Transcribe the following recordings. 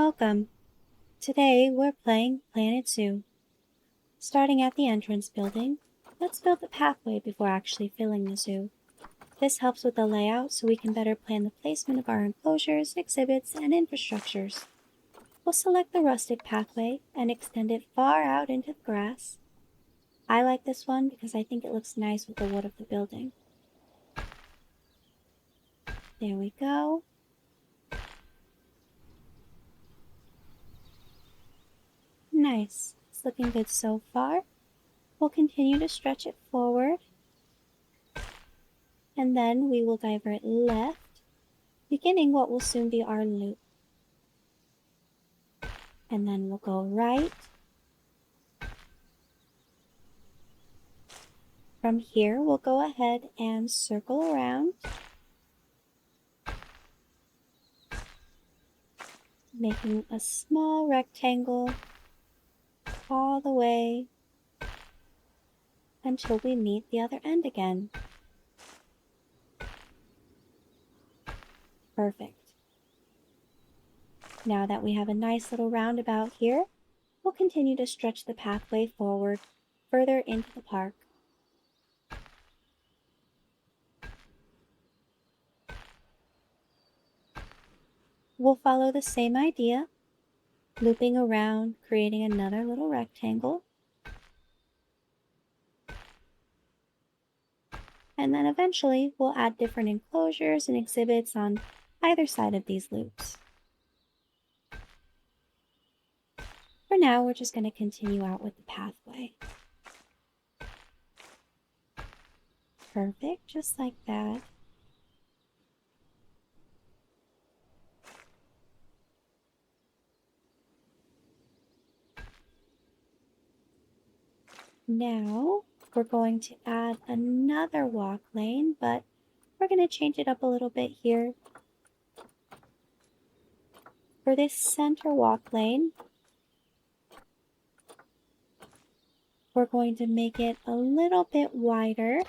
Welcome. Today we're playing Planet Zoo. Starting at the entrance building, let's build the pathway before actually filling the zoo. This helps with the layout so we can better plan the placement of our enclosures, exhibits, and infrastructures. We'll select the rustic pathway and extend it far out into the grass. I like this one because I think it looks nice with the wood of the building. There we go. Nice. It's looking good so far. We'll continue to stretch it forward. And then we will divert left, beginning what will soon be our loop. And then we'll go right. From here, we'll go ahead and circle around, making a small rectangle all the way until we meet the other end again. Perfect. Now that we have a nice little roundabout here, we'll continue to stretch the pathway forward further into the park. We'll follow the same idea, looping around, creating another little rectangle. And then eventually we'll add different enclosures and exhibits on either side of these loops. For now, we're just going to continue out with the pathway. Perfect, just like that. Now we're going to add another walk lane, but we're going to change it up a little bit here. For this center walk lane, we're going to make it a little bit wider.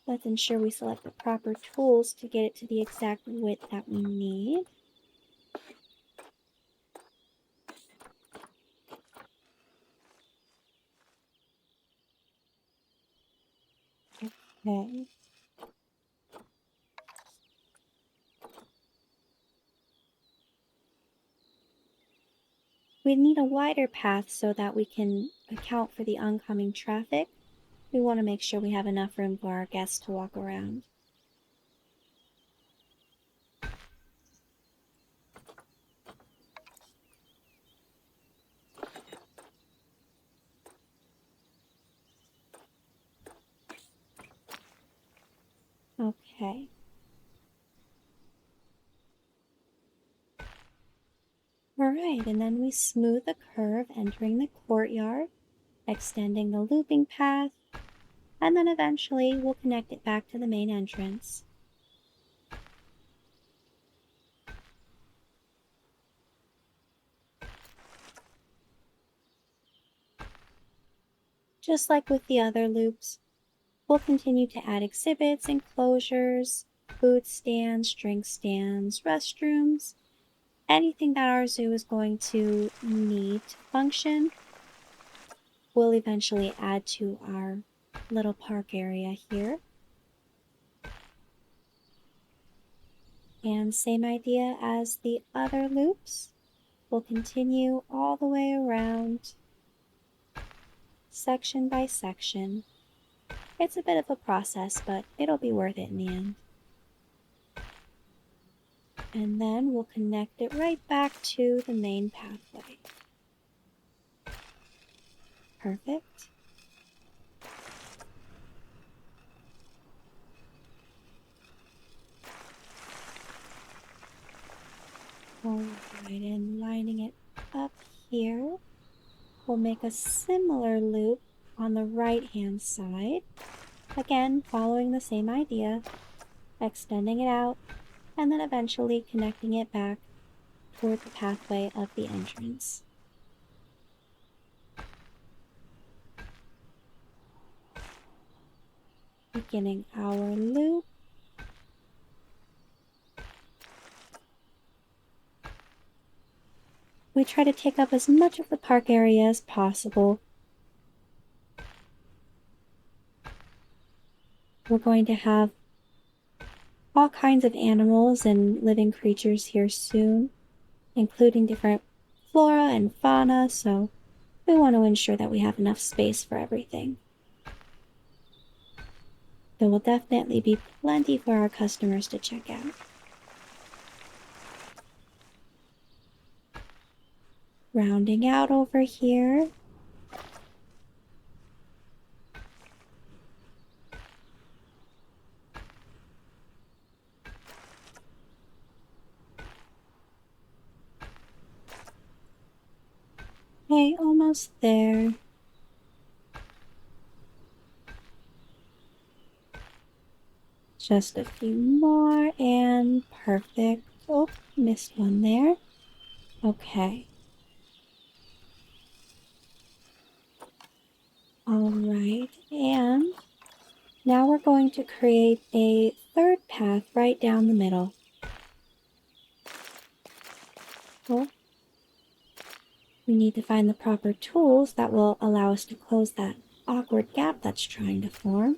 Let's ensure we select the proper tools to get it to the exact width that we need. Okay. We need a wider path so that we can account for the oncoming traffic. We want to make sure we have enough room for our guests to walk around. Okay. Alright, and then we smooth the curve entering the courtyard, extending the looping path, and then eventually we'll connect it back to the main entrance. Just like with the other loops, we'll continue to add exhibits, enclosures, food stands, drink stands, restrooms, anything that our zoo is going to need to function. We'll eventually add to our little park area here. And same idea as the other loops. We'll continue all the way around, section by section. It's a bit of a process, but it'll be worth it in the end. And then we'll connect it right back to the main pathway. Perfect. Alright, and lining it up here, we'll make a similar loop on the right hand side. Again, following the same idea, extending it out, and then eventually connecting it back toward the pathway of the entrance. Beginning our loop. we try to take up as much of the park area as possible. We're going to have all kinds of animals and living creatures here soon, including different flora and fauna, so we want to ensure that we have enough space for everything. There will definitely be plenty for our customers to check out. Rounding out over here. Okay, almost there. Just a few more and perfect. Oh, missed one there. Okay. Alright, and now we're going to create a third path right down the middle. Oh, we need to find the proper tools that will allow us to close that awkward gap that's trying to form.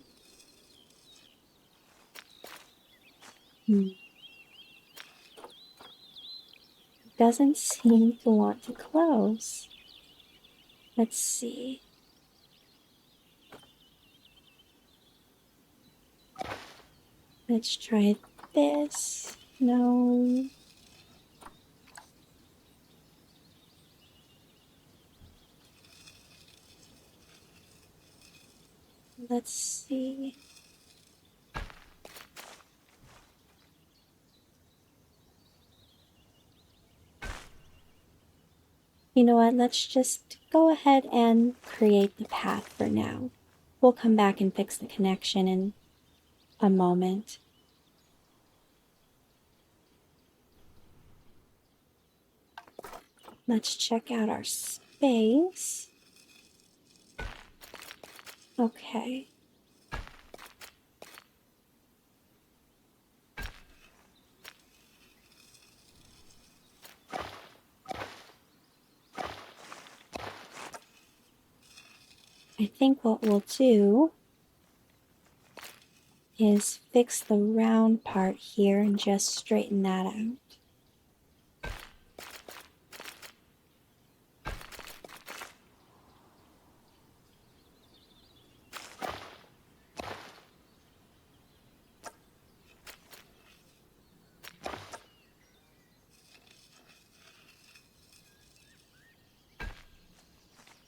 Doesn't seem to want to close. Let's see. Let's try this. No. Let's see. You know what? Let's just go ahead and create the path for now. We'll come back and fix the connection in a moment. Let's check out our space. Okay. I think what we'll do is fix the round part here and just straighten that out.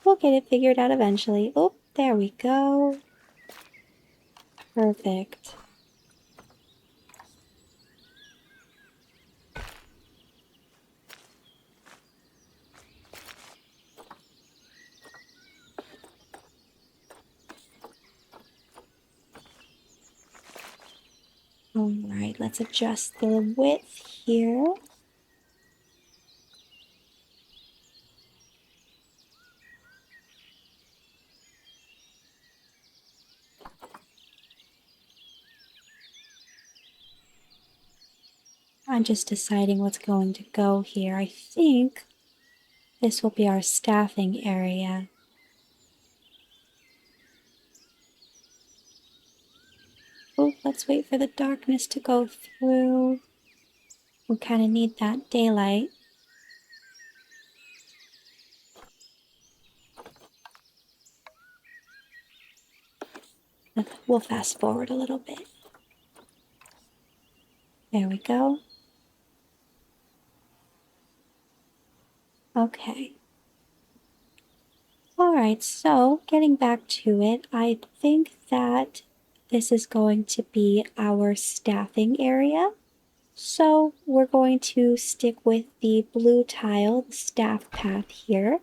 We'll get it figured out eventually. Oh, there we go. Perfect. All right, let's adjust the width here. I'm just deciding what's going to go here. I think this will be our staffing area. Oh, let's wait for the darkness to go through. We kind of need that daylight. We'll fast forward a little bit. There we go. Okay. Alright, so getting back to it, I think that this is going to be our staffing area. So we're going to stick with the blue tile, the staff path here.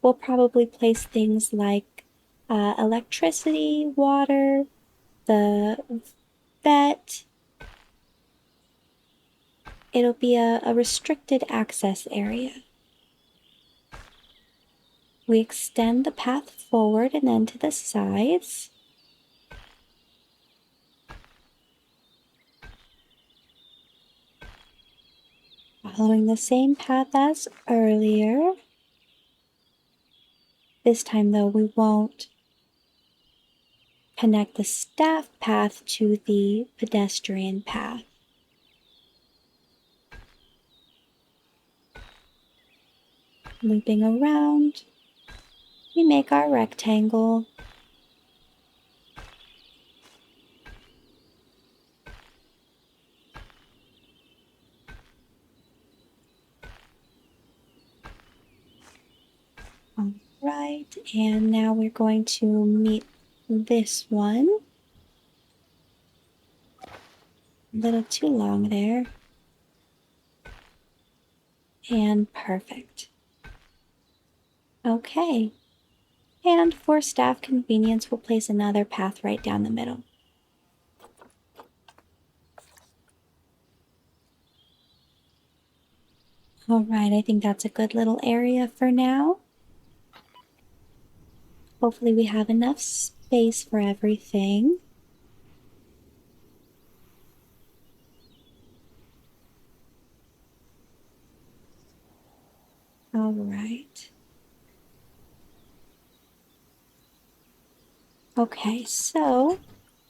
We'll probably place things like electricity, water, the vet. It'll be a restricted access area. We extend the path forward and then to the sides. Following the same path as earlier. This time, though, we won't connect the staff path to the pedestrian path. Looping around, we make our rectangle. All right, and now we're going to meet this one. A little too long there. And perfect. Okay. And for staff convenience, we'll place another path right down the middle. All right, I think that's a good little area for now. Hopefully we have enough space for everything. All right. Okay, so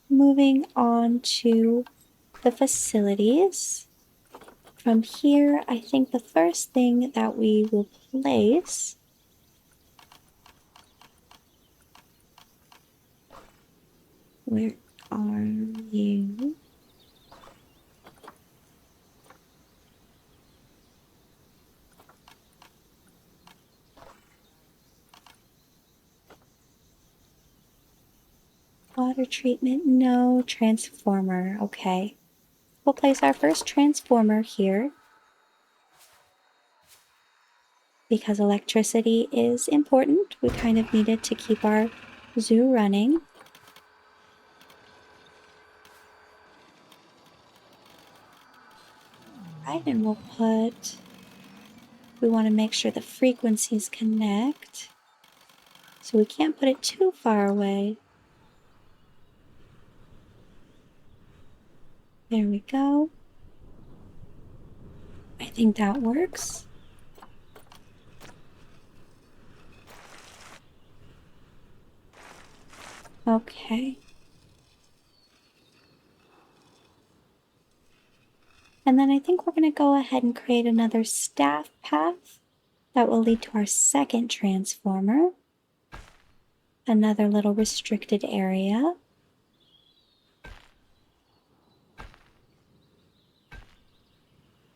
moving on to the facilities. From here, I think the first thing that we will place where are you? Water treatment, no. Transformer, okay. We'll place our first transformer here because electricity is important. We kind of need it to keep our zoo running. Right, and we'll put, we want to make sure the frequencies connect. So we can't put it too far away. There we go. I think that works. Okay. And then I think we're going to go ahead and create another staff path that will lead to our second transformer. Another little restricted area.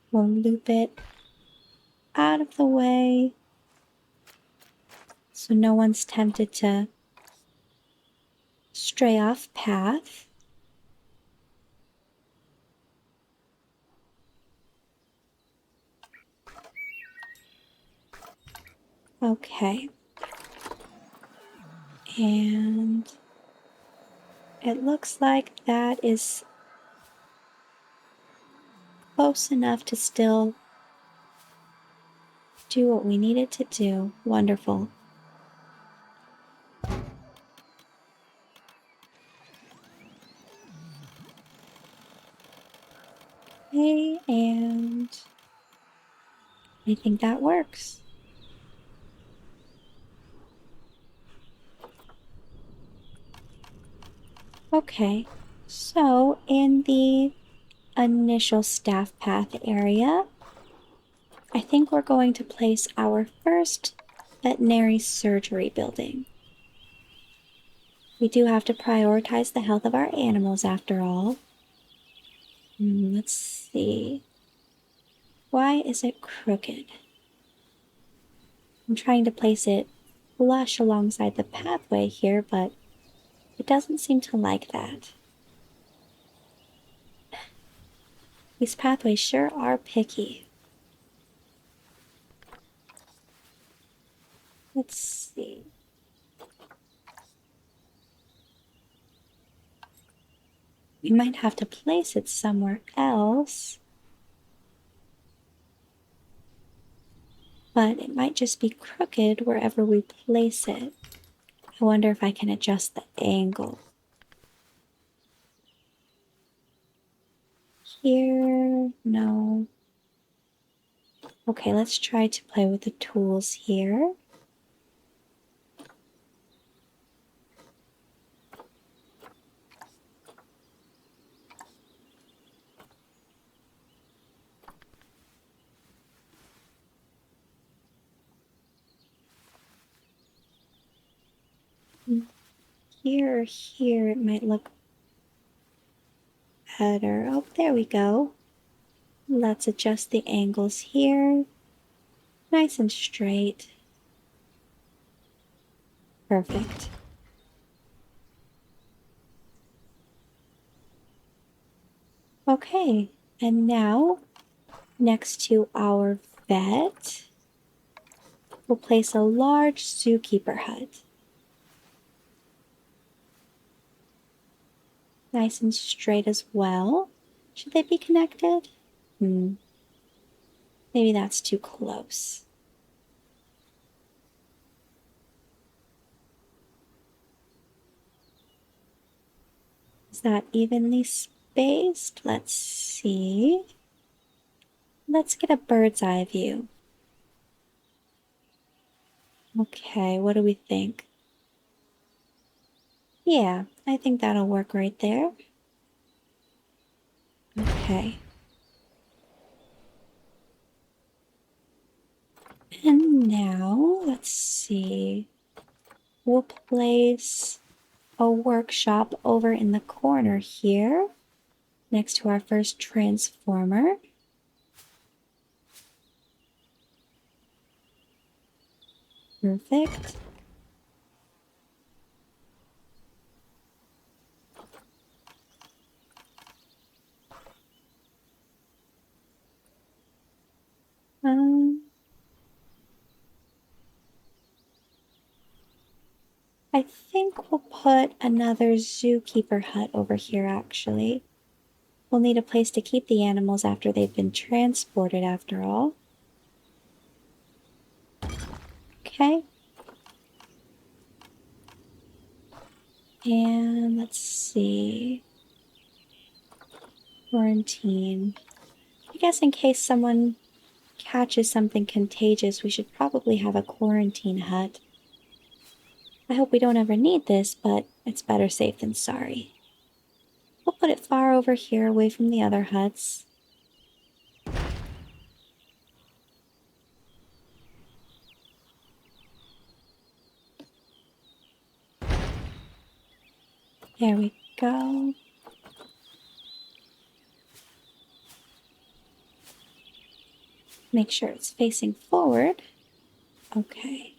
We'll loop it out of the way so no one's tempted to stray off path. Okay. And it looks like that is close enough to still do what we need it to do. Wonderful. Okay, and I think that works. Okay, so in the initial staff path area, I think we're going to place our first veterinary surgery building. We do have to prioritize the health of our animals after all. Let's see. Why is it crooked? I'm trying to place it flush alongside the pathway here, but it doesn't seem to like that. These pathways sure are picky. Let's see. We might have to place it somewhere else. But it might just be crooked wherever we place it. I wonder if I can adjust the angle. Here, no. Okay, let's try to play with the tools here. Here or here, it might look better. Oh, there we go. Let's adjust the angles here. Nice and straight. Perfect. Okay, and now next to our vet, we'll place a large zookeeper hut. Nice and straight as well. Should they be connected? Maybe that's too close. Is that evenly spaced? Let's see. Let's get a bird's eye view. Okay, what do we think? Yeah, I think that'll work right there. Okay. And now, let's see. We'll place a workshop over in the corner here, next to our first transformer. Perfect. I think we'll put another zookeeper hut over here, actually. We'll need a place to keep the animals after they've been transported, after all. Okay. And let's see. Quarantine. I guess in case someone catches something contagious, we should probably have a quarantine hut. I hope we don't ever need this, but it's better safe than sorry. We'll put it far over here, away from the other huts. There we go. Make sure it's facing forward. Okay.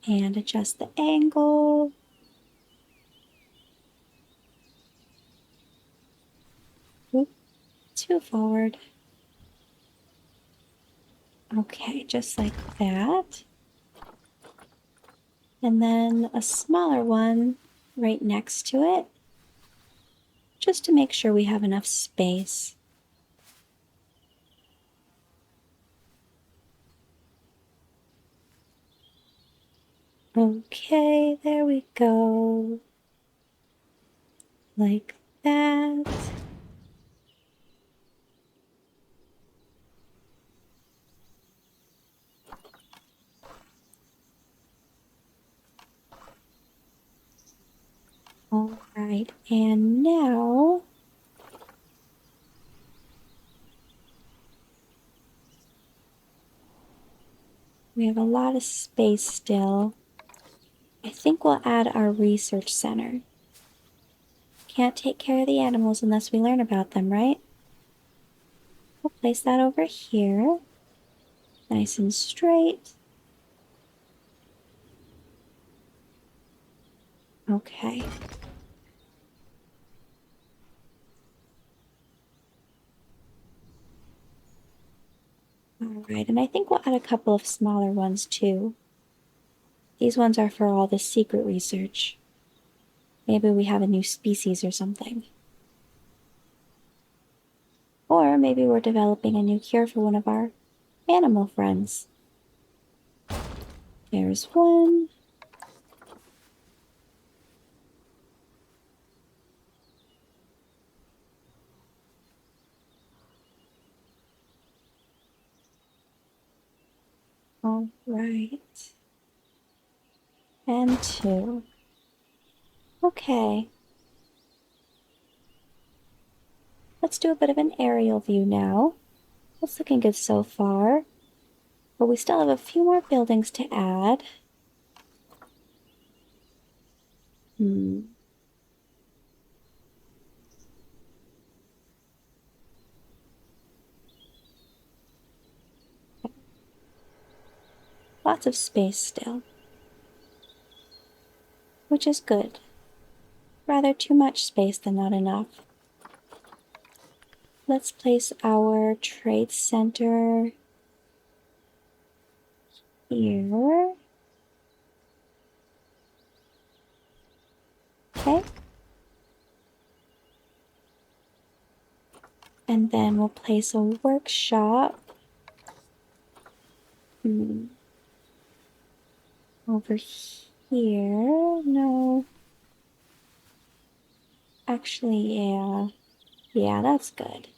And adjust the angle. Oop, too forward. Okay, just like that. And then a smaller one right next to it, just to make sure we have enough space. Okay, there we go. Like that. All right, and now we have a lot of space still. I think we'll add our research center. Can't take care of the animals unless we learn about them, right? We'll place that over here. Nice and straight. Okay. All right, and I think we'll add a couple of smaller ones too. These ones are for all the secret research. Maybe we have a new species or something. Or maybe we're developing a new cure for one of our animal friends. There's one. All right. And 2. Okay. Let's do a bit of an aerial view now. It's looking good so far. But we still have a few more buildings to add. Lots of space still. Which is good. Rather too much space than not enough. Let's place our trade center here. Okay. And then we'll place a workshop over here. No. Actually, yeah. Yeah, that's good.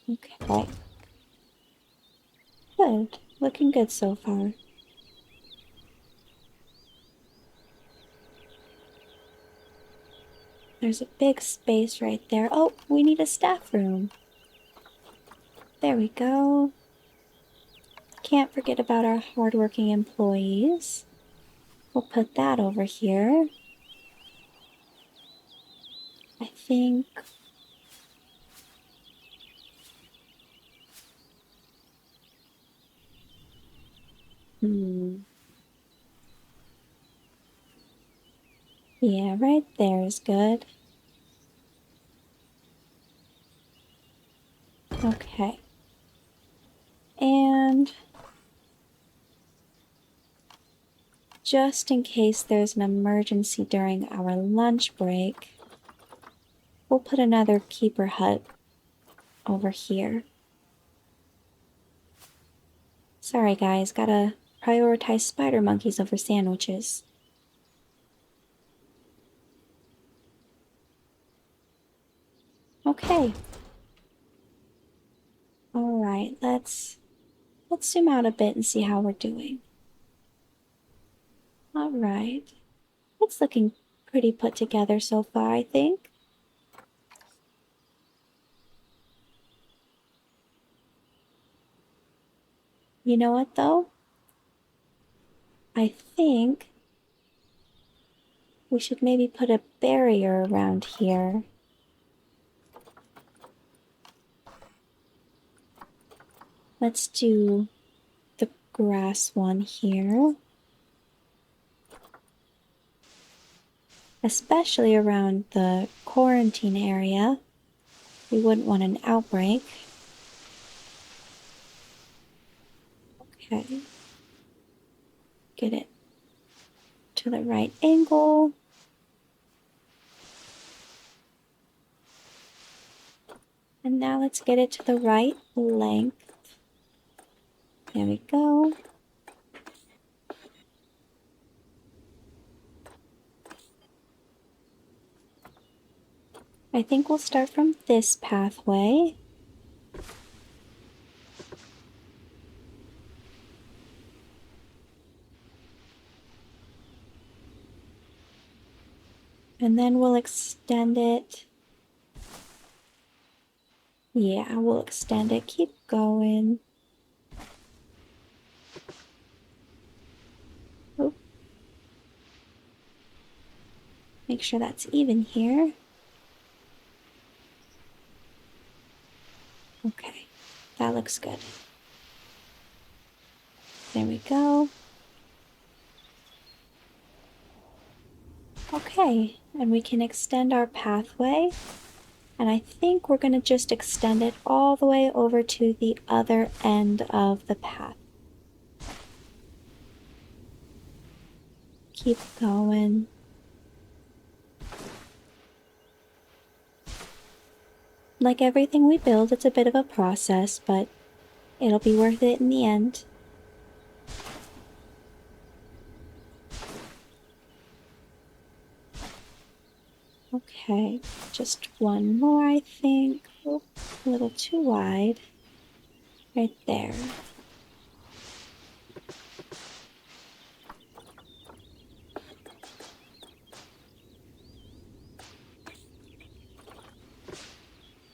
Okay. Good. Looking good so far. There's a big space right there. Oh, we need a staff room. There we go. Can't forget about our hardworking employees. We'll put that over here. I think... Yeah, right there is good. Okay. And just in case there's an emergency during our lunch break, we'll put another keeper hut over here. Sorry guys, gotta prioritize spider monkeys over sandwiches. Okay. Alright, let's zoom out a bit and see how we're doing. Alright. It's looking pretty put together so far, I think. You know what though? I think we should maybe put a barrier around here. Let's do the grass one here. Especially around the quarantine area. We wouldn't want an outbreak. Okay. Get it to the right angle. And now let's get it to the right length. There we go. I think we'll start from this pathway. And then we'll extend it. Yeah, we'll extend it. Keep going. Oop. Make sure that's even here. Okay, that looks good. There we go. Okay, and we can extend our pathway. And I think we're going to just extend it all the way over to the other end of the path. Keep going. Like everything we build, it's a bit of a process, but it'll be worth it in the end. Okay, just one more, I think. Oh, a little too wide. Right there.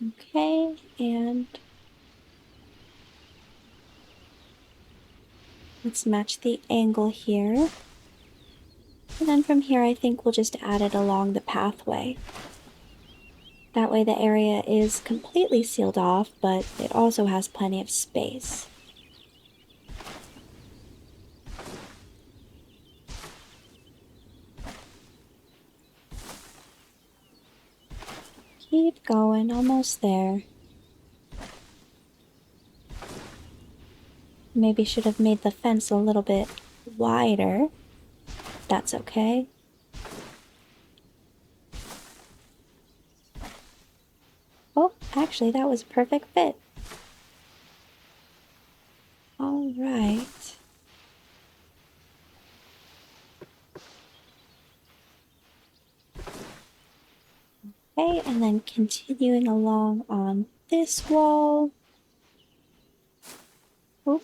Okay, and let's match the angle here. And then from here, I think we'll just add it along the pathway. That way the area is completely sealed off, but it also has plenty of space. Keep going, almost there. Maybe should have made the fence a little bit wider. That's okay. Oh, actually, that was a perfect fit. All right. Okay, and then continuing along on this wall. Oop.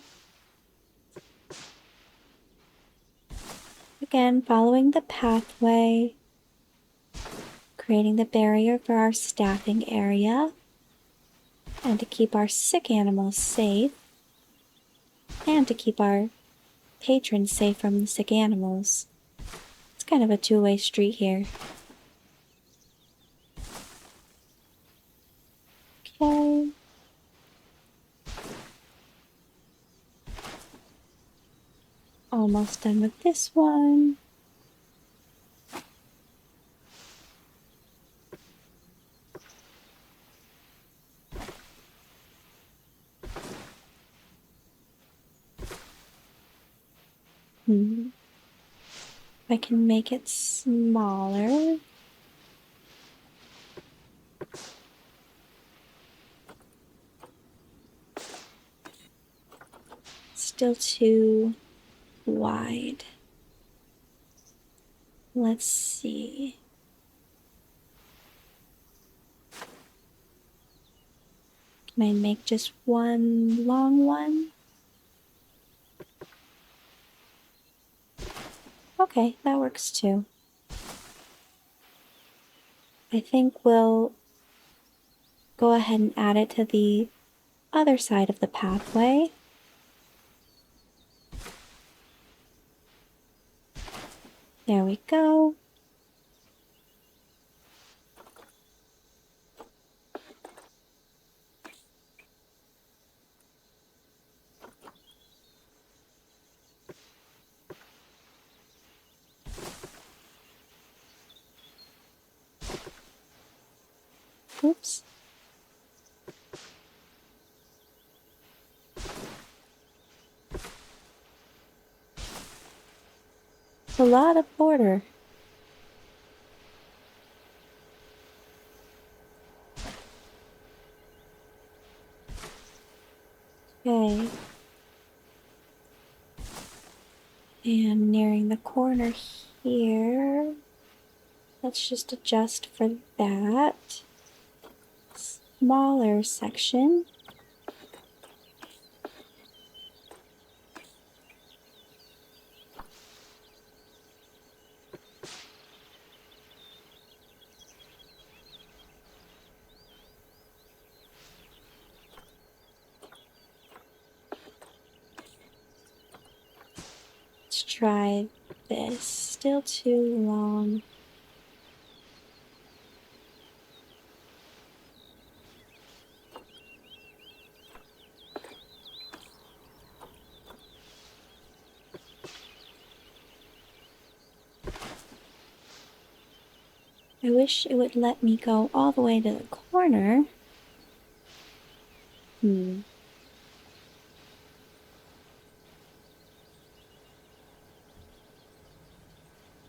Again, following the pathway, creating the barrier for our staffing area, and to keep our sick animals safe, and to keep our patrons safe from the sick animals. It's kind of a two-way street here. Okay. Almost done with this one. I can make it smaller. Still too wide. Let's see. Can I make just one long one? Okay, that works too. I think we'll go ahead and add it to the other side of the pathway. There we go. Oops. It's a lot of border. Okay. And nearing the corner here. Let's just adjust for that. Smaller section. Let's try this. Still too long. I wish it would let me go all the way to the corner.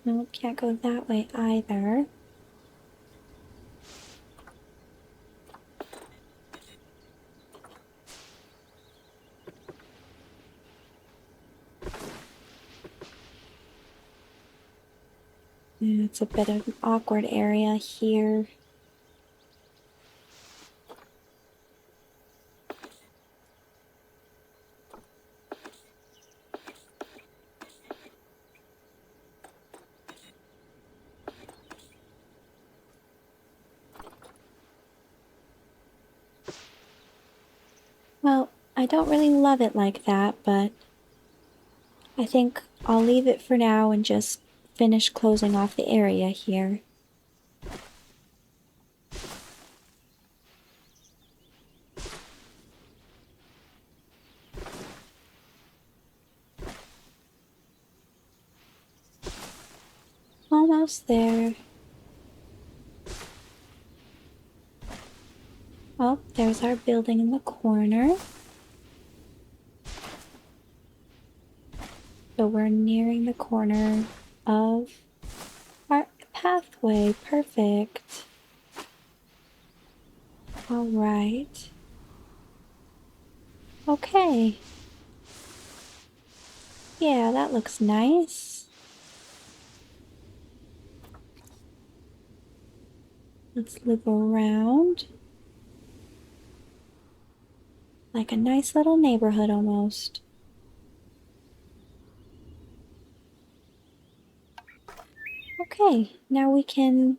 No, can't go that way either. Yeah, it's a bit of an awkward area here. I don't really love it like that, but I think I'll leave it for now and just finish closing off the area here. Almost there. Oh, there's our building in the corner. So we're nearing the corner of our pathway. Perfect. All right. Okay. Yeah, that looks nice. Let's loop around. Like a nice little neighborhood almost. Okay, now we can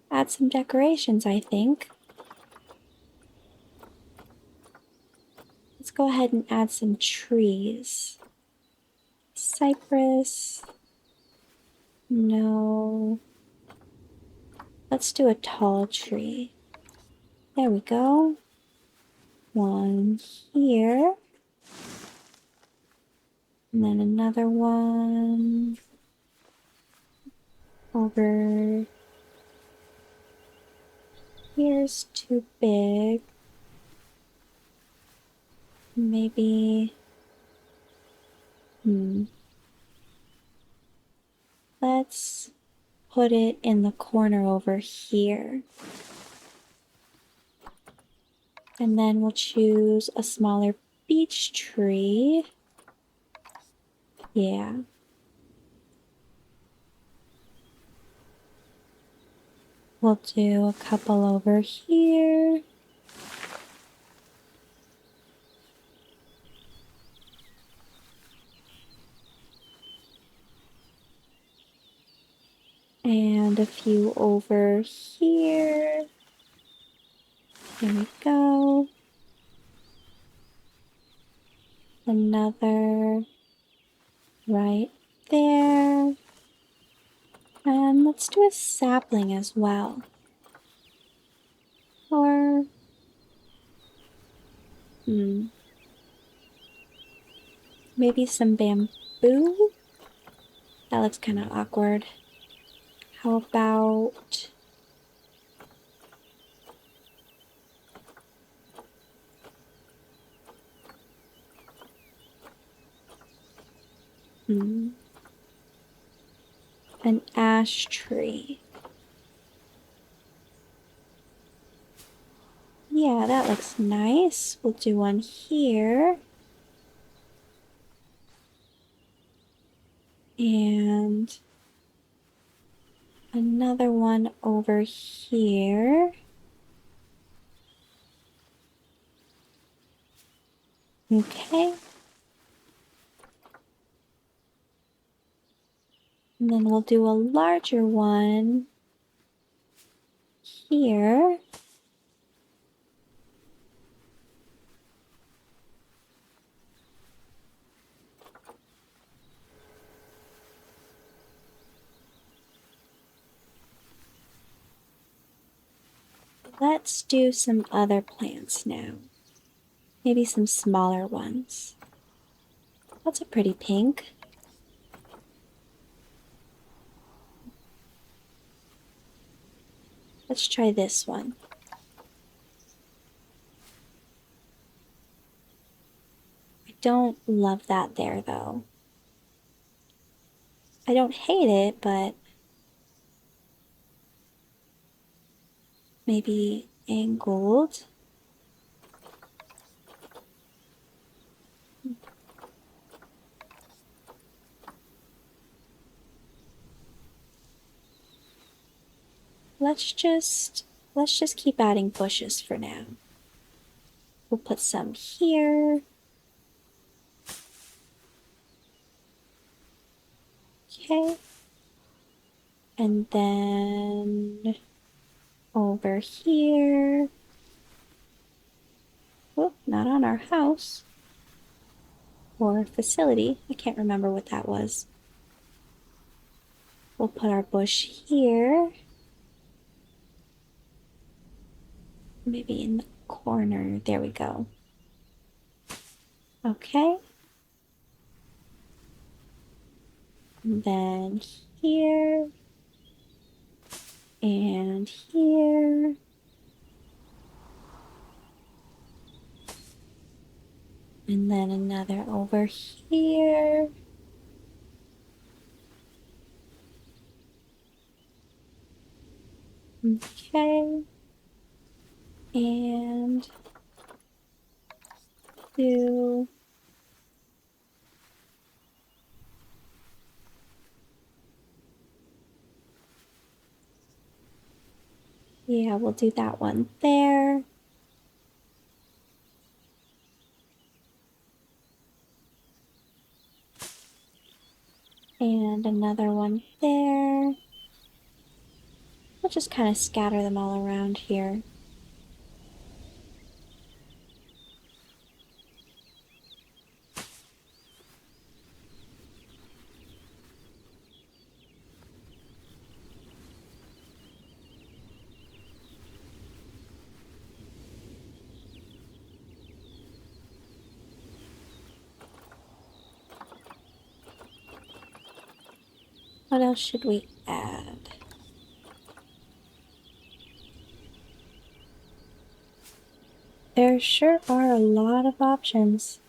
add some decorations, I think. Let's go ahead and add some trees. Cypress. No. Let's do a tall tree. There we go. One here. And then another one over here's too big. Maybe, let's put it in the corner over here. And then we'll choose a smaller beech tree. Yeah. We'll do a couple over here. And a few over here. There we go. Another right there. And let's do a sapling as well. Or, maybe some bamboo? That looks kind of awkward. How about... an ash tree. Yeah, that looks nice. We'll do one here. And another one over here. Okay. And then we'll do a larger one here. Let's do some other plants now. Maybe some smaller ones. That's a pretty pink. Let's try this one. I don't love that there though. I don't hate it, but maybe angled. Let's just keep adding bushes for now. We'll put some here. Okay. And then over here. Oh, not on our house. Or facility. I can't remember what that was. We'll put our bush here. Maybe in the corner. There we go. Okay. And then here. And here. And then another over here. Okay. And do yeah, we'll do that one there. And another one there. We'll just kind of scatter them all around here. What else should we add? There sure are a lot of options.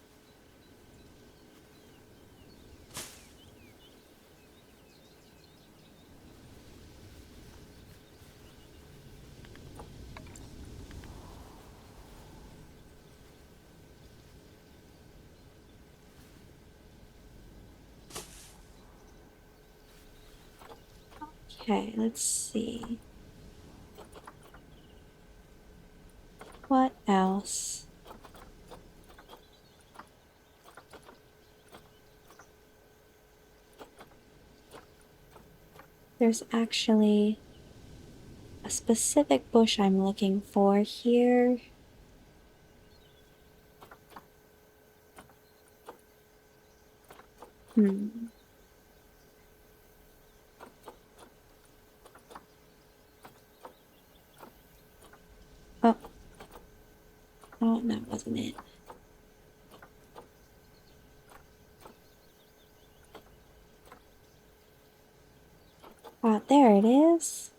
Okay, let's see. What else? There's actually a specific bush I'm looking for here. Hmm. Oh. Oh, that wasn't it. Ah, there it is.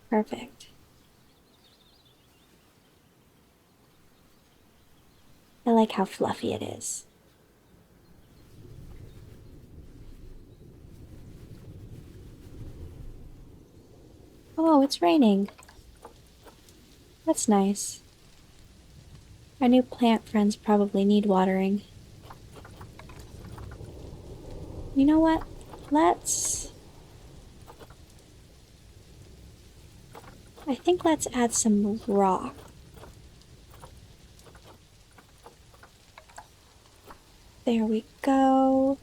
Perfect. I like how fluffy it is. Oh, it's raining. That's nice. Our new plant friends probably need watering. You know what? I think let's add some rock. There we go.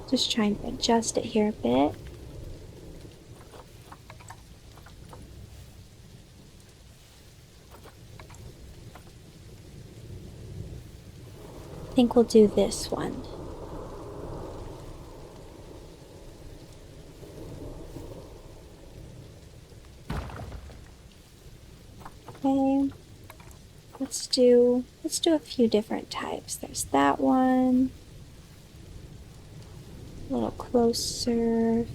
Just trying to adjust it here a bit. I think we'll do this one. Okay. Let's do a few different types. There's that one. A little closer.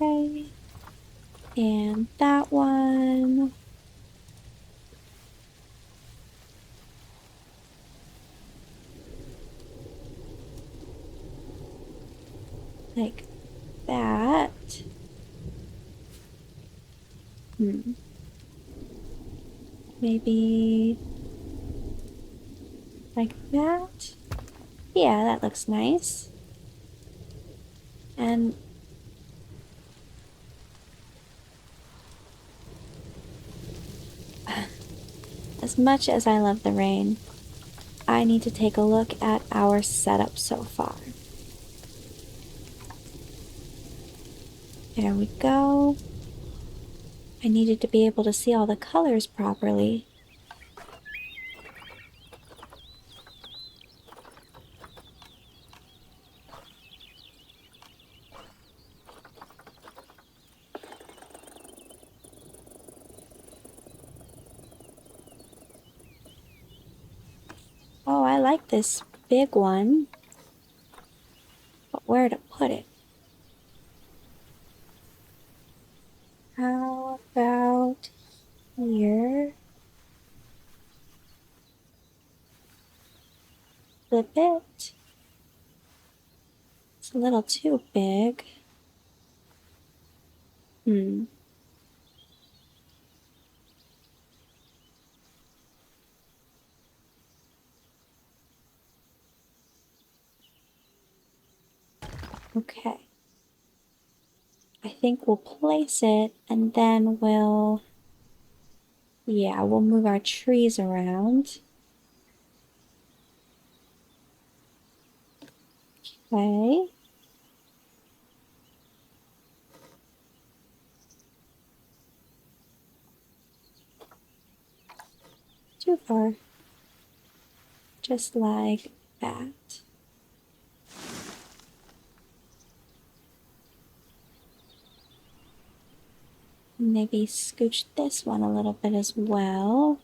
Okay. And that one. Like that. Maybe like that. Yeah, that looks nice. And as much as I love the rain, I need to take a look at our setup so far. There we go. I needed to be able to see all the colors properly. Oh, I like this big one, but where to put it? How about here? Flip it. It's a little too big. Hmm. Okay. I think we'll place it and then we'll move our trees around. Okay. Too far. Just like that. Maybe scooch this one a little bit as well.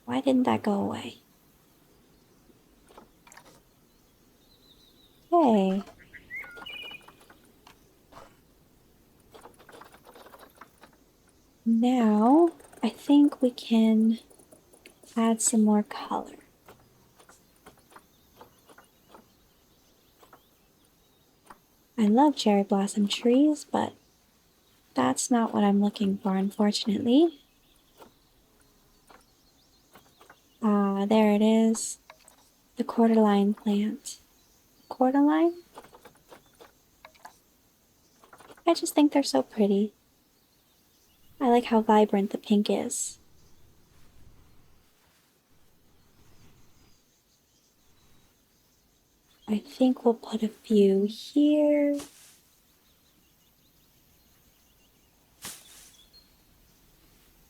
Why didn't that go away? Hey. Now, I think we can add some more color. I love cherry blossom trees, but that's not what I'm looking for, unfortunately. Ah, there it is. The cordyline plant. Cordyline? I just think they're so pretty. I like how vibrant the pink is. I think we'll put a few here.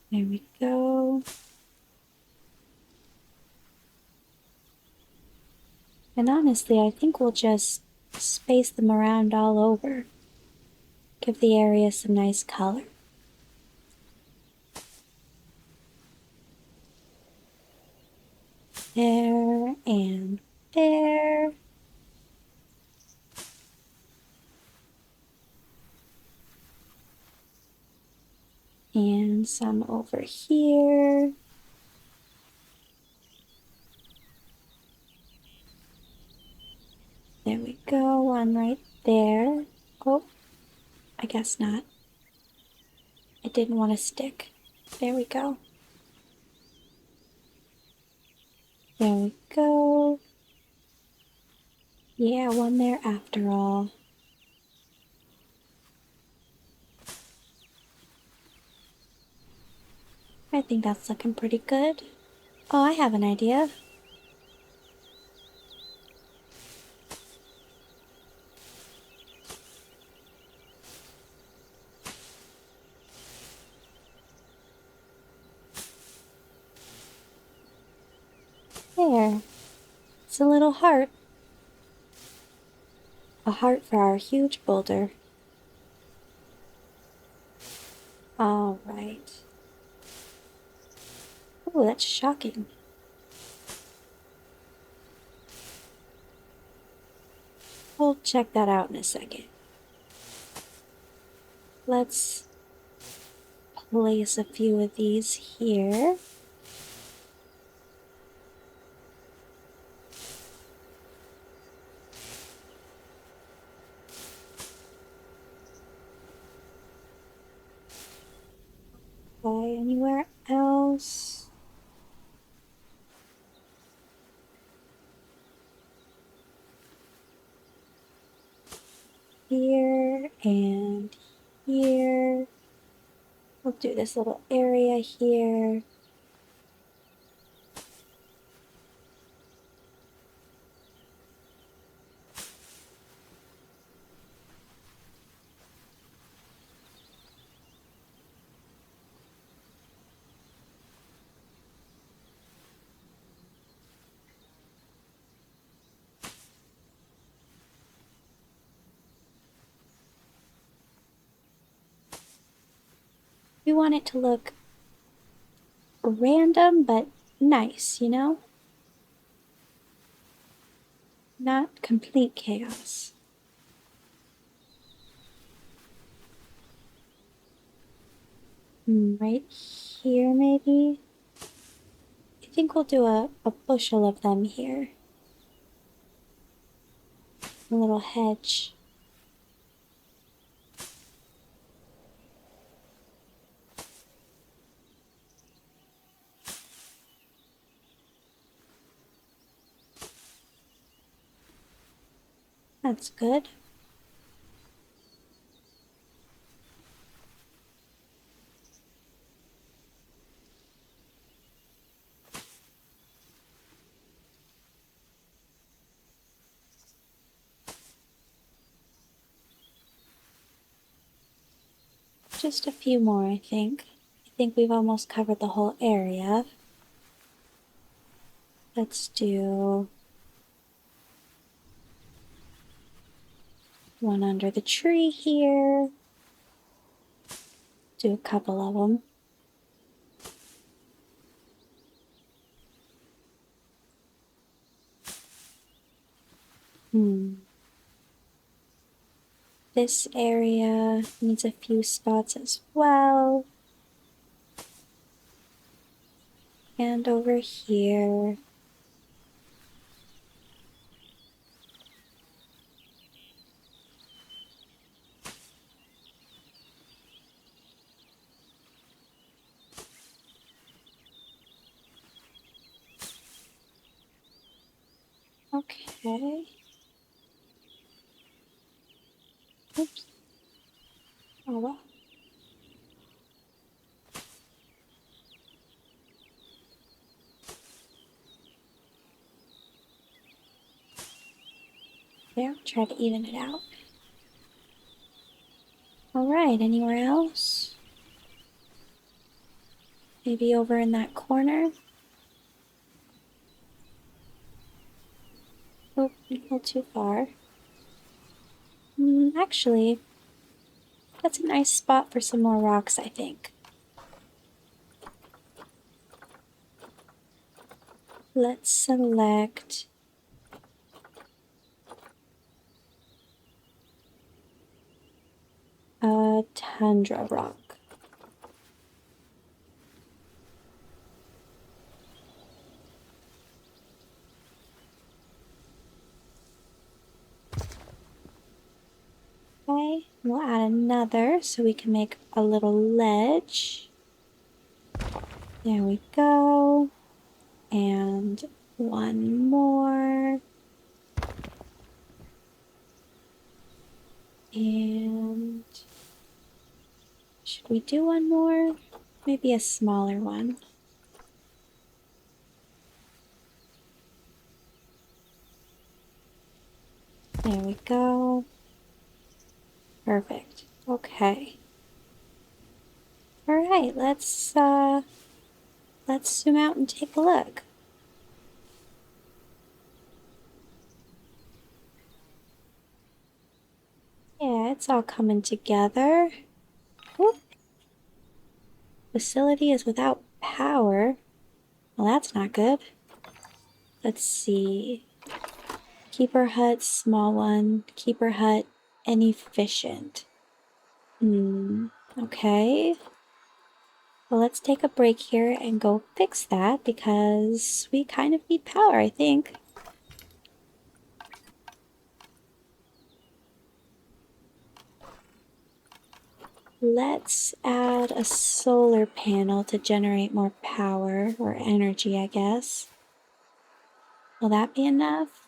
There we go. And honestly, I think we'll just space them around all over. Give the area some nice color. There and there. And some over here. There we go, one right there. Oh, I guess not. It didn't want to stick. There we go. There we go. Yeah, one there after all. I think that's looking pretty good. Oh, I have an idea. There. It's a little heart. A heart for our huge boulder. All right. Oh, that's shocking. We'll check that out in a second. Let's place a few of these here. here and here. We'll do this little area here. We want it to look random but nice, you know? Not complete chaos. Right here, maybe? I think we'll do a bushel of them here. A little hedge. That's good. Just a few more, I think. I think we've almost covered the whole area. Let's do one under the tree here. Do a couple of them. This area needs a few spots as well. And over here. Okay. Oops. Oh well. There, try to even it out. Alright, anywhere else? Maybe over in that corner? Oh, a little too far. Actually, that's a nice spot for some more rocks, I think. Let's select a tundra rock. Okay, we'll add another so we can make a little ledge. There we go. And one more. And should we do one more? Maybe a smaller one. There we go. Perfect. Okay. All right, let's zoom out and take a look. Yeah, it's all coming together. Whoop. Facility is without power. Well, that's not good. Let's see. Keeper hut, small one. Keeper hut, inefficient. Okay. Well, let's take a break here and go fix that because we kind of need power, I think. Let's add a solar panel to generate more power or energy, I guess. Will that be enough?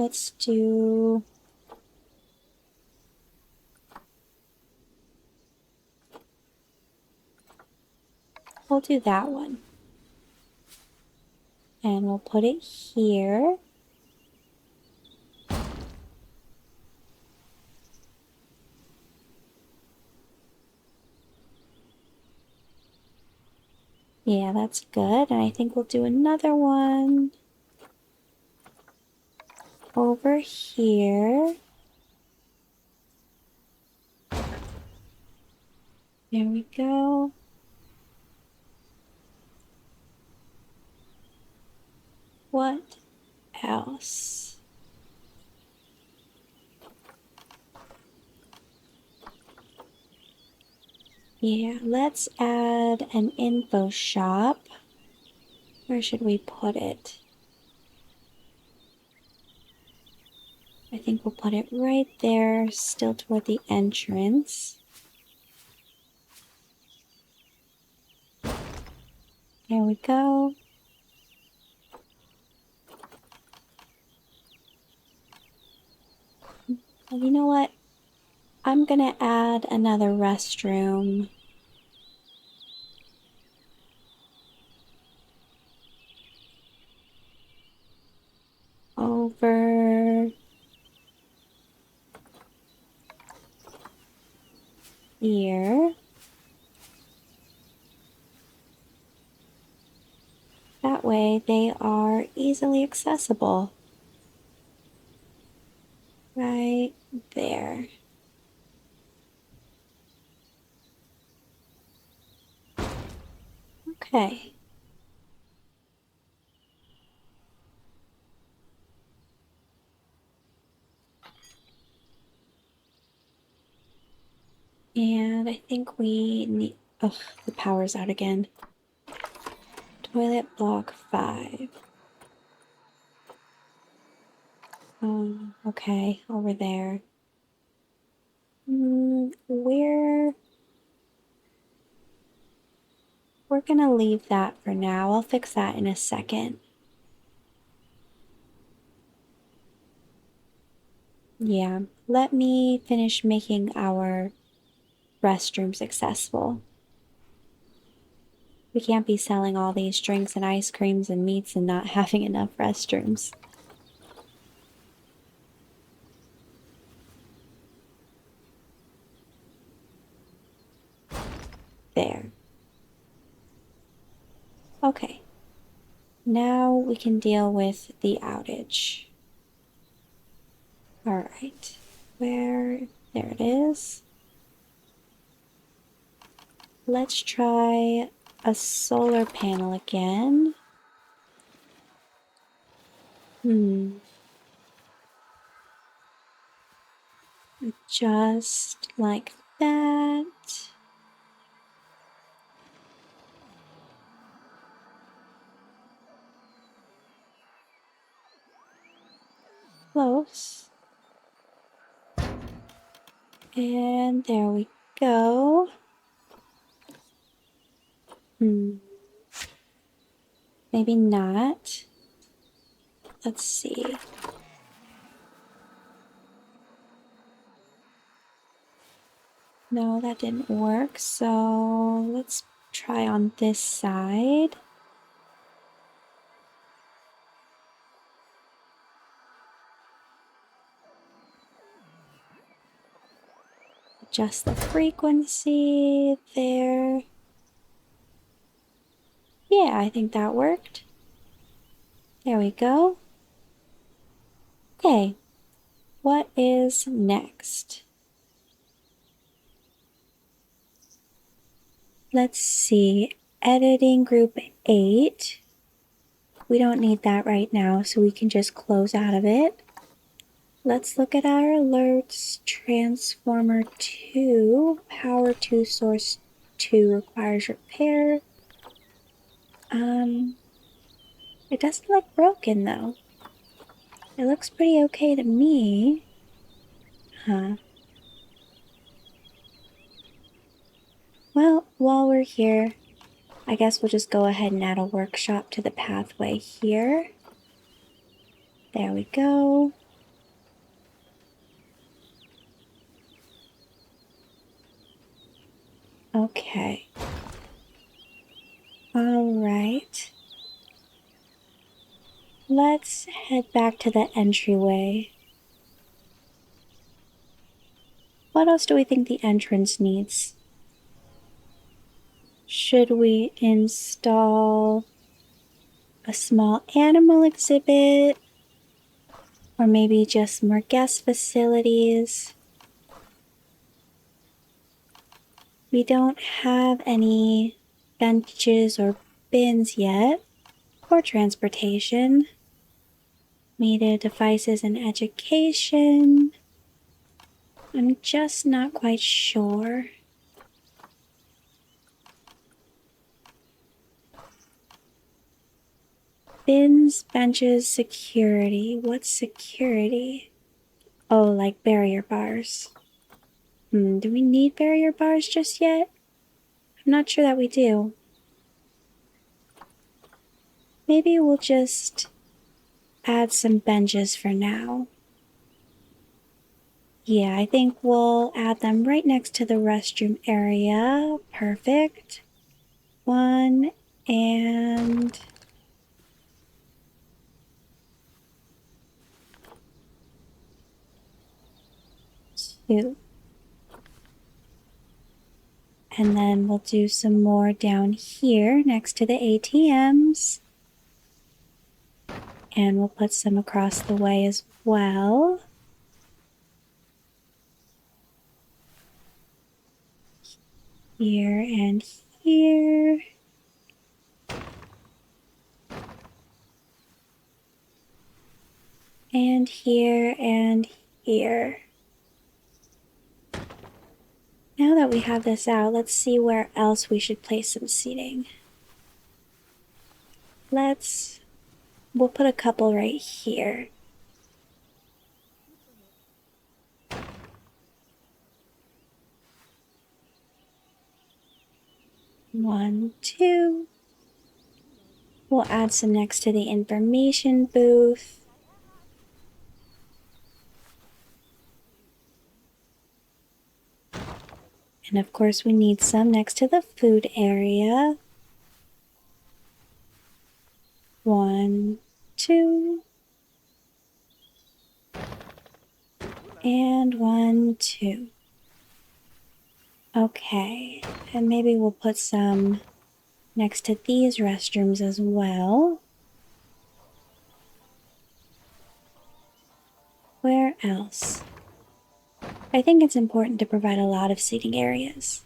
let's do... We'll do that one. And we'll put it here. Yeah, that's good. And I think we'll do another one over here. There we go. What else? Yeah, let's add an info shop. Where should we put it? I think we'll put it right there, still toward the entrance. There we go. Well, you know what? I'm gonna add another restroom. Over here. That way they are easily accessible. Right there. Okay. And I think we need... Ugh, the power's out again. Toilet block 5. Okay, over there. We're gonna leave that for now. I'll fix that in a second. Yeah, let me finish making our restrooms accessible. We can't be selling all these drinks and ice creams and meats and not having enough restrooms. There. Okay. Now we can deal with the outage. Alright. Where? There it is. Let's try a solar panel again. Just like that. Close. And there we go. Maybe not. Let's see. No, that didn't work. So let's try on this side. Adjust the frequency there. Yeah, I think that worked. There we go. Okay, what is next? Let's see, editing group 8. We don't need that right now, so we can just close out of it. Let's look at our alerts. Transformer 2, power 2, source 2 requires repair. It doesn't look broken though. It looks pretty okay to me. Huh. Well, while we're here, I guess we'll just go ahead and add a workshop to the pathway here. There we go. Okay. All right. Let's head back to the entryway. What else do we think the entrance needs? Should we install a small animal exhibit? Or maybe just more guest facilities? We don't have any benches or bins yet for transportation. Media devices and education. I'm just not quite sure. Bins, benches, security. What's security? Oh, like barrier bars. Do we need barrier bars just yet? I'm not sure that we do. Maybe we'll just add some benches for now. Yeah, I think we'll add them right next to the restroom area. Perfect. 1 and 2. And then we'll do some more down here next to the ATMs. And we'll put some across the way as well. Here and here. And here and here. Now that we have this out, let's see where else we should place some seating. We'll put a couple right here. One, two. We'll add some next to the information booth. And of course we need some next to the food area. 1, 2. And 1, 2. Okay, and maybe we'll put some next to these restrooms as well. Where else? I think it's important to provide a lot of seating areas.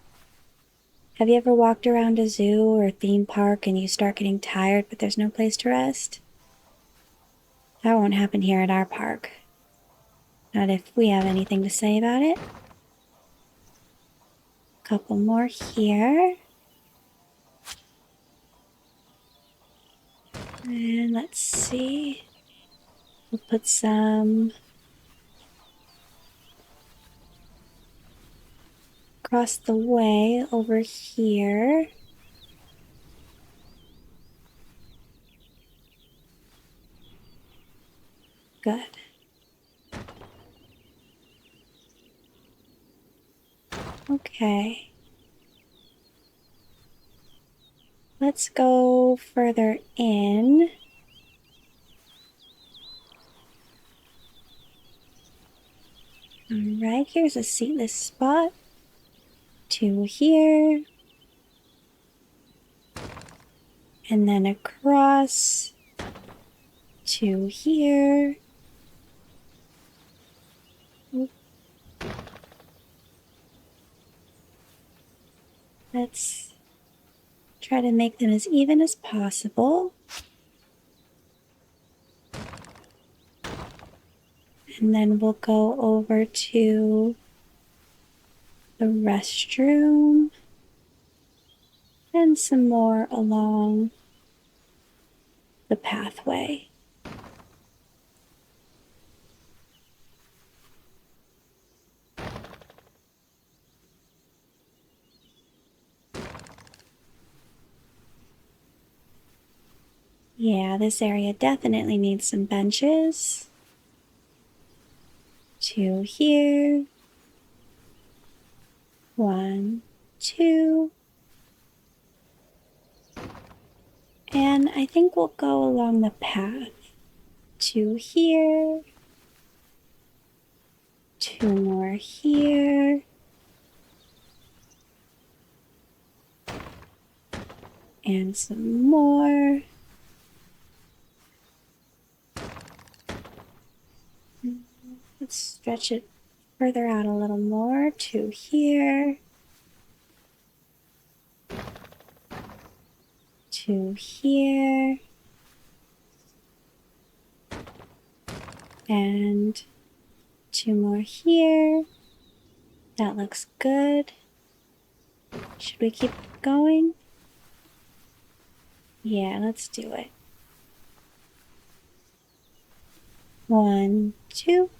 Have you ever walked around a zoo or theme park and you start getting tired but there's no place to rest? That won't happen here at our park. Not if we have anything to say about it. Couple more here. And let's see. We'll put some across the way over here. Good. Okay. Let's go further in. Alright, here's a seatless spot. 2 here. And then across. 2 here. Let's try to make them as even as possible. And then we'll go over to the restroom and some more along the pathway. Yeah, this area definitely needs some benches. 2 here. 1, 2. And I think we'll go along the path. 2 here. 2 more here. And some more. Let's stretch it further out a little more. 2 here. 2 here. And 2 more here. That looks good. Should we keep going? Yeah, let's do it. 1, 2.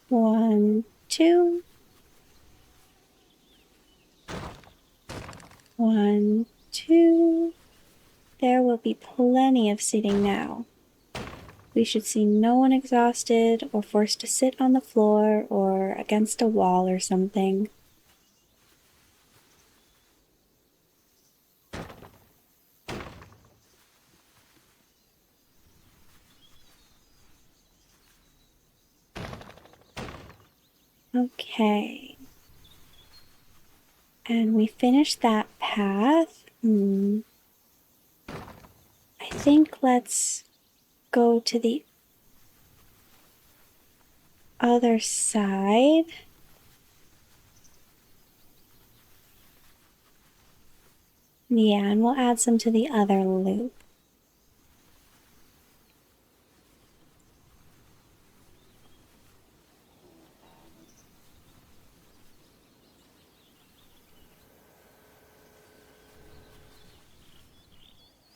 1, 2. 1, 2. There will be plenty of sitting now. We should see no one exhausted or forced to sit on the floor or against a wall or something. Okay. And we finished that path. I think let's go to the other side. Yeah, and we'll add some to the other loop.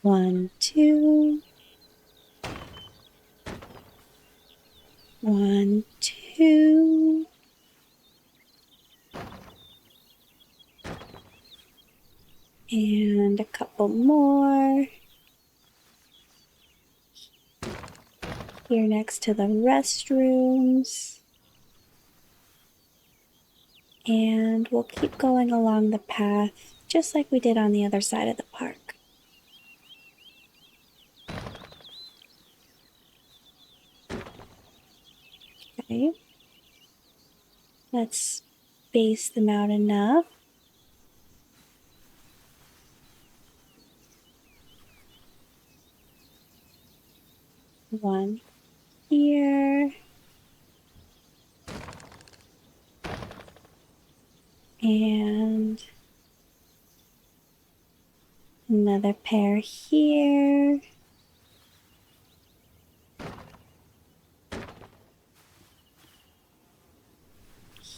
One, 2. 1, 2. And a couple more. Here next to the restrooms. And we'll keep going along the path just like we did on the other side of the park. Okay. Let's space them out enough. One here. And another pair here.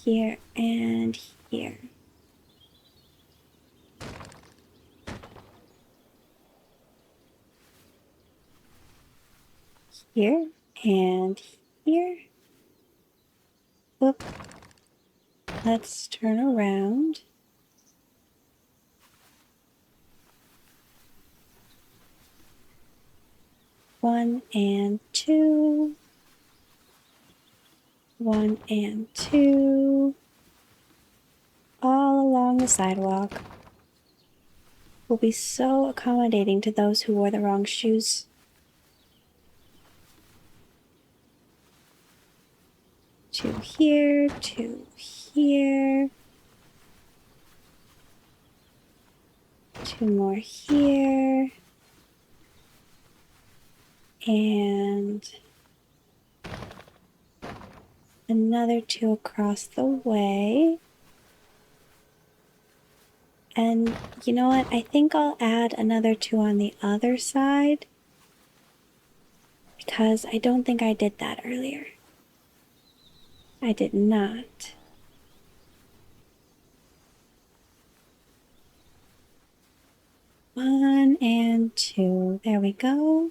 Here and here. Here and here. Oop. Let's turn around. One and 2. 1 and 2. All along the sidewalk. Will be so accommodating to those who wore the wrong shoes. 2 here, 2 here. 2 more here. And another 2 across the way. And you know what? I think I'll add another 2 on the other side because I don't think I did that earlier. I did not. One and 2. There we go.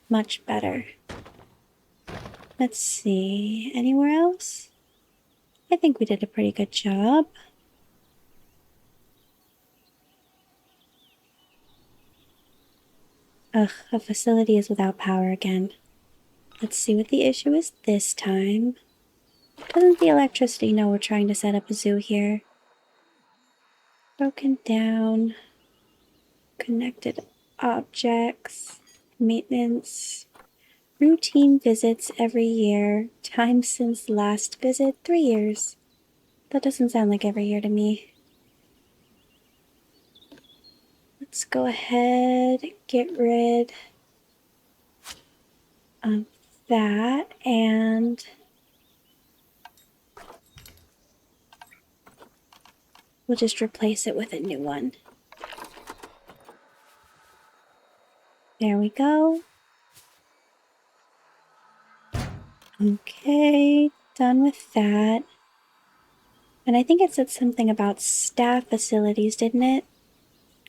Much better. Let's see. Anywhere else? I think we did a pretty good job. Ugh, a facility is without power again. Let's see what the issue is this time. Doesn't the electricity know we're trying to set up a zoo here? Broken down. Connected objects. Maintenance. Routine visits every year. Time since last visit, 3 years. That doesn't sound like every year to me. Let's go ahead, get rid of that, and we'll just replace it with a new one. There we go. Okay, done with that. And I think it said something about staff facilities, didn't it?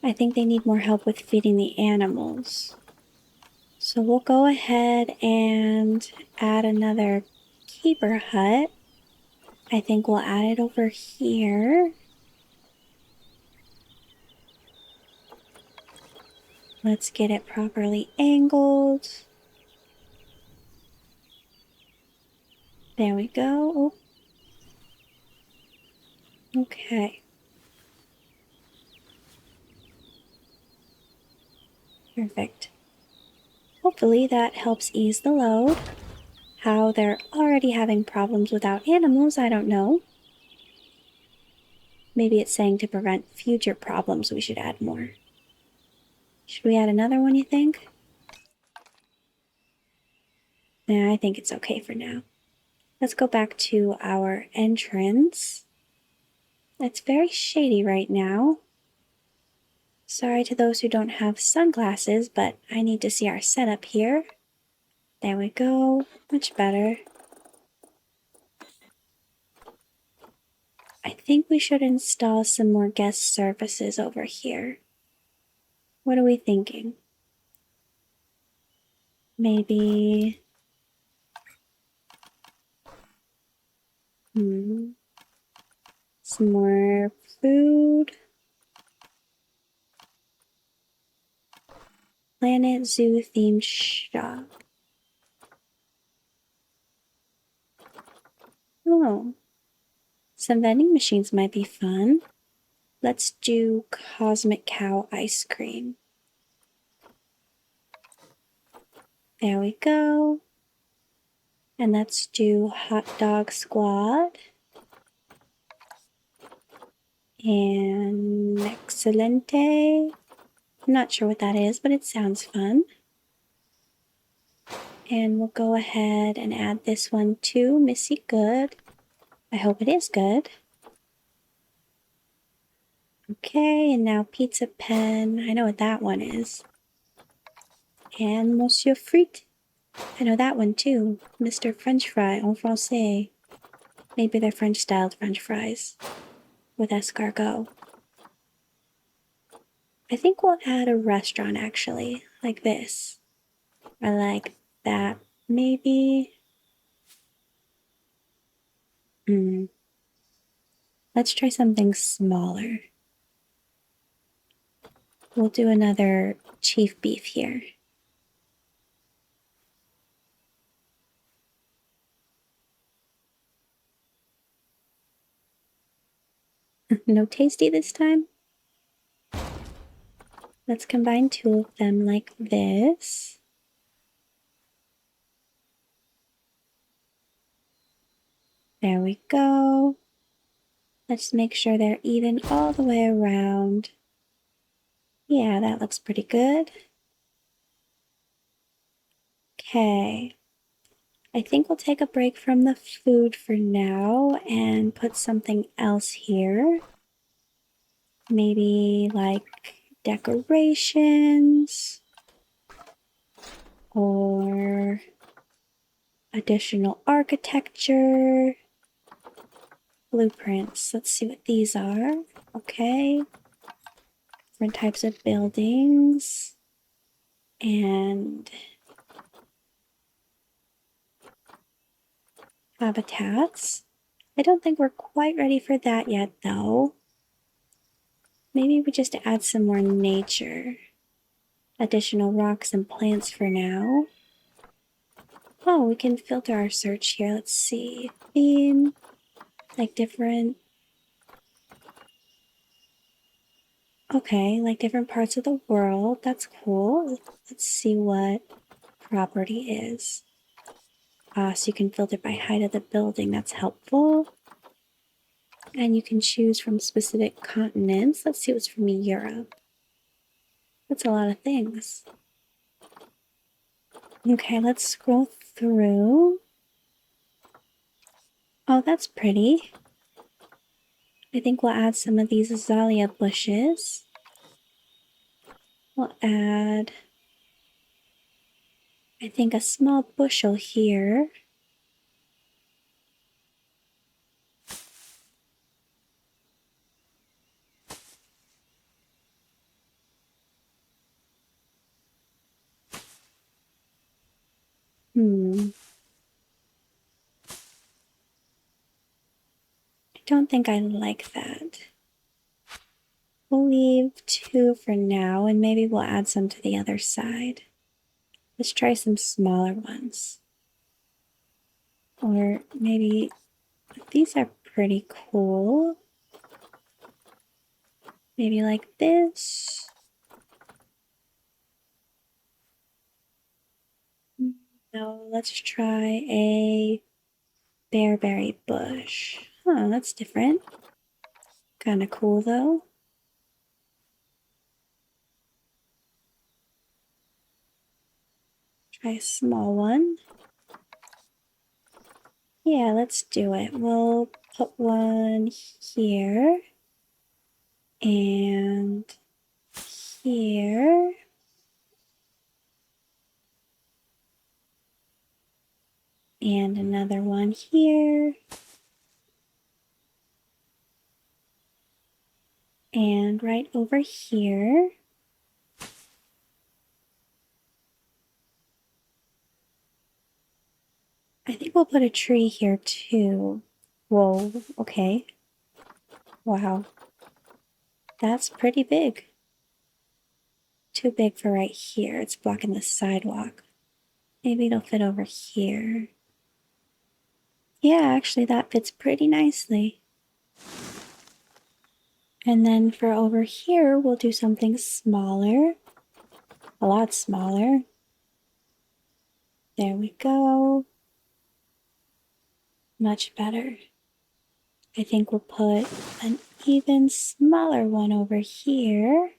I think they need more help with feeding the animals. So we'll go ahead and add another keeper hut. I think we'll add it over here. Let's get it properly angled. There we go. Oh. Okay. Perfect. Hopefully that helps ease the load. How they're already having problems without animals, I don't know. Maybe it's saying to prevent future problems we should add more. Should we add another one, you think? Nah, I think it's okay for now. Let's go back to our entrance. It's very shady right now. Sorry to those who don't have sunglasses, but I need to see our setup here. There we go. Much better. I think we should install some more guest services over here. What are we thinking? Maybe... some more food. Planet Zoo themed shop. Oh. Some vending machines might be fun. Let's do Cosmic Cow ice cream. There we go. And let's do Hot Dog Squad. And Excelente. I'm not sure what that is, but it sounds fun. And we'll go ahead and add this one too, Missy Good. I hope it is good. Okay, and now Pizza Pen. I know what that one is. And Monsieur Frit. I know that one too. Mr. French Fry en français. Maybe they're French-styled French fries with escargot. I think we'll add a restaurant actually, like this. Or like that, maybe. Let's try something smaller. We'll do another chief beef here. No tasty this time? Let's combine two of them like this. There we go. Let's make sure they're even all the way around. Yeah, that looks pretty good. Okay. I think we'll take a break from the food for now and put something else here. Maybe like decorations or additional architecture. Blueprints. Let's see what these are. Okay. Different types of buildings. And habitats. I don't think we're quite ready for that yet, though. Maybe we just add some more nature. Additional rocks and plants for now. Oh, we can filter our search here. Let's see. Theme, like different. Okay, like different parts of the world. That's cool. Let's see what property is. So you can filter by height of the building. That's helpful. And you can choose from specific continents. Let's see what's from Europe. That's a lot of things. Okay, let's scroll through. Oh, that's pretty. I think we'll add some of these azalea bushes. We'll add, I think, a small bushel here. I don't think I like that. We'll leave 2 for now, and maybe we'll add some to the other side. Let's try some smaller ones. Or maybe these are pretty cool. Maybe like this. No, let's try a bearberry bush. Oh, that's different. Kind of cool though. Try a small one. Yeah, let's do it. We'll put one here and here. And another one here. And right over here. I think we'll put a tree here too. Whoa, okay. Wow. That's pretty big. Too big for right here. It's blocking the sidewalk. Maybe it'll fit over here. Yeah, actually that fits pretty nicely. And then for over here, we'll do something smaller. A lot smaller. There we go. Much better. I think we'll put an even smaller one over here.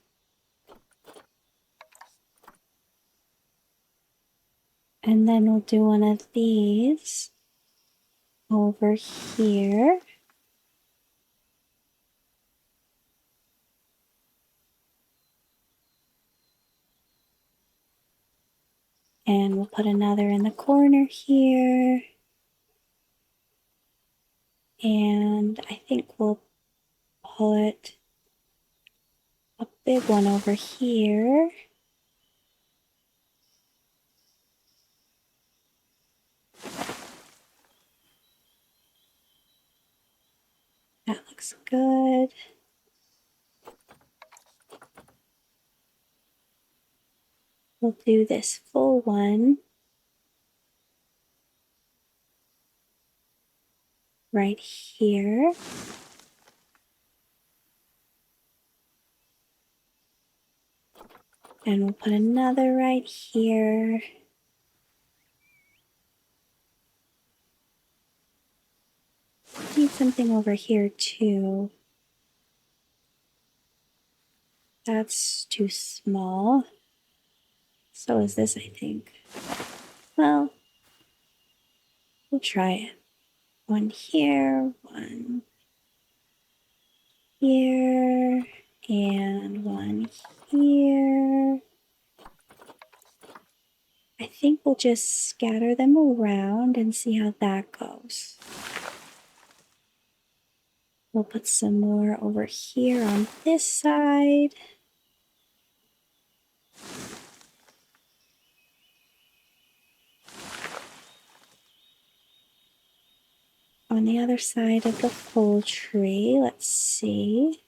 And then we'll do one of these over here. And we'll put another in the corner here. And I think we'll put a big one over here. That looks good. We'll do this full one right here. And we'll put another right here. Need something over here too. That's too small. So is this, I think. Well, we'll try it. One here, one here, and one here. I think we'll just scatter them around and see how that goes. We'll put some more over here on this side. On the other side of the full tree, let's see.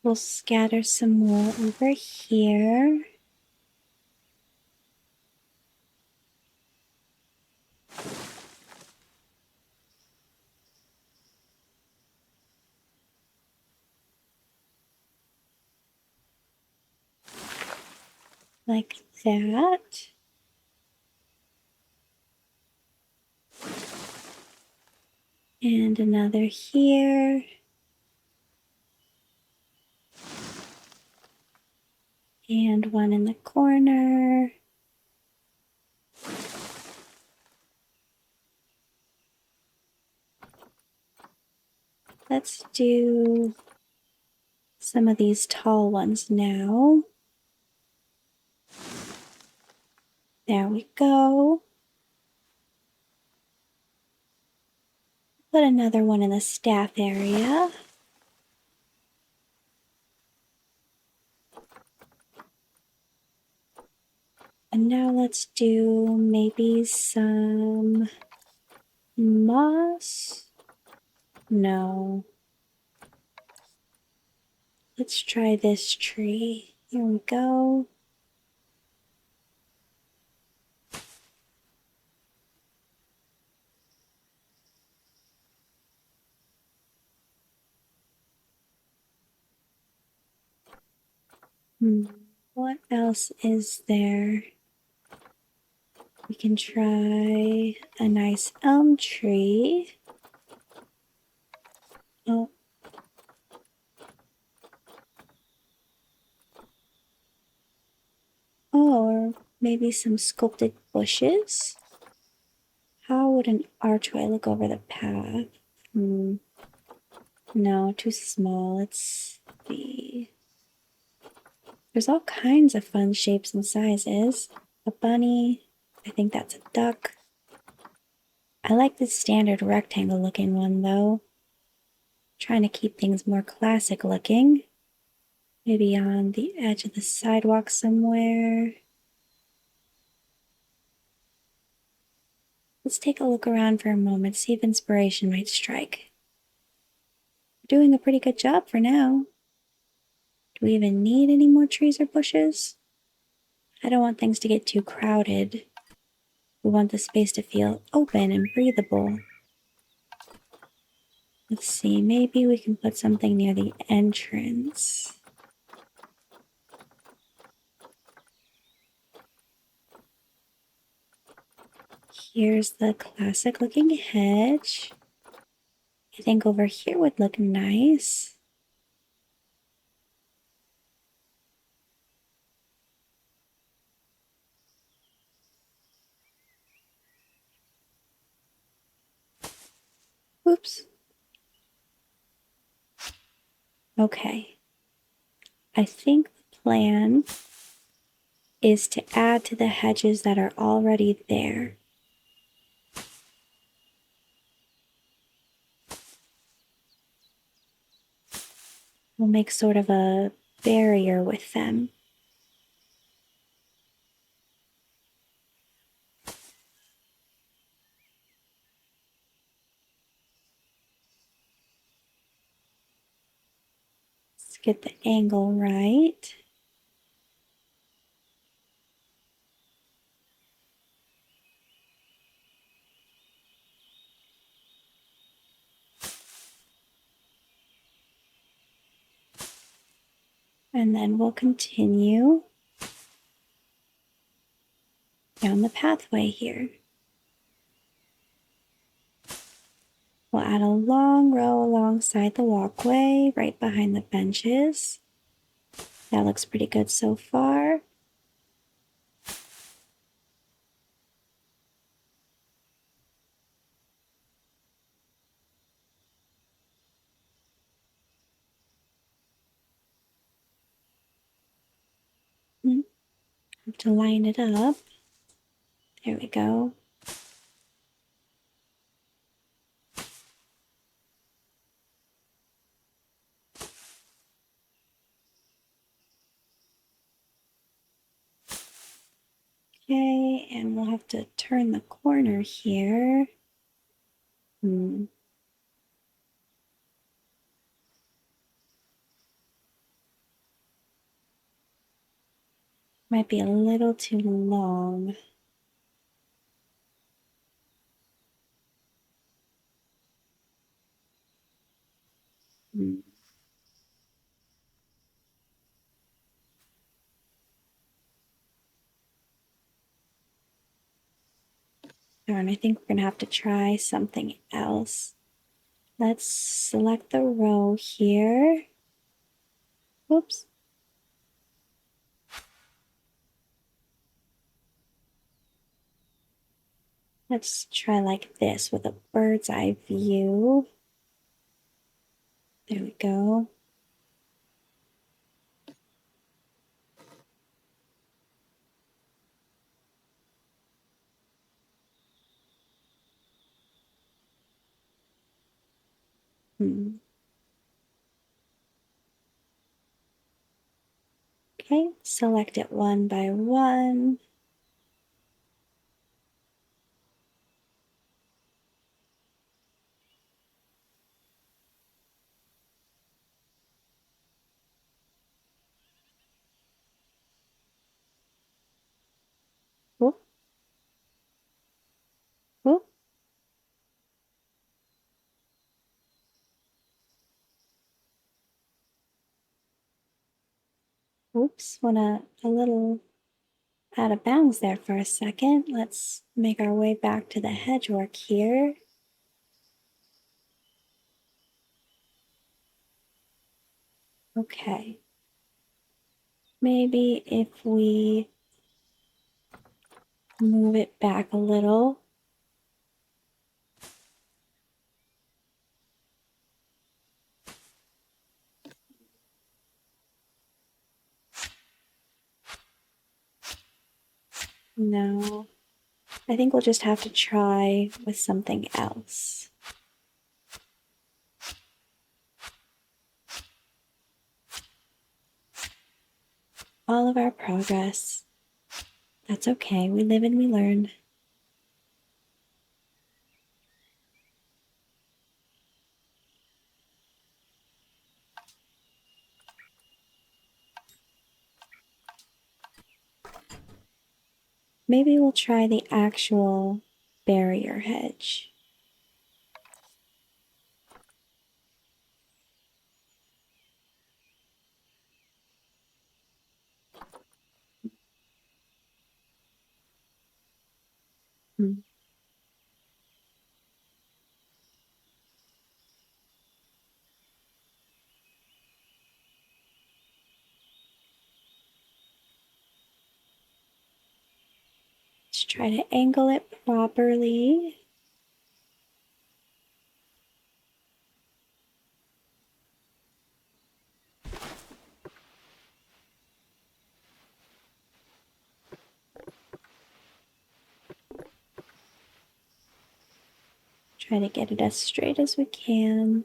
We'll scatter some wool over here. Like that. And another here. And one in the corner. Let's do some of these tall ones now. There we go. Put another one in the staff area. And now let's do maybe some moss. No. Let's try this tree. Here we go. What else is there? We can try a nice elm tree. Oh. Or maybe some sculpted bushes. How would an archway look over the path? No, too small. Let's see. There's all kinds of fun shapes and sizes. A bunny. I think that's a duck. I like the standard rectangle looking one though. Trying to keep things more classic looking. Maybe on the edge of the sidewalk somewhere. Let's take a look around for a moment, see if inspiration might strike. We're doing a pretty good job for now. Do we even need any more trees or bushes? I don't want things to get too crowded. We want the space to feel open and breathable. Let's see, maybe we can put something near the entrance. Here's the classic looking hedge. I think over here would look nice. Oops. Okay. I think the plan is to add to the hedges that are already there. We'll make sort of a barrier with them. Let's get the angle right. And then we'll continue down the pathway here. We'll add a long row alongside the walkway, right behind the benches. That looks pretty good so far. Have to line it up. There we go. Okay, and we'll have to turn the corner here. Might be a little too long. Darn, I think we're gonna have to try something else. Let's select the row here. Whoops. Let's try like this with a bird's eye view. There we go. Okay, select it one by one. Whoop, whoop. Oops, went a little out of bounds there for a second. Let's make our way back to the hedgework here. Okay. Maybe if we move it back a little. No, I think we'll just have to try with something else. All of our progress. That's okay. We live and we learn. Maybe we'll try the actual barrier hedge. Hmm. Let's try to angle it properly. Try to get it as straight as we can.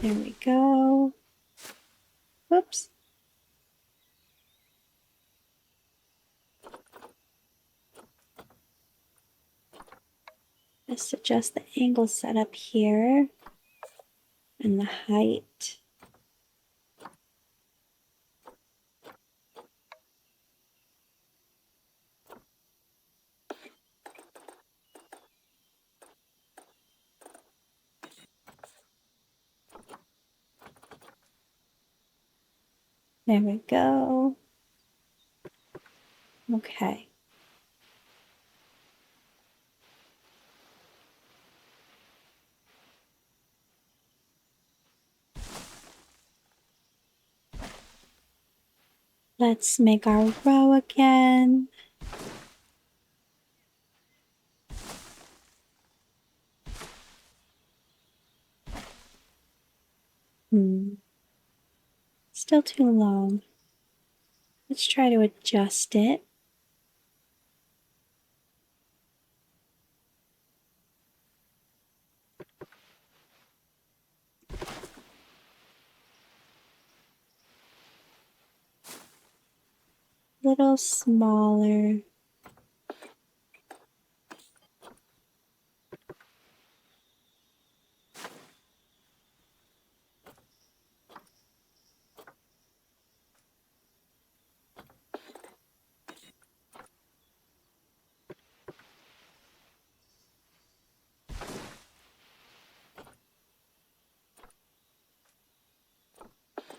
There we go. Whoops. Just adjust the angle set up here and the height. There we go. Okay. Let's make our row again. Still too long. Let's try to adjust it. Little smaller.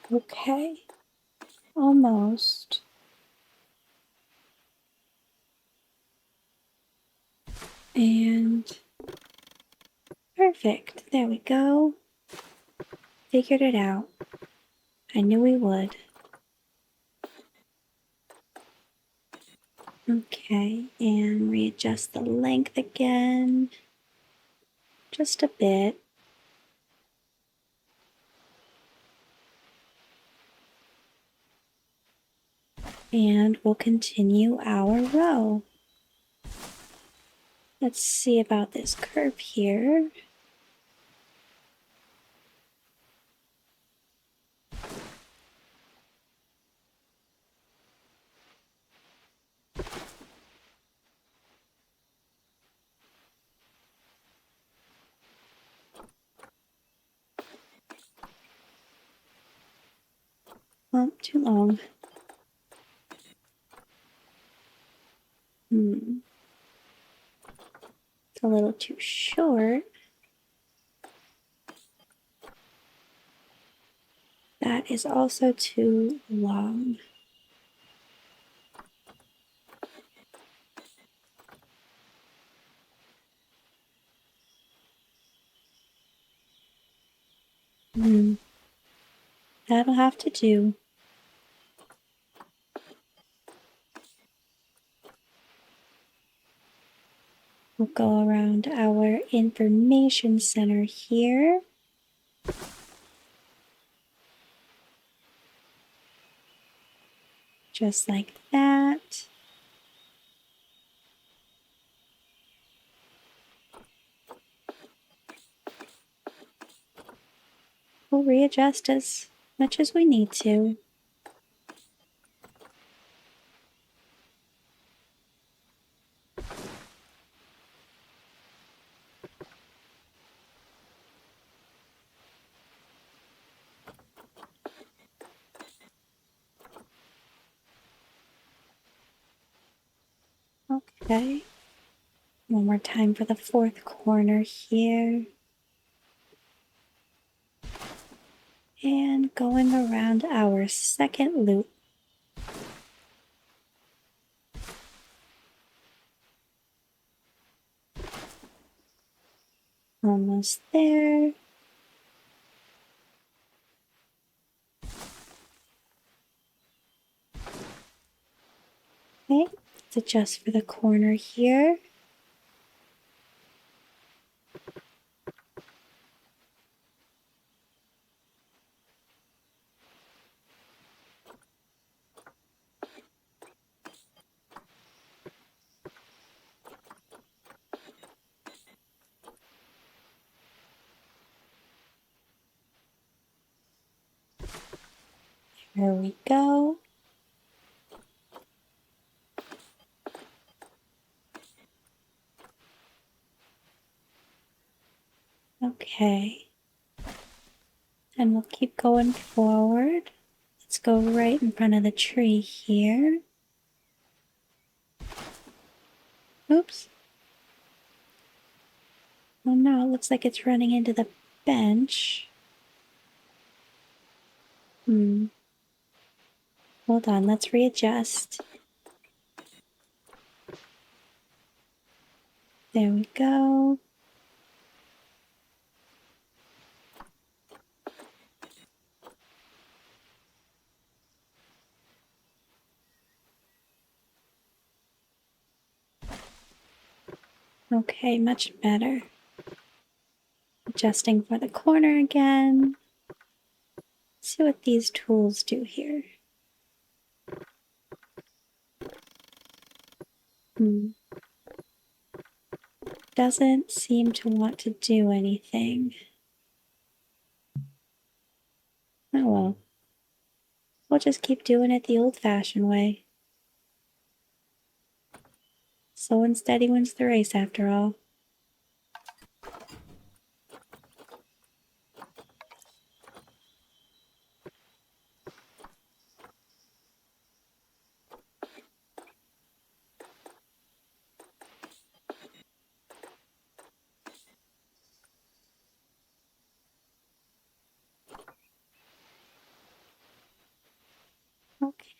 Okay, almost. And perfect. There we go. Figured it out. I knew we would. Okay, and readjust the length again. Just a bit. And we'll continue our row. Let's see about this curve here. Oh, too long. It's a little too short. That is also too long. That'll have to do. We'll go around our information center here. Just like that. We'll readjust as much as we need to. Okay. One more time for the fourth corner here. And going around our second loop. Almost there. Okay, let's adjust for the corner here. There we go. Okay. And we'll keep going forward. Let's go right in front of the tree here. Oops. Oh no, it looks like it's running into the bench. Hold on, let's readjust. There we go. Okay, much better. Adjusting for the corner again. Let's see what these tools do here. Doesn't seem to want to do anything. Oh well. We'll just keep doing it the old-fashioned way. Slow and steady wins the race after all.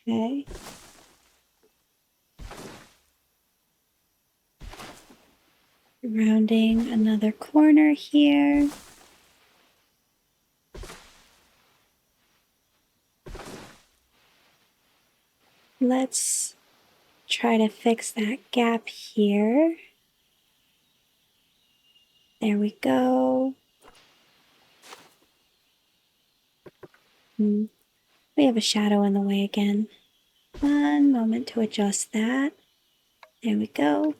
Okay. Rounding another corner here. Let's try to fix that gap here. There we go. We have a shadow in the way again. One moment to adjust that. There we go.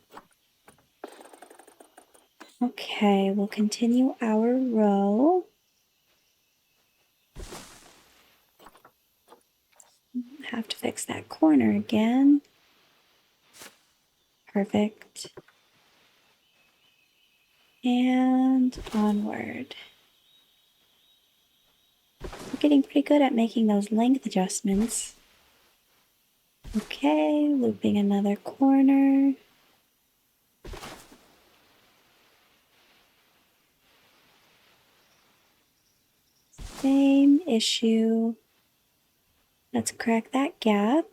Okay, we'll continue our row. Have to fix that corner again. Perfect. And onward. We're getting pretty good at making those length adjustments. Okay, looping another corner. Same issue. Let's correct that gap.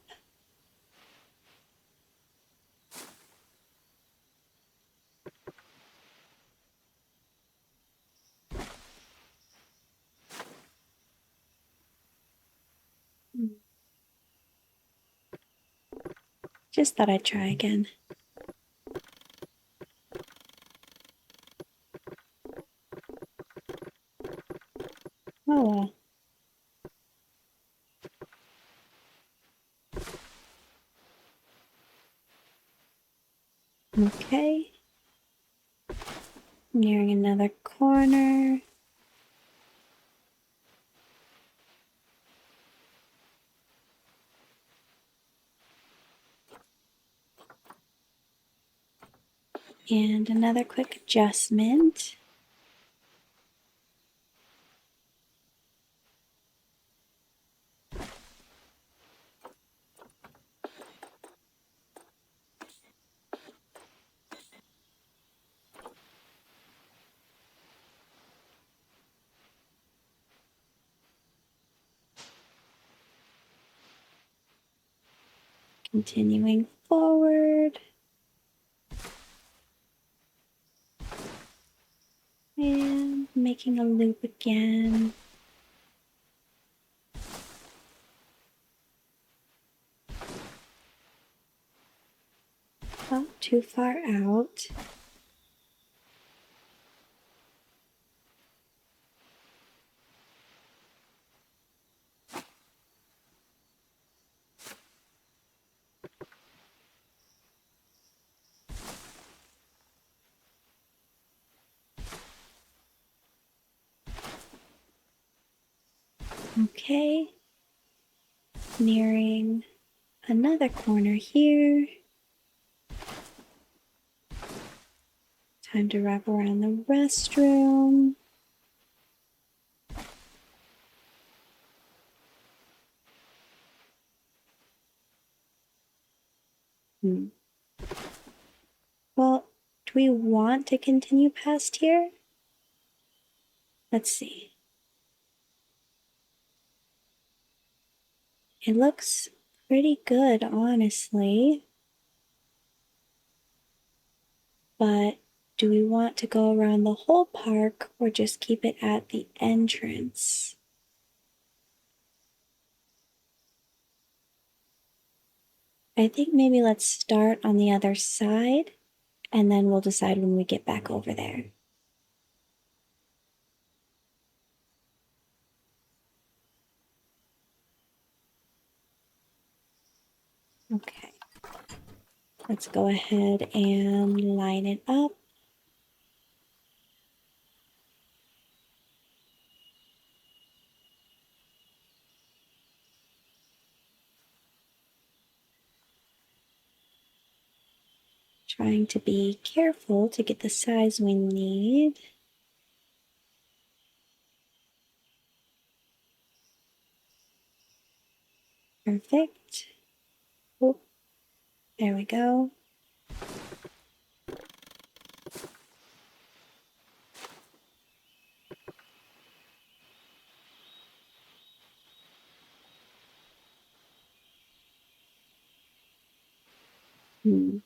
Just thought I'd try again. Oh well. Okay. Nearing another corner. And another quick adjustment. Continuing forward. And making a loop again. Not too far out. Okay. Nearing another corner here. Time to wrap around the restroom. Well, do we want to continue past here? Let's see. It looks pretty good, honestly. But do we want to go around the whole park or just keep it at the entrance? I think maybe let's start on the other side and then we'll decide when we get back over there. Okay. Let's go ahead and line it up. Trying to be careful to get the size we need. Perfect. Oh, there we go. I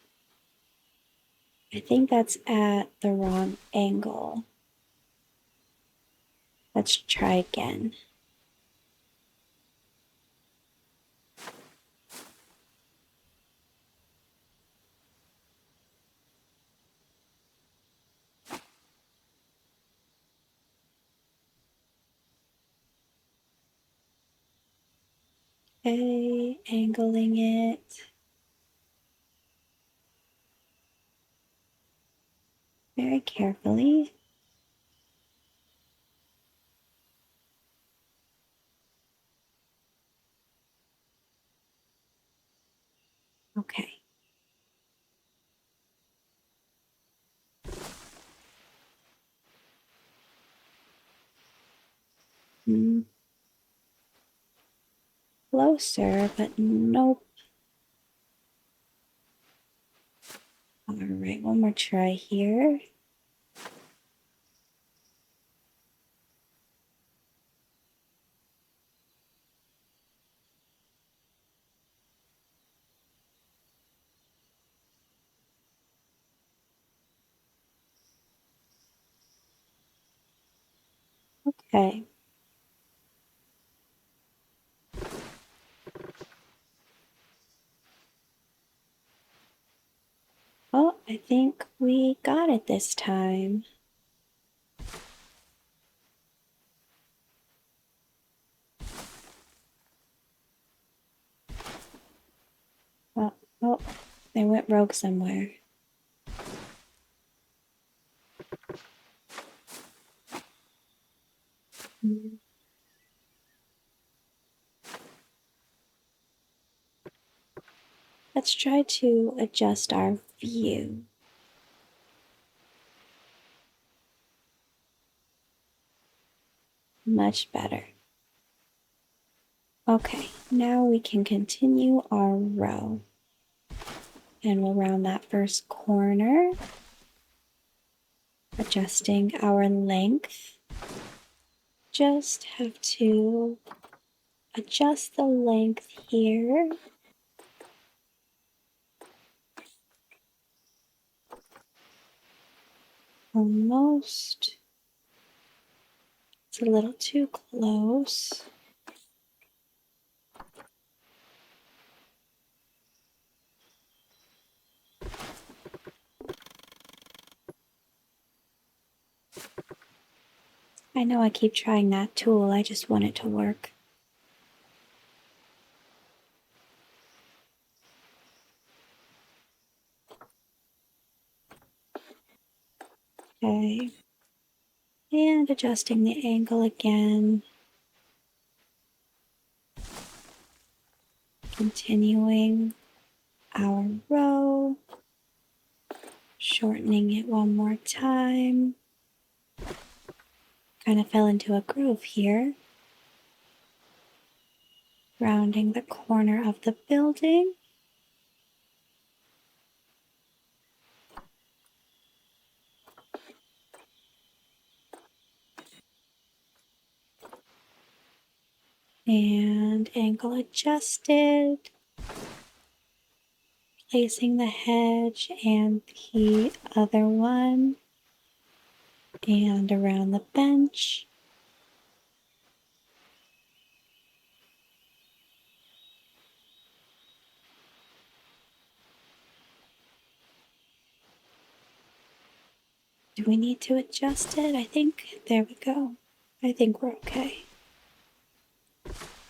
think that's at the wrong angle. Let's try again. Okay, angling it very carefully. Okay. Closer, but nope. All right, one more try here. Okay. Oh, I think we got it this time. Oh, they went rogue somewhere. Let's try to adjust our view. Much better. Okay, now we can continue our row. And we'll round that first corner, adjusting our length. Just have to adjust the length here. Almost. It's a little too close. I know I keep trying that tool, I just want it to work. Okay. And adjusting the angle again. Continuing our row. Shortening it one more time. Kind of fell into a groove here. Rounding the corner of the building. And angle adjusted. Placing the hedge and the other one. And around the bench. Do we need to adjust it? I think, there we go. I think we're okay.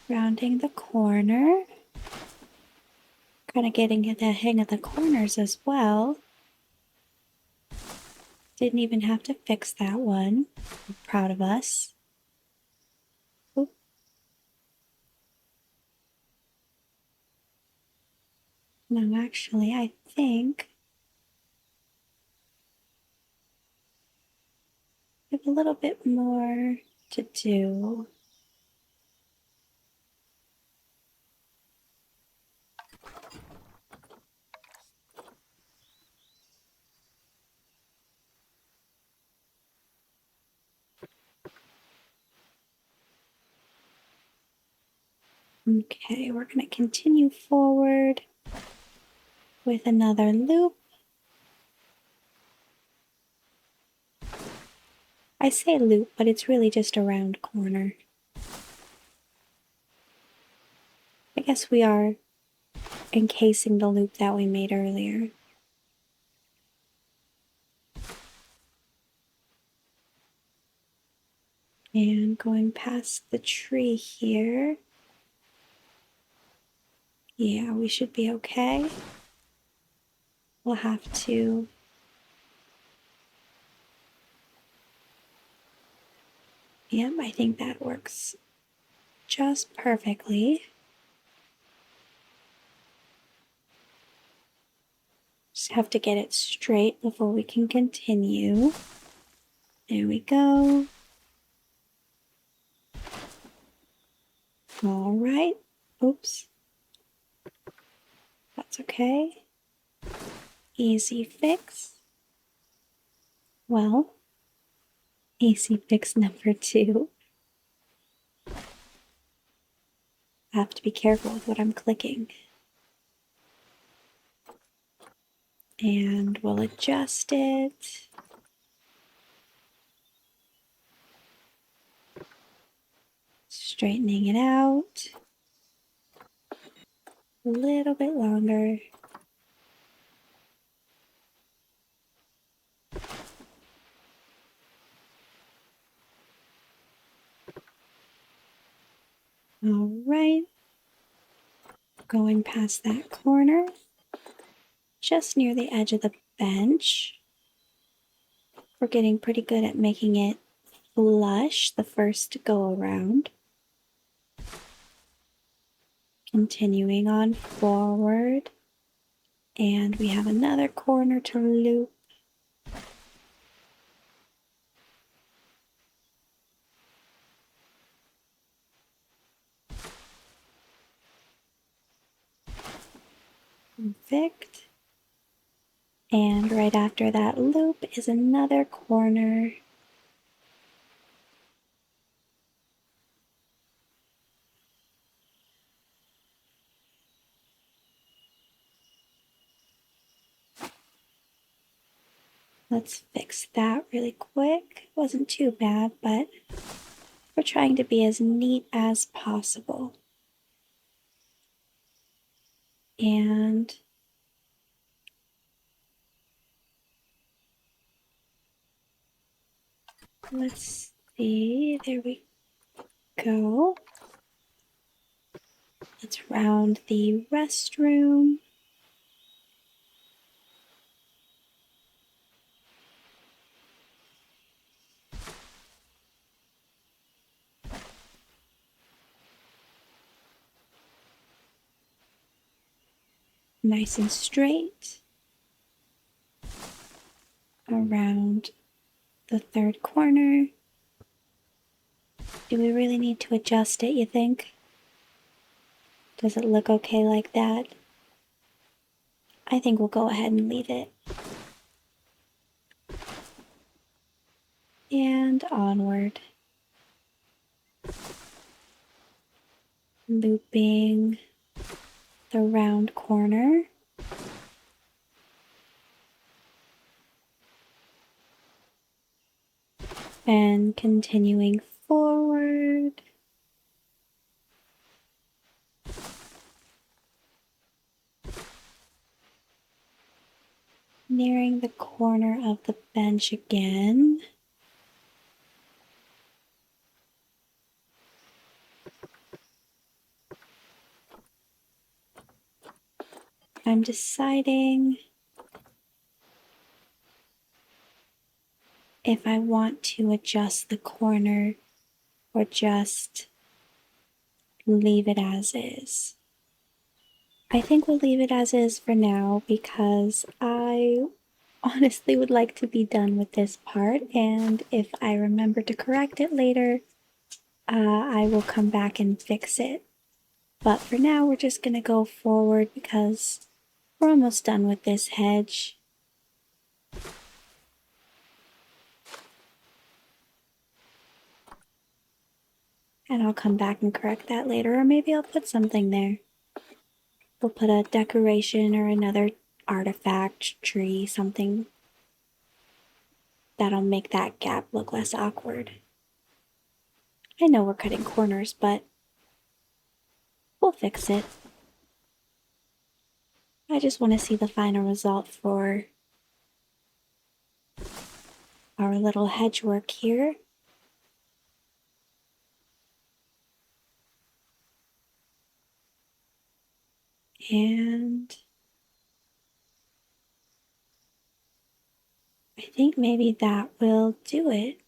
Rounding the corner. Kind of getting the hang of the corners as well. Didn't even have to fix that one. I'm proud of us. Oop. No, actually, I think we have a little bit more to do. Okay, we're going to continue forward. with another loop. I say loop, but it's really just a round corner. I guess we are encasing the loop that we made earlier. And going past the tree here. Yeah, we should be okay. We'll have to Yep, I think that works just perfectly. Just have to get it straight before we can continue. There we go. All right. Oops. That's okay. Easy fix. Well, easy fix number 2. I have to be careful with what I'm clicking. And we'll adjust it. Straightening it out. A little bit longer. All right. Going past that corner, just near the edge of the bench. We're getting pretty good at making it flush the first go around. Continuing on forward. And we have another corner to loop. Perfect. And right after that loop is another corner. Let's fix that really quick. Wasn't too bad, but we're trying to be as neat as possible. And let's see, there we go. Let's round the restroom. Nice and straight. Around the third corner. Do we really need to adjust it, you think? Does it look okay like that? I think we'll go ahead and leave it. And onward. Looping the round corner. And continuing forward. Nearing the corner of the bench again. I'm deciding if I want to adjust the corner or just leave it as is. I think we'll leave it as is for now because I honestly would like to be done with this part, and if I remember to correct it later, I will come back and fix it. But for now, we're just gonna go forward because we're almost done with this hedge. And I'll come back and correct that later, or maybe I'll put something there. We'll put a decoration or another artifact, tree, something that'll make that gap look less awkward. I know we're cutting corners, but we'll fix it. I just want to see the final result for our little hedge work here. And I think maybe that will do it.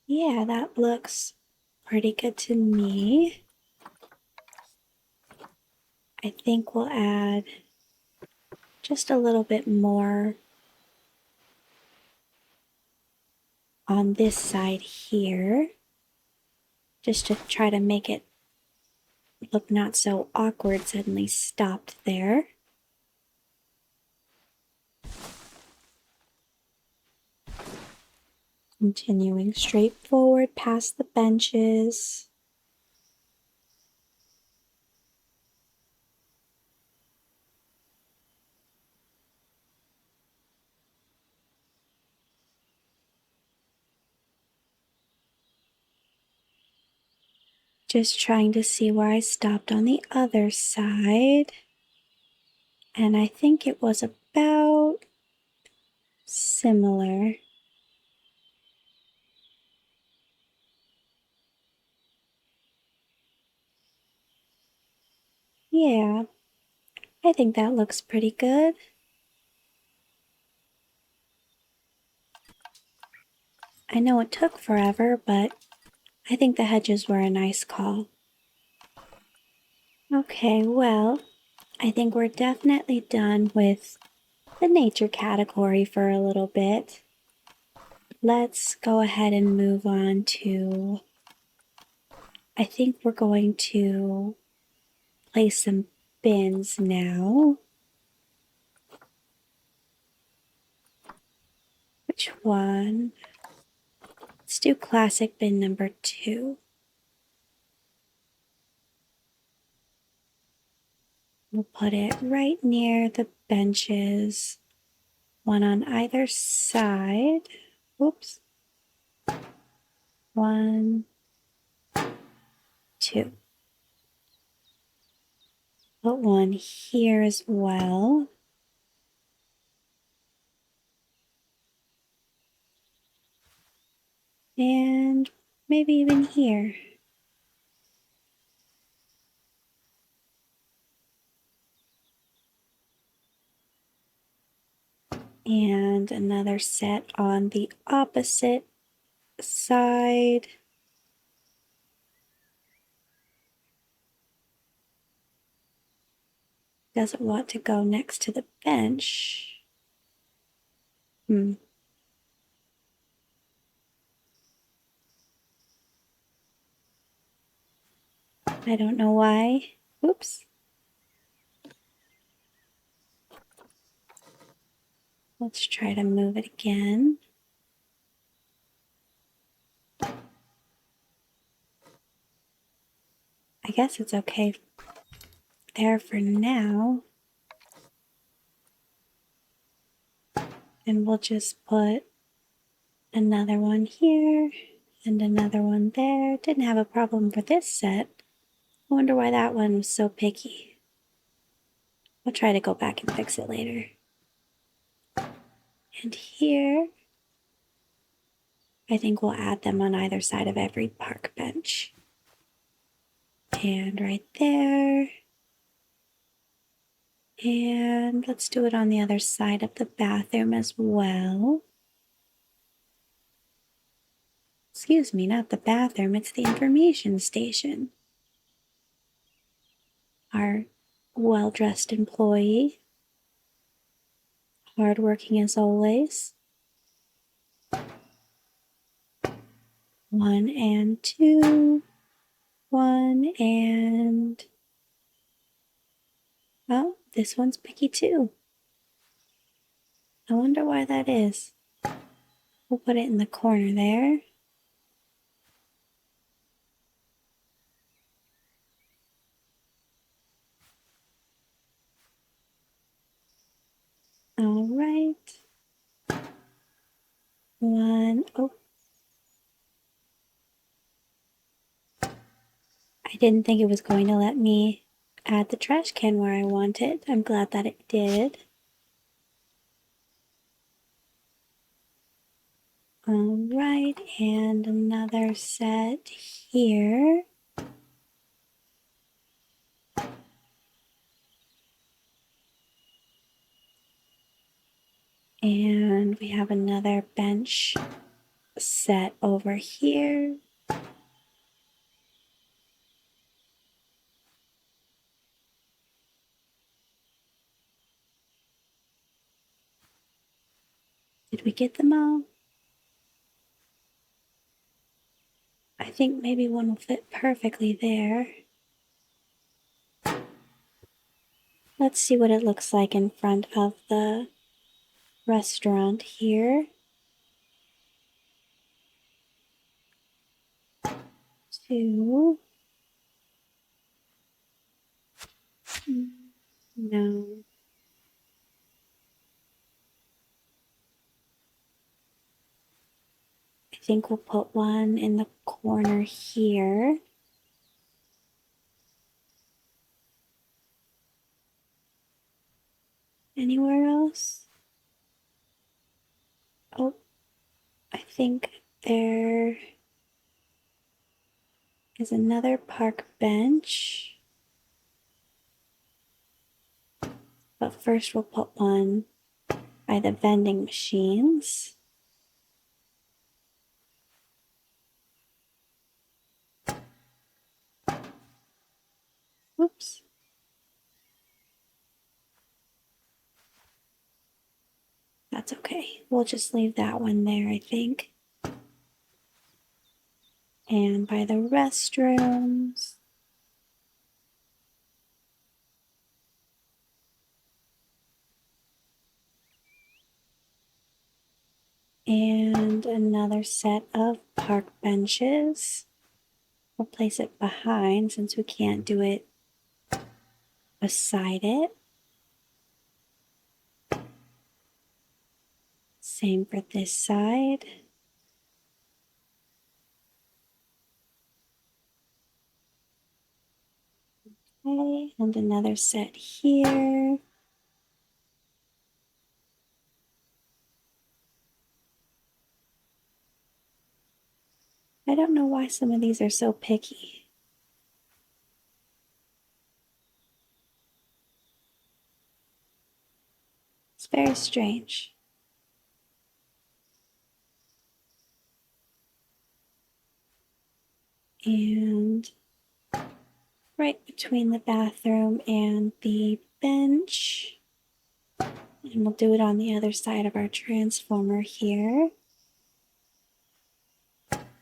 Yeah, that looks pretty good to me. I think we'll add just a little bit more on this side here, just to try to make it look not so awkward suddenly stopped there. Continuing straight forward past the benches. Just trying to see where I stopped on the other side. And I think it was about similar. Yeah, I think that looks pretty good. I know it took forever, but I think the hedges were a nice call. Okay, well, I think we're definitely done with the nature category for a little bit. Let's go ahead and move on to, I think we're going to place some bins now. Which one? Let's do classic bin number 2. We'll put it right near the benches, one on either side. Oops. 1, 2. Put one here as well. And maybe even here. And another set on the opposite side. Doesn't want to go next to the bench. I don't know why. Oops. Let's try to move it again. I guess it's okay there for now. And we'll just put another one here and another one there. Didn't have a problem for this set. I wonder why that one was so picky. We'll try to go back and fix it later. And here, I think we'll add them on either side of every park bench. And right there. And let's do it on the other side of the bathroom as well. Excuse me, not the bathroom, it's the information station. Our well-dressed employee. Hardworking as always. 1 and 2. 1 and... Oh, this one's picky too. I wonder why that is. We'll put it in the corner there. All right. One. Oh, I didn't think it was going to let me add the trash can where I want it. I'm glad that it did. All right, and another set here. And we have another bench set over here. Did we get them all? I think maybe one will fit perfectly there. Let's see what it looks like in front of the restaurant here. 2. No. I think we'll put one in the corner here. Anywhere else? Oh, I think there is another park bench. But first we'll put one by the vending machines. Whoops. That's okay. We'll just leave that one there, I think. And by the restrooms. And another set of park benches. We'll place it behind since we can't do it beside it. Same for this side. Okay, and another set here. I don't know why some of these are so picky. It's very strange. And right between the bathroom and the bench. And we'll do it on the other side of our transformer here.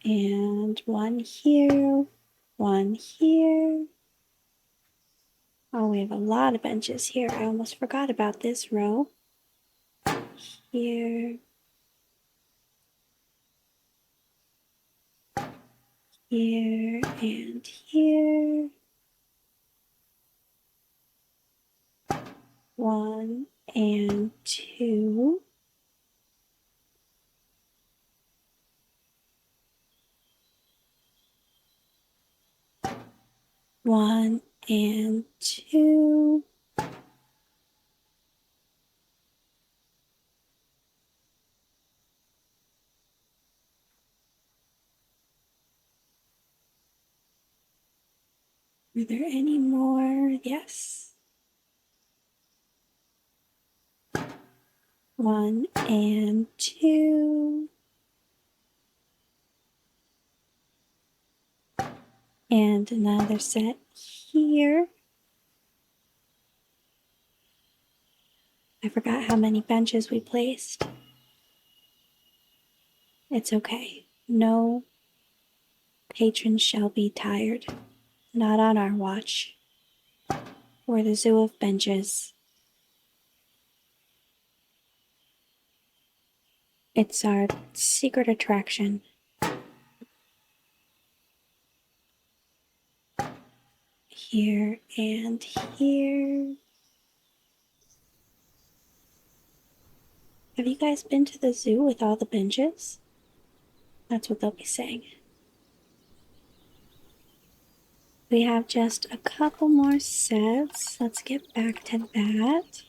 And one here, one here. Oh, we have a lot of benches here. I almost forgot about this row. Here, here, and here. 1 and 2. One and two. Are there any more? Yes. 1 and 2. And another set here. I forgot how many benches we placed. It's okay. No patron shall be tired. Not on our watch. We're the zoo of benches. It's our secret attraction. Here and here. Have you guys been to the zoo with all the benches? That's what they'll be saying. We have just a couple more sets. Let's get back to that.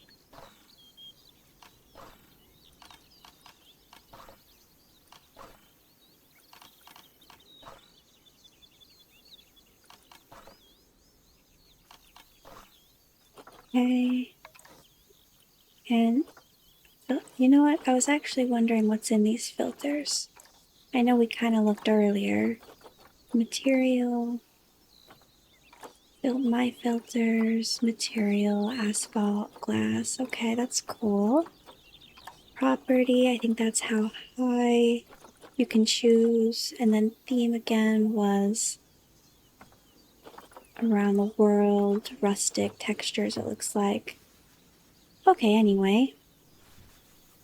Okay. And you know what? I was actually wondering what's in these filters. I know we kind of looked earlier. Material, built my filters, material, asphalt, glass. Okay, that's cool. Property, I think that's how high you can choose. And then theme again was around the world, rustic textures, it looks like. Okay, anyway,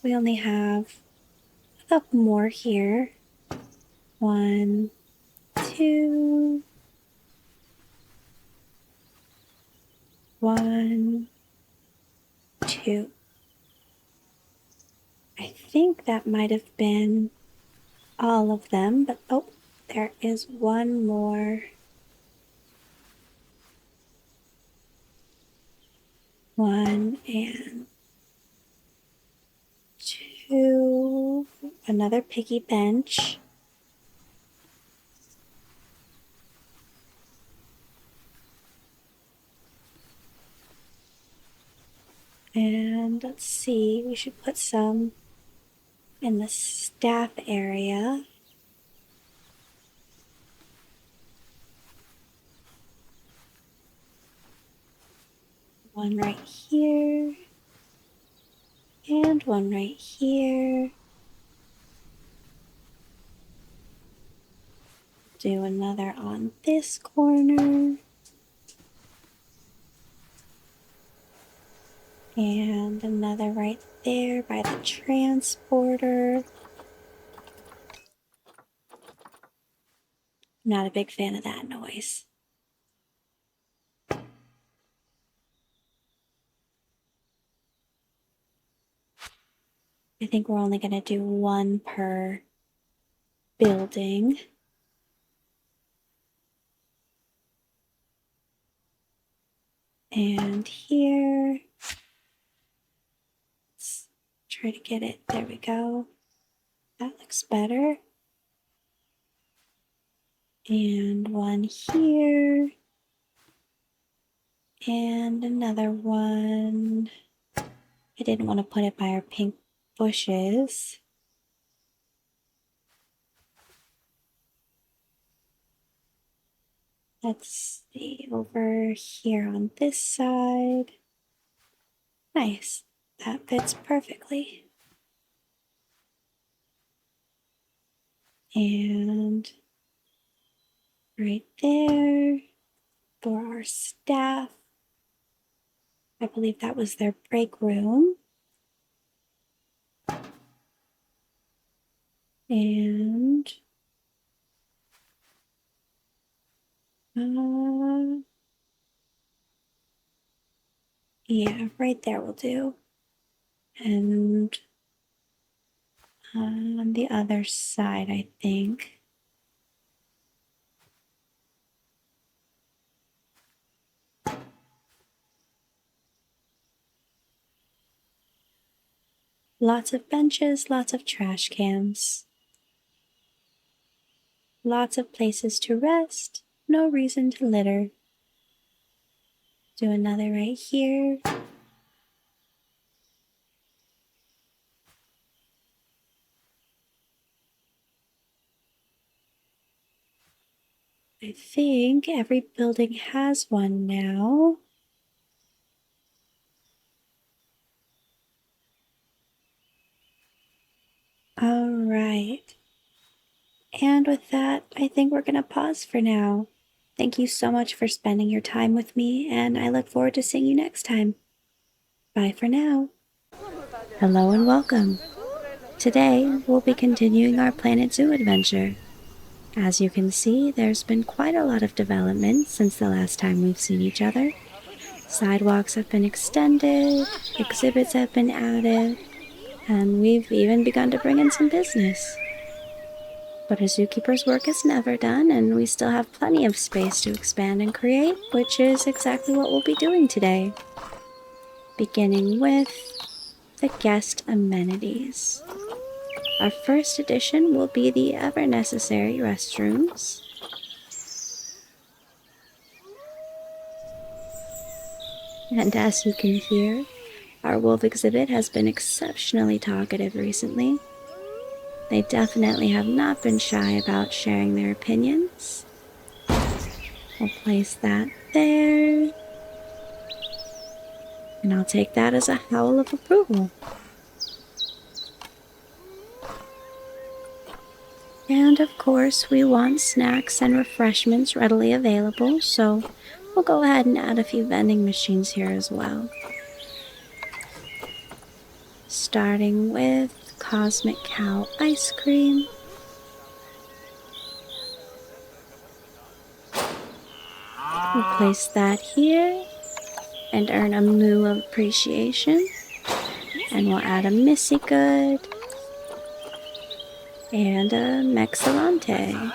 we only have a couple more here. 1, 2, 1, 2. I think that might have been all of them, but oh, there is one more. 1 and 2. Another piggy bench. And let's see, we should put some in the staff area. One right here. And one right here. Do another on this corner. And another right there by the transporter. Not a big fan of that noise. I think we're only going to do one per building. And here, let's try to get it. There we go. That looks better. And one here. And another one. I didn't want to put it by our pink bushes. Let's see, over here on this side. Nice. That fits perfectly. And right there for our staff. I believe that was their break room. And yeah, right there will do. And on the other side, I think. Lots of benches, lots of trash cans. Lots of places to rest, no reason to litter. Do another right here. I think every building has one now. All right. And with that, I think we're going to pause for now. Thank you so much for spending your time with me, and I look forward to seeing you next time. Bye for now. Hello and welcome. Today, we'll be continuing our Planet Zoo adventure. As you can see, there's been quite a lot of development since the last time we've seen each other. Sidewalks have been extended, exhibits have been added, And we've even begun to bring in some business. But a zookeeper's work is never done, and we still have plenty of space to expand and create, which is exactly what we'll be doing today. Beginning with the guest amenities. Our first addition will be the ever necessary restrooms. And as you can hear, our wolf exhibit has been exceptionally talkative recently. They definitely have not been shy about sharing their opinions. We'll place that there. And I'll take that as a howl of approval. And of course, we want snacks and refreshments readily available, so we'll go ahead and add a few vending machines here as well. Starting with Cosmic Cow ice cream. We'll place that here and earn a moo of appreciation. And we'll add a Missy Good and a Mexilante.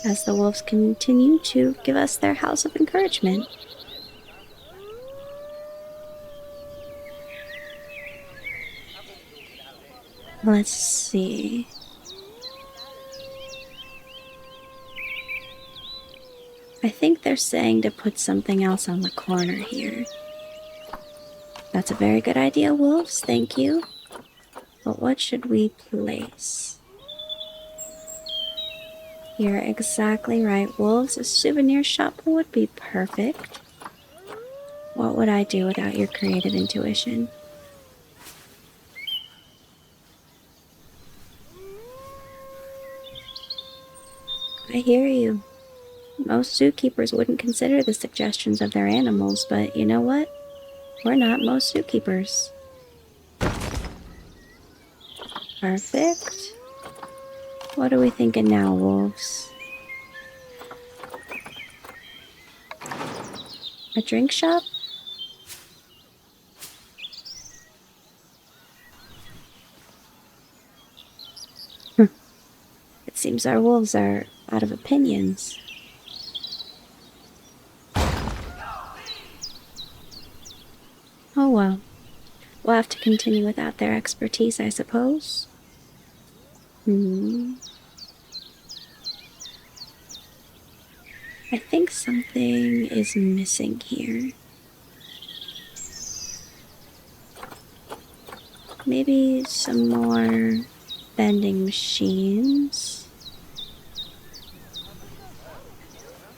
As the wolves continue to give us their house of encouragement. Let's see. I think they're saying to put something else on the corner here. That's a very good idea, wolves, thank you. But what should we place? You're exactly right, wolves. A souvenir shop would be perfect. What would I do without your creative intuition? I hear you. Most zookeepers wouldn't consider the suggestions of their animals, but you know what? We're not most zookeepers. Perfect. What are we thinking now, wolves? A drink shop? It seems our wolves are out of opinions. Oh well. We'll have to continue without their expertise, I suppose. I think something is missing here. Maybe some more vending machines.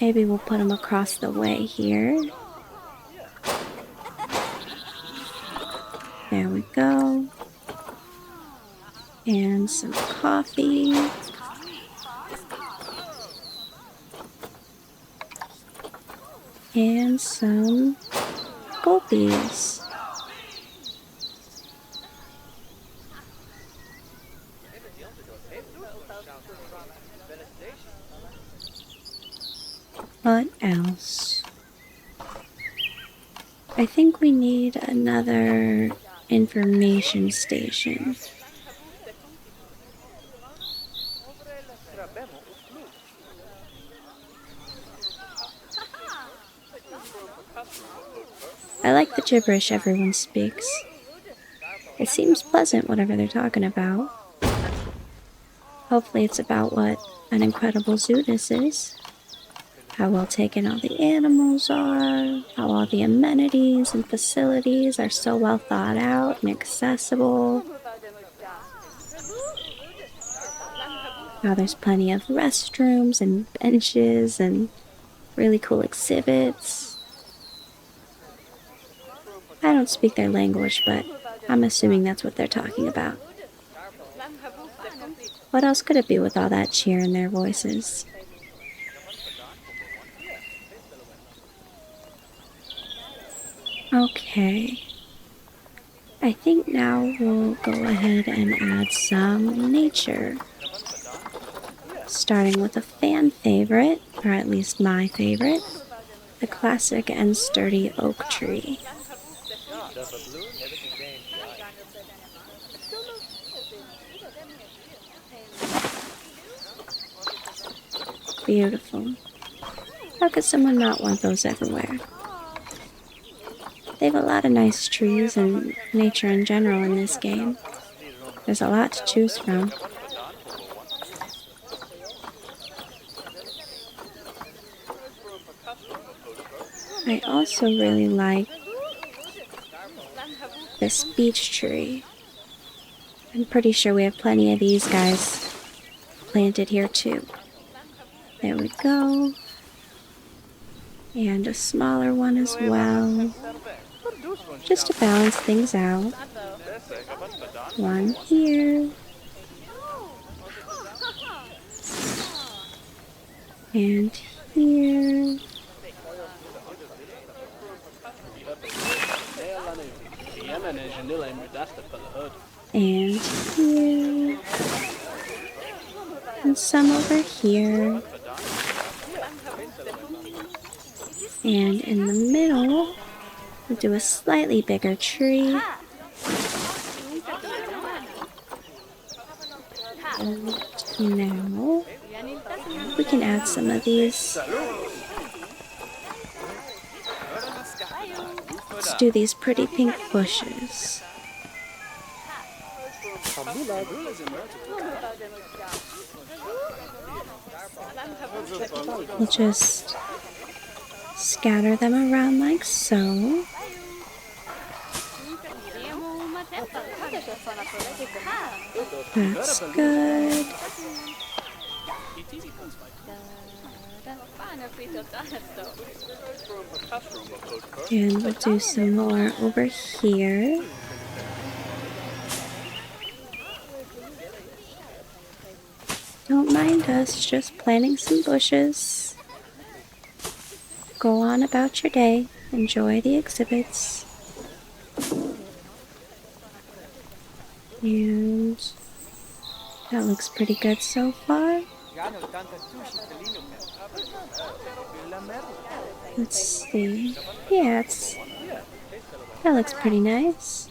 Maybe we'll put them across the way here. There we go. And some coffee. And some gulpies. What else? I think we need another information station. I like the gibberish everyone speaks. It seems pleasant, whatever they're talking about. Hopefully it's about what an incredible zoo this is. How well taken all the animals are, how all the amenities and facilities are so well thought out and accessible. How there's plenty of restrooms and benches and really cool exhibits. I don't speak their language, but I'm assuming that's what they're talking about. What else could it be with all that cheer in their voices? Okay. I think now we'll go ahead and add some nature. Starting with a fan favorite, or at least my favorite. the classic and sturdy oak tree. Beautiful. How could someone not want those everywhere? They have a lot of nice trees and nature in general in this game. There's a lot to choose from. I also really like this beech tree. I'm pretty sure we have plenty of these guys planted here too. There we go. And a smaller one as well. Just to balance things out. One here. And here. And here. And some over here. And in the middle, we'll do a slightly bigger tree. And now, we can add some of these. Let's do these pretty pink bushes. We'll just scatter them around like so. That's good. And we'll do some more over here. Don't mind us, just planting some bushes. Go on about your day. Enjoy the exhibits. And that looks pretty good so far. Let's see. Yeah, that looks pretty nice.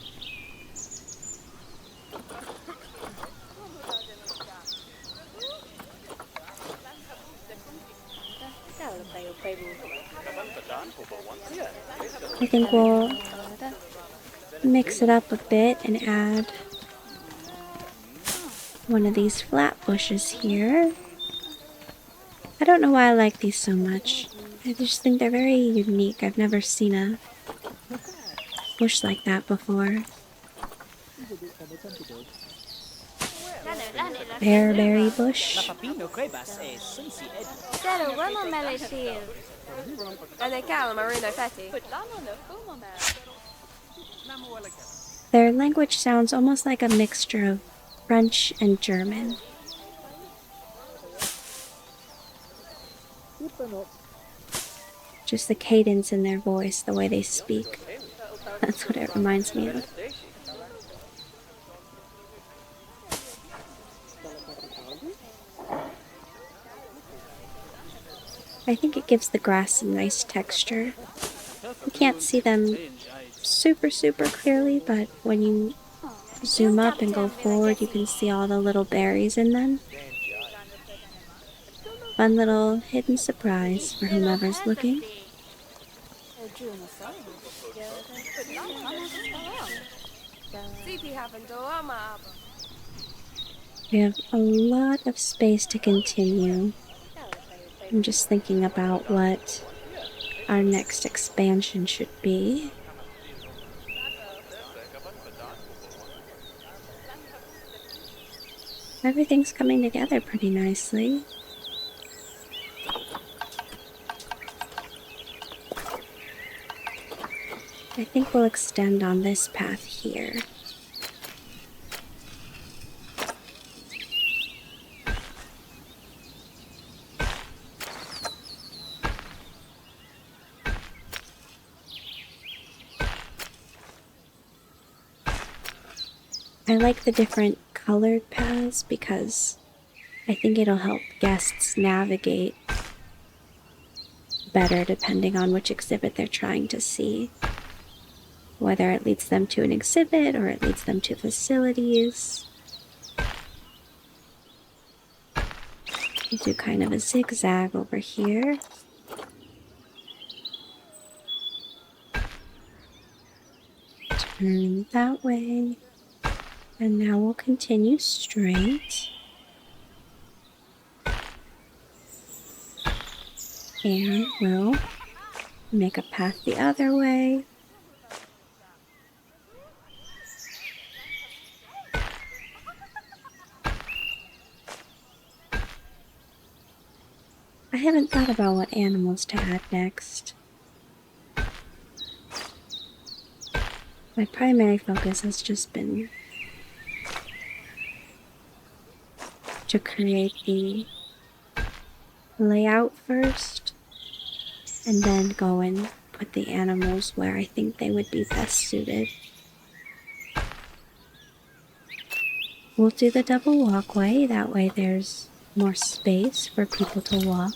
I think we'll mix it up a bit and add one of these flat bushes here. I don't know why I like these so much. I just think they're very unique. I've never seen a bush like that before. Bearberry bush. Their language sounds almost like a mixture of French and German. Just the cadence in their voice, the way they speak. That's what it reminds me of. I think it gives the grass some nice texture. You can't see them super clearly, but when you zoom up and go forward, you can see all the little berries in them. Fun little hidden surprise for whomever's looking. We have a lot of space to continue. I'm just thinking about what our next expansion should be. Everything's coming together pretty nicely. I think we'll extend on this path here. I like the different colored paths because I think it'll help guests navigate better depending on which exhibit they're trying to see. Whether it leads them to an exhibit or it leads them to facilities. We'll do kind of a zigzag over here. Turn that way. And now we'll continue straight. And we'll make a path the other way. I haven't thought about what animals to add next. My primary focus has just been to create the layout first, and then go and put the animals where I think they would be best suited. We'll do the double walkway, that way there's more space for people to walk.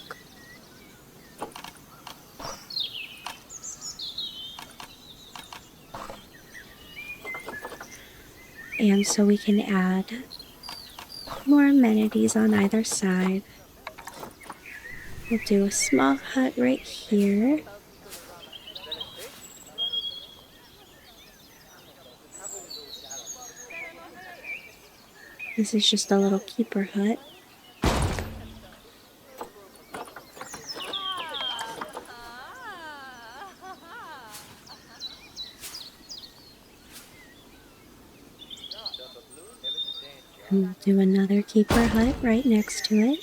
And so we can add more amenities on either side. We'll do a small hut right here. This is just a little keeper hut. And we'll do another keeper hut right next to it.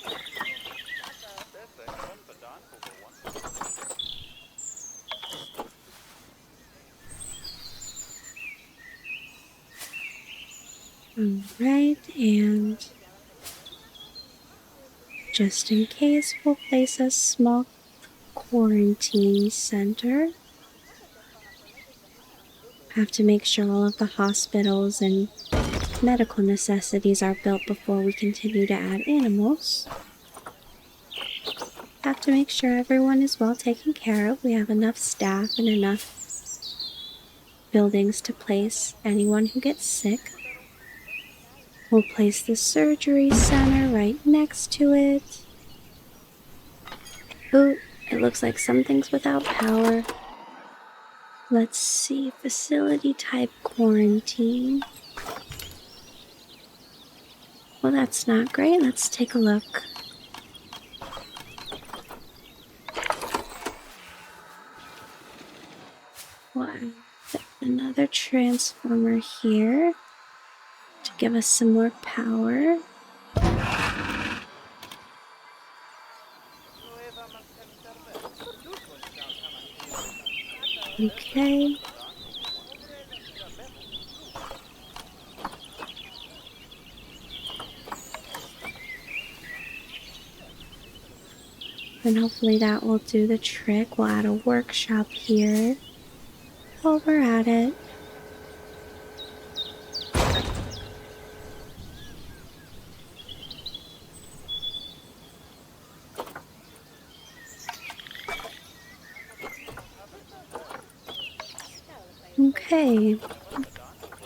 Alright, and just in case, we'll place a small quarantine center. Have to make sure all of the hospitals and medical necessities are built before we continue to add animals. Have to make sure everyone is well taken care of. We have enough staff and enough buildings to place anyone who gets sick. We'll place the surgery center right next to it. Ooh, it looks like something's without power. Let's see, facility type quarantine. Well, that's not great. Let's take a look. Wow, another transformer here to give us some more power. Okay. And hopefully that will do the trick. We'll add a workshop here. While we're at it. Okay.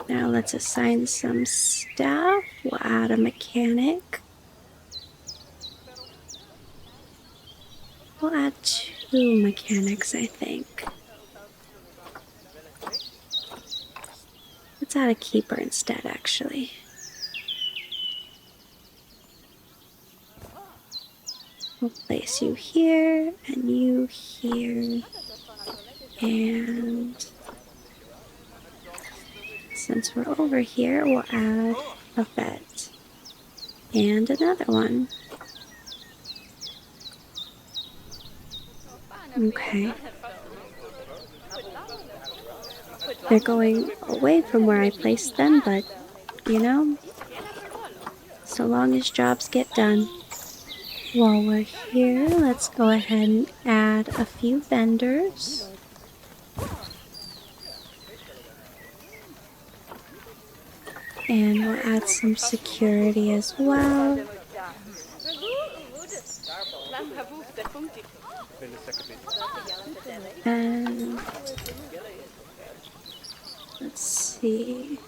Now let's assign some staff. We'll add a mechanic. We'll add 2 mechanics, I think. Let's add a keeper instead, actually. We'll place you here, and you here. And since we're over here, we'll add a vet. And another one. Okay. They're going away from where I placed them, but, you know, so long as jobs get done. While we're here, let's go ahead and add a few vendors. And we'll add some security as well. And let's see.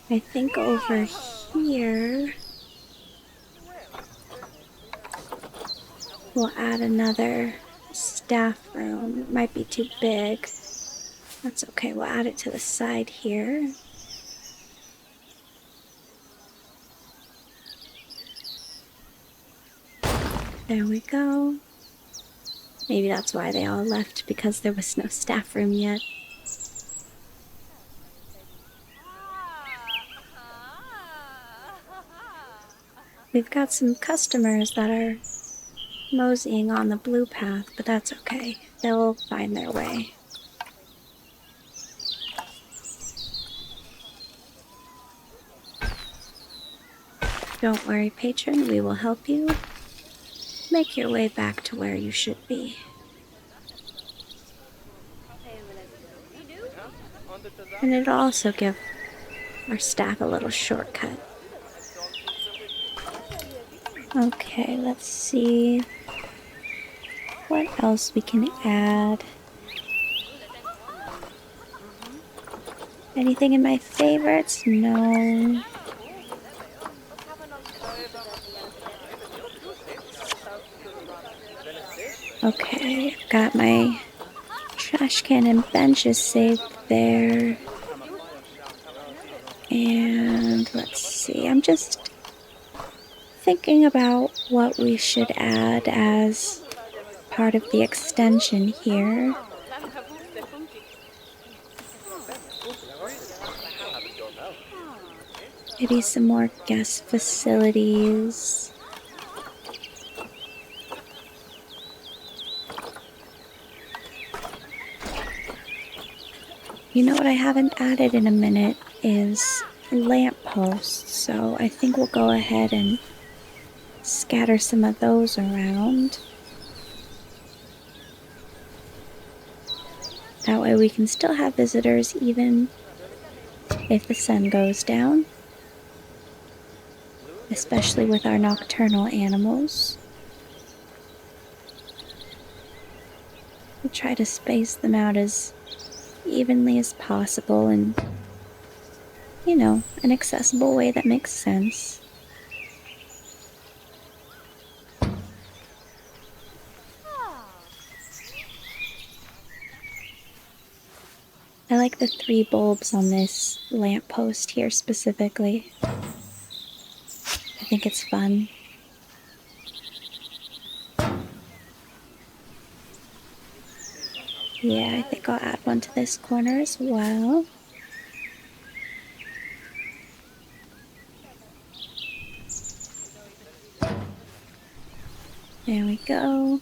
I think over here we'll add another staff room. It might be too big. That's okay, we'll add it to the side here. There we go. Maybe that's why they all left, because there was no staff room yet. We've got some customers that are moseying on the blue path, but that's okay. They'll find their way. Don't worry, patron, we will help you make your way back to where you should be. And it'll also give our staff a little shortcut. Okay, let's see what else we can add. Anything in my favorites? No. Okay, I've got my trash can and benches saved there. And let's see, I'm just thinking about what we should add as part of the extension here. Maybe some more guest facilities. You know what I haven't added in a minute is lampposts, so I think we'll go ahead and scatter some of those around. That way we can still have visitors even if the sun goes down, especially with our nocturnal animals. We'll try to space them out as evenly as possible in, you know, an accessible way that makes sense. I like the 3 bulbs on this lamppost here specifically. I think it's fun. Yeah, I think I'll add one to this corner as well. There we go.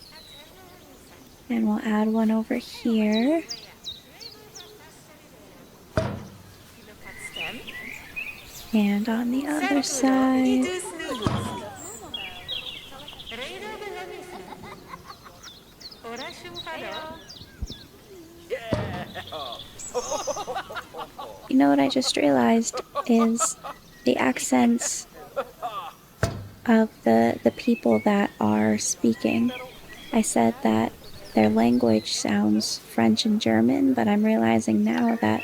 And we'll add one over here. And on the other side. You know what I just realized is the accents of the people that are speaking. I said that their language sounds French and German, but I'm realizing now that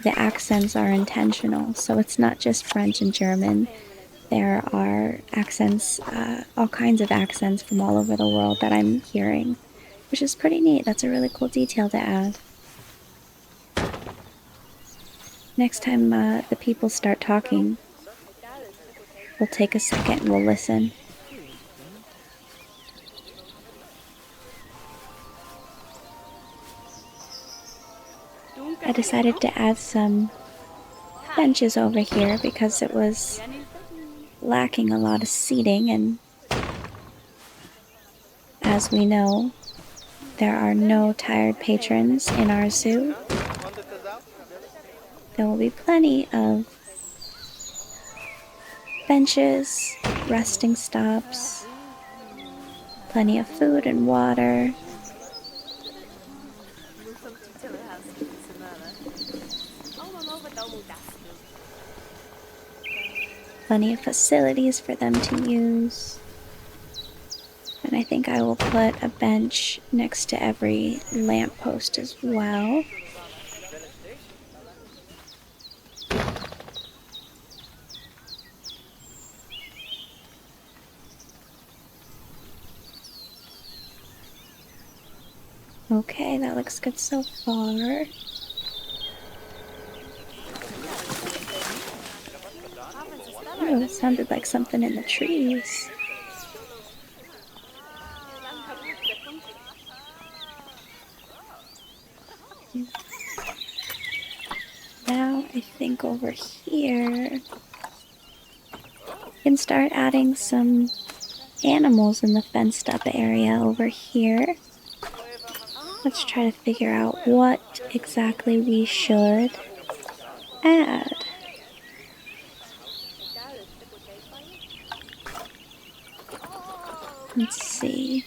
the accents are intentional. So it's not just French and German. There are accents, all kinds of accents from all over the world that I'm hearing, which is pretty neat. That's a really cool detail to add. Next time the people start talking, we'll take a second and we'll listen. I decided to add some benches over here because it was lacking a lot of seating, and as we know, there are no tired patrons in our zoo. There will be plenty of benches, resting stops, plenty of food and water, plenty of facilities for them to use. And I think I will put a bench next to every lamppost as well. Okay, that looks good so far. Oh, it sounded like something in the trees. Now I think over here we can start adding some animals in the fenced up area over here. Let's try to figure out what exactly we should add. Let's see.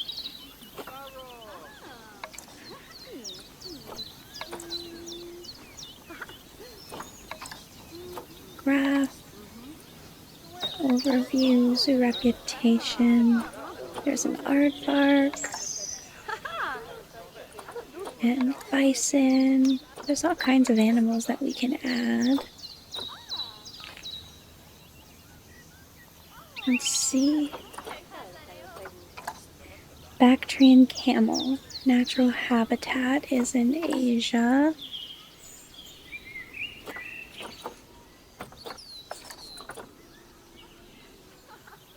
Graph. Overview, zoo reputation. There's an aardvark. And bison. There's all kinds of animals that we can add. Let's see. Bactrian camel. Natural habitat is in Asia.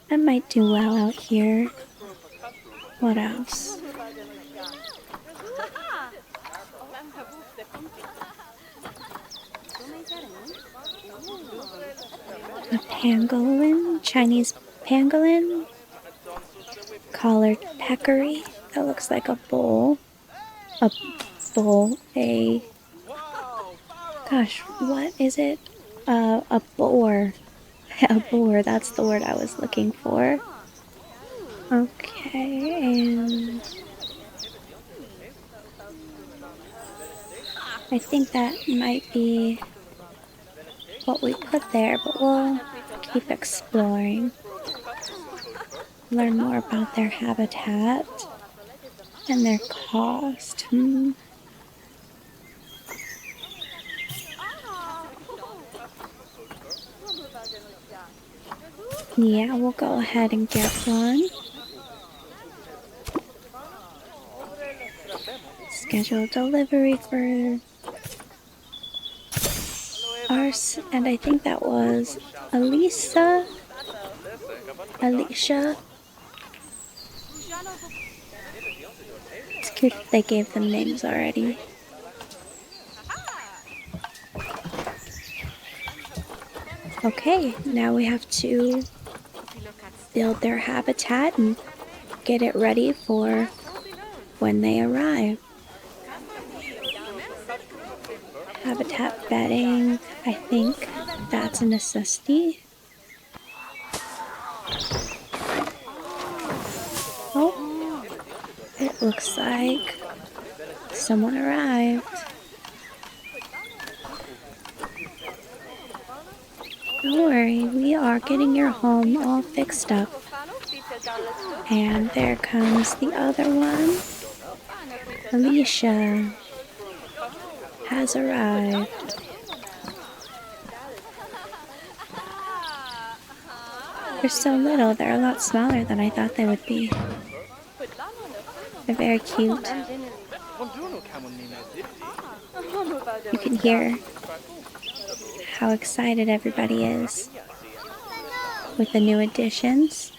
That might do well out here. What else? A pangolin, Chinese pangolin, collared peccary. That looks like a bull. Gosh, what is it? A boar. A boar, that's the word I was looking for. Okay, and I think that might be what we put there, but we'll keep exploring. Learn more about their habitat and their cost. Yeah, we'll go ahead and get one. Schedule delivery for ours, and I think that was Alicia. It's cute that they gave them names already. Okay, now we have to build their habitat and get it ready for when they arrive. Habitat bedding, I think that's a necessity. Oh, it looks like someone arrived. Don't worry, we are getting your home all fixed up. And there comes the other one. Alicia has arrived. They're so little, they're a lot smaller than I thought they would be. They're very cute. You can hear how excited everybody is with the new additions.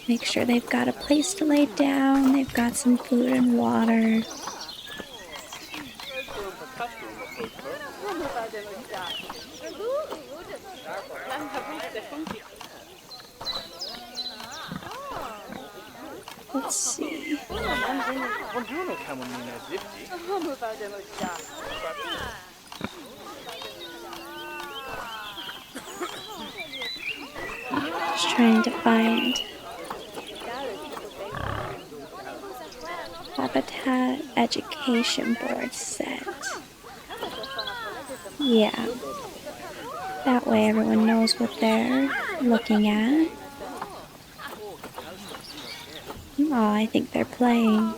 Make sure they've got a place to lay down, they've got some food and water. Let's see. Just trying to find Habitat Education Board set. Yeah, that way everyone knows what they're looking at. Oh, I think they're playing.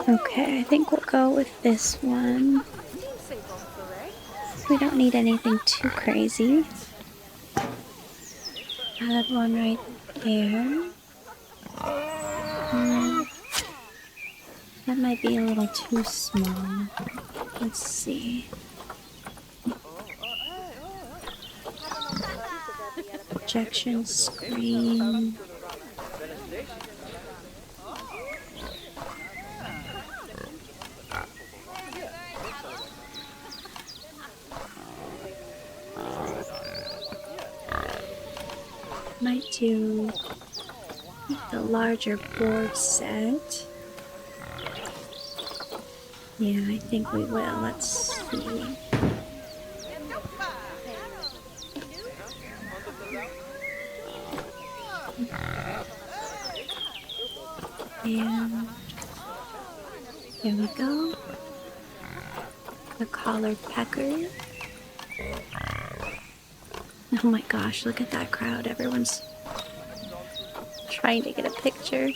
Okay, I think we'll go with this one. We don't need anything too crazy. Add one right there. That might be a little too small. Let's see. Projection screen. Might do the larger board set. Yeah, I think we will. Let's see. And here we go. The collared pecker. Oh my gosh, look at that crowd. Everyone's trying to get a picture.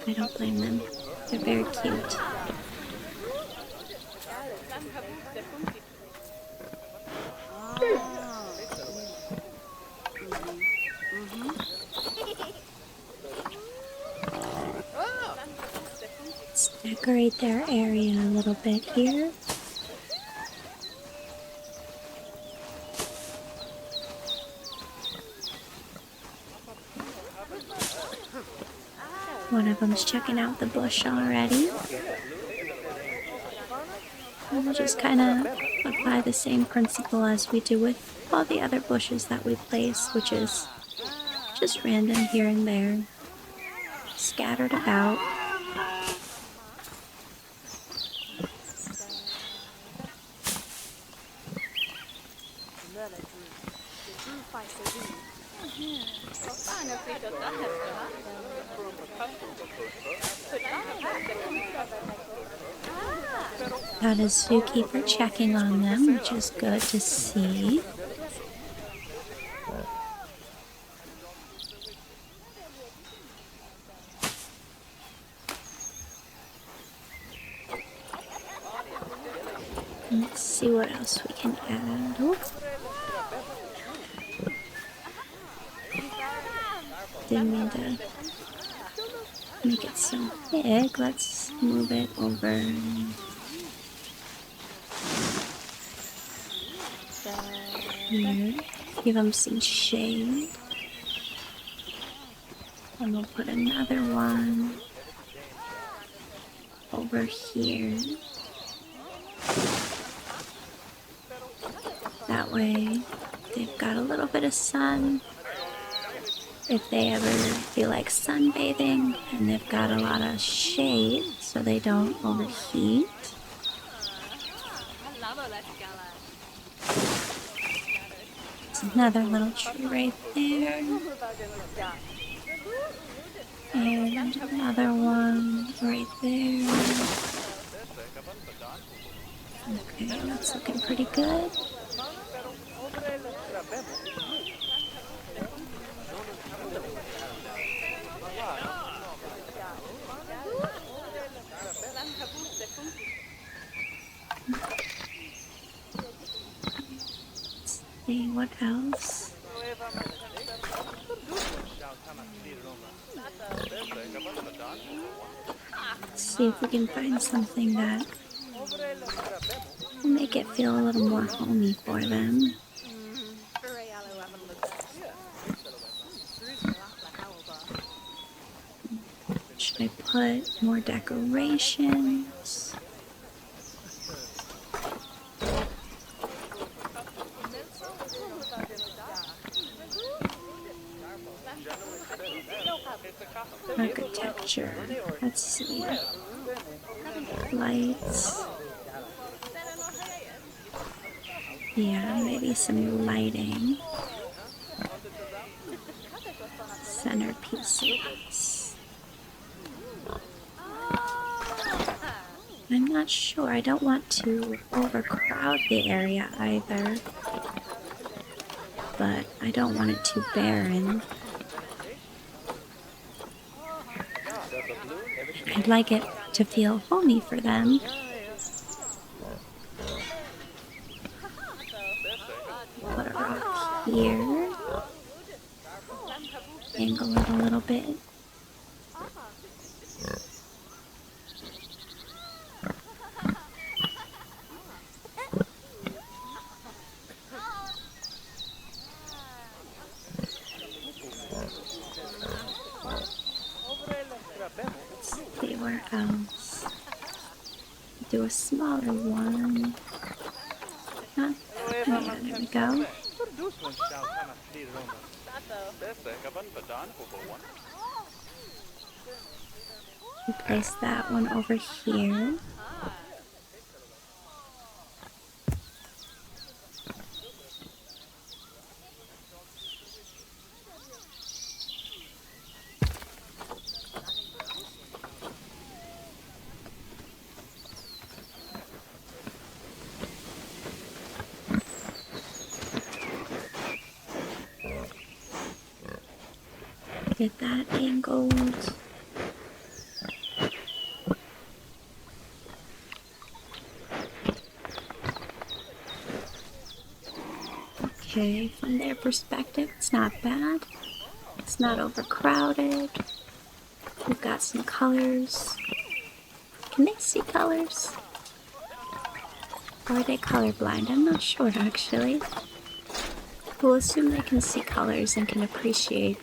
I don't blame them. They're very cute. Let's decorate their area a little bit here. One of them's checking out the bush already. And we'll just kind of apply the same principle as we do with all the other bushes that we place, which is just random here and there, scattered about. Got a zookeeper checking on them, which is good to see. Let's see what else we can add. Oh. Didn't mean to make it so big. Let's move it over. Here. Give them some shade. And we'll put another one over here. That way they've got a little bit of sun if they ever feel like sunbathing, and they've got a lot of shade so they don't overheat. There's another little tree right there. And another one right there. Okay, that's looking pretty good. Let's see what else. Let's see if we can find something that will make it feel a little more homey for them. Should I put more decorations? Architecture. Let's see. Lights. Yeah, maybe some lighting. Centerpieces. I'm not sure. I don't want to overcrowd the area either. But I don't want it too barren. I'd like it to feel homey for them. Put a rock here. Angle it a little bit. See where else. Do a smaller one. Huh? Yeah, there we go. We'll place that one over here. Get that angled. Okay, from their perspective, it's not bad. It's not overcrowded. We've got some colors. Can they see colors? Or are they colorblind? I'm not sure actually. We'll assume they can see colors and can appreciate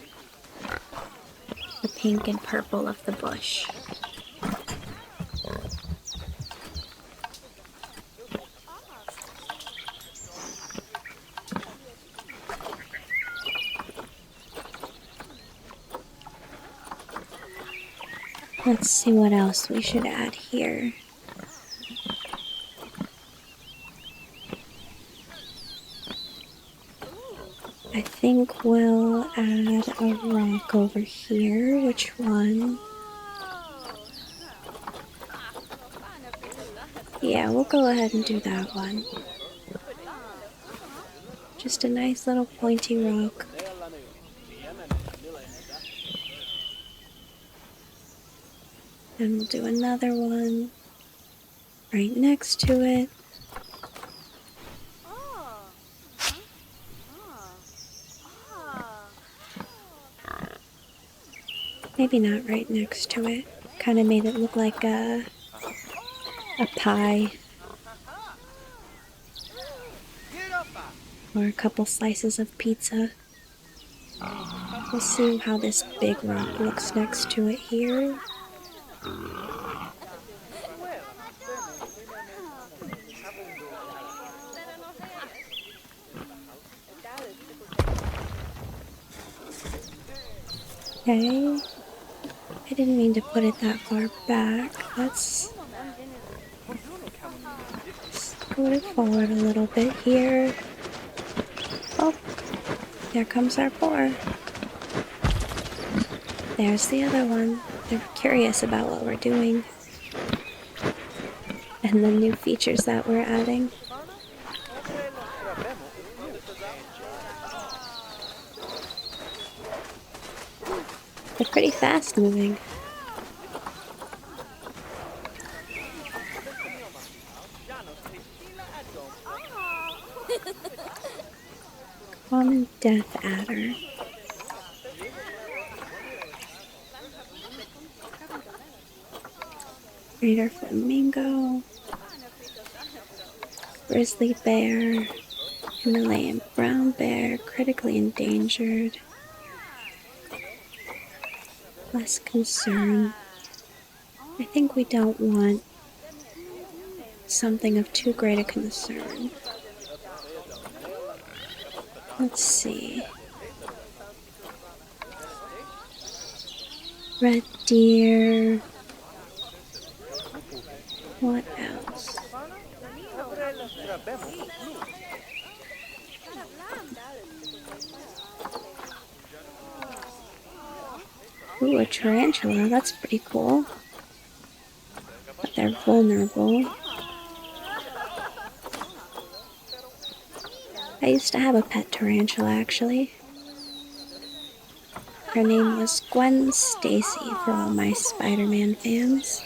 the pink and purple of the bush. Let's see what else we should add here. I think we'll add a rock over here. Which one? Yeah, we'll go ahead and do that one. Just a nice little pointy rock. Then we'll do another one right next to it. Maybe not right next to it. Kind of made it look like a pie. Or a couple slices of pizza. We'll see how this big rock looks next to it here. Okay. I didn't mean to put it that far back. Let's scoot it forward a little bit here. Oh, there comes our boar. There's the other one. They're curious about what we're doing. And the new features that we're adding. They're pretty fast moving. Common death adder. Greater flamingo. Grizzly bear. Himalayan brown bear. Critically endangered. Less concern. I think we don't want something of too great a concern. Let's see. Red deer. What else? Ooh, a tarantula. That's pretty cool. But they're vulnerable. I used to have a pet tarantula, actually. Her name was Gwen Stacy for all my Spider-Man fans.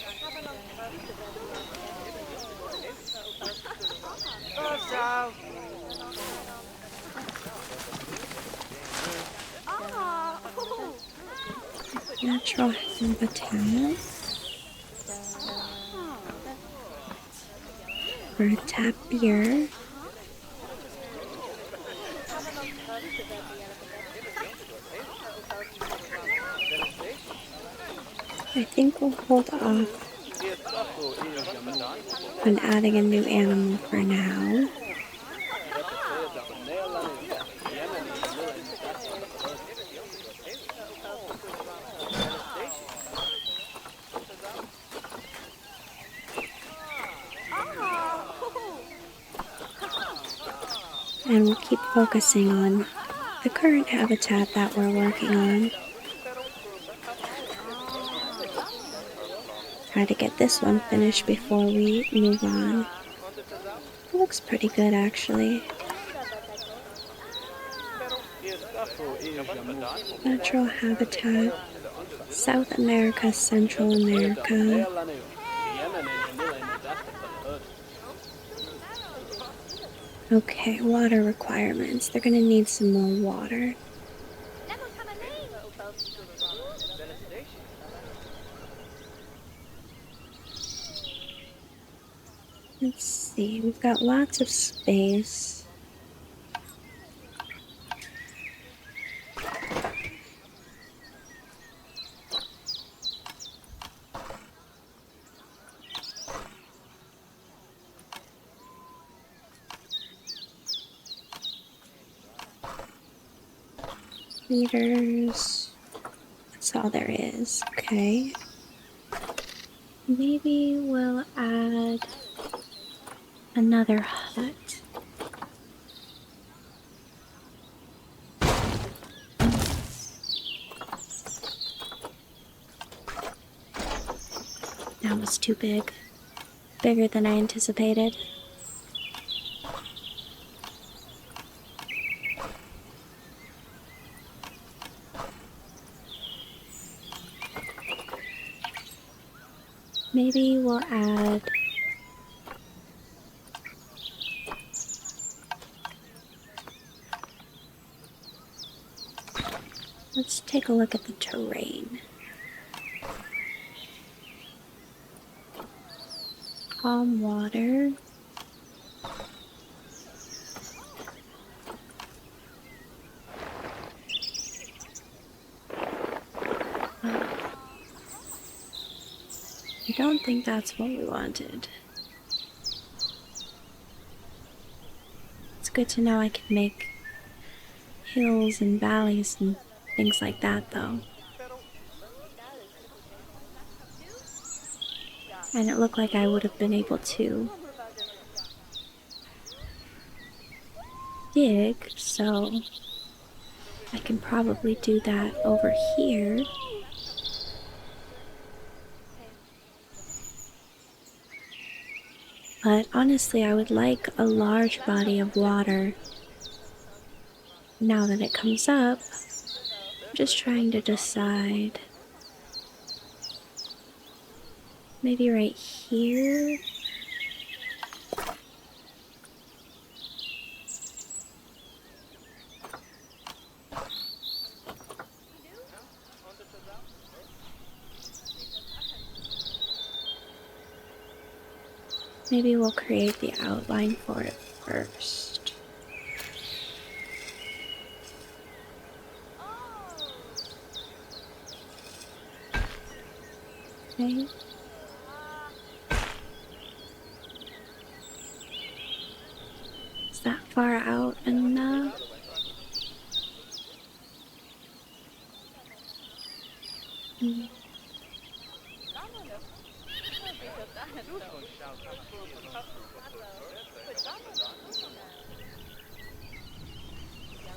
Natural habitat for a tapir. I think we'll hold off on adding a new animal for now. And we'll keep focusing on the current habitat that we're working on. Try to get this one finished before we move on. It looks pretty good, actually. Natural habitat, South America, Central America. Okay, water requirements. They're gonna need some more water. Let's see, we've got lots of space. Meters. That's all there is. Okay. Maybe we'll add another hut. That was too big. Bigger than I anticipated. Maybe we'll add let's take a look at the terrain. Calm water. I don't think that's what we wanted. It's good to know I can make hills and valleys and things like that, though. And it looked like I would have been able to dig, so I can probably do that over here. But honestly, I would like a large body of water. Now that it comes up, I'm just trying to decide. Maybe right here? Maybe we'll create the outline for it first. Okay. Is that far out enough?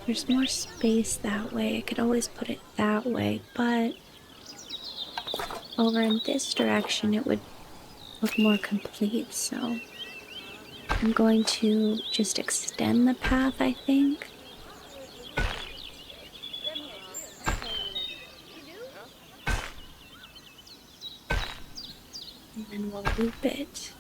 There's more space that way. I could always put it that way, but over in this direction it would look more complete, so I'm going to just extend the path, I think. And then we'll loop it.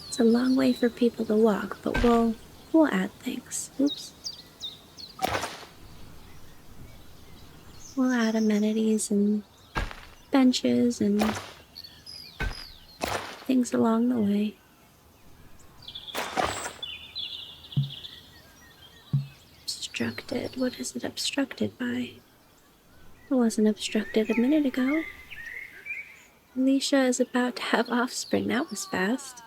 It's a long way for people to walk, but we'll add things. Oops. We'll add amenities and benches and things along the way. Obstructed. What is it obstructed by? It wasn't obstructed a minute ago. Alicia is about to have offspring. That was fast.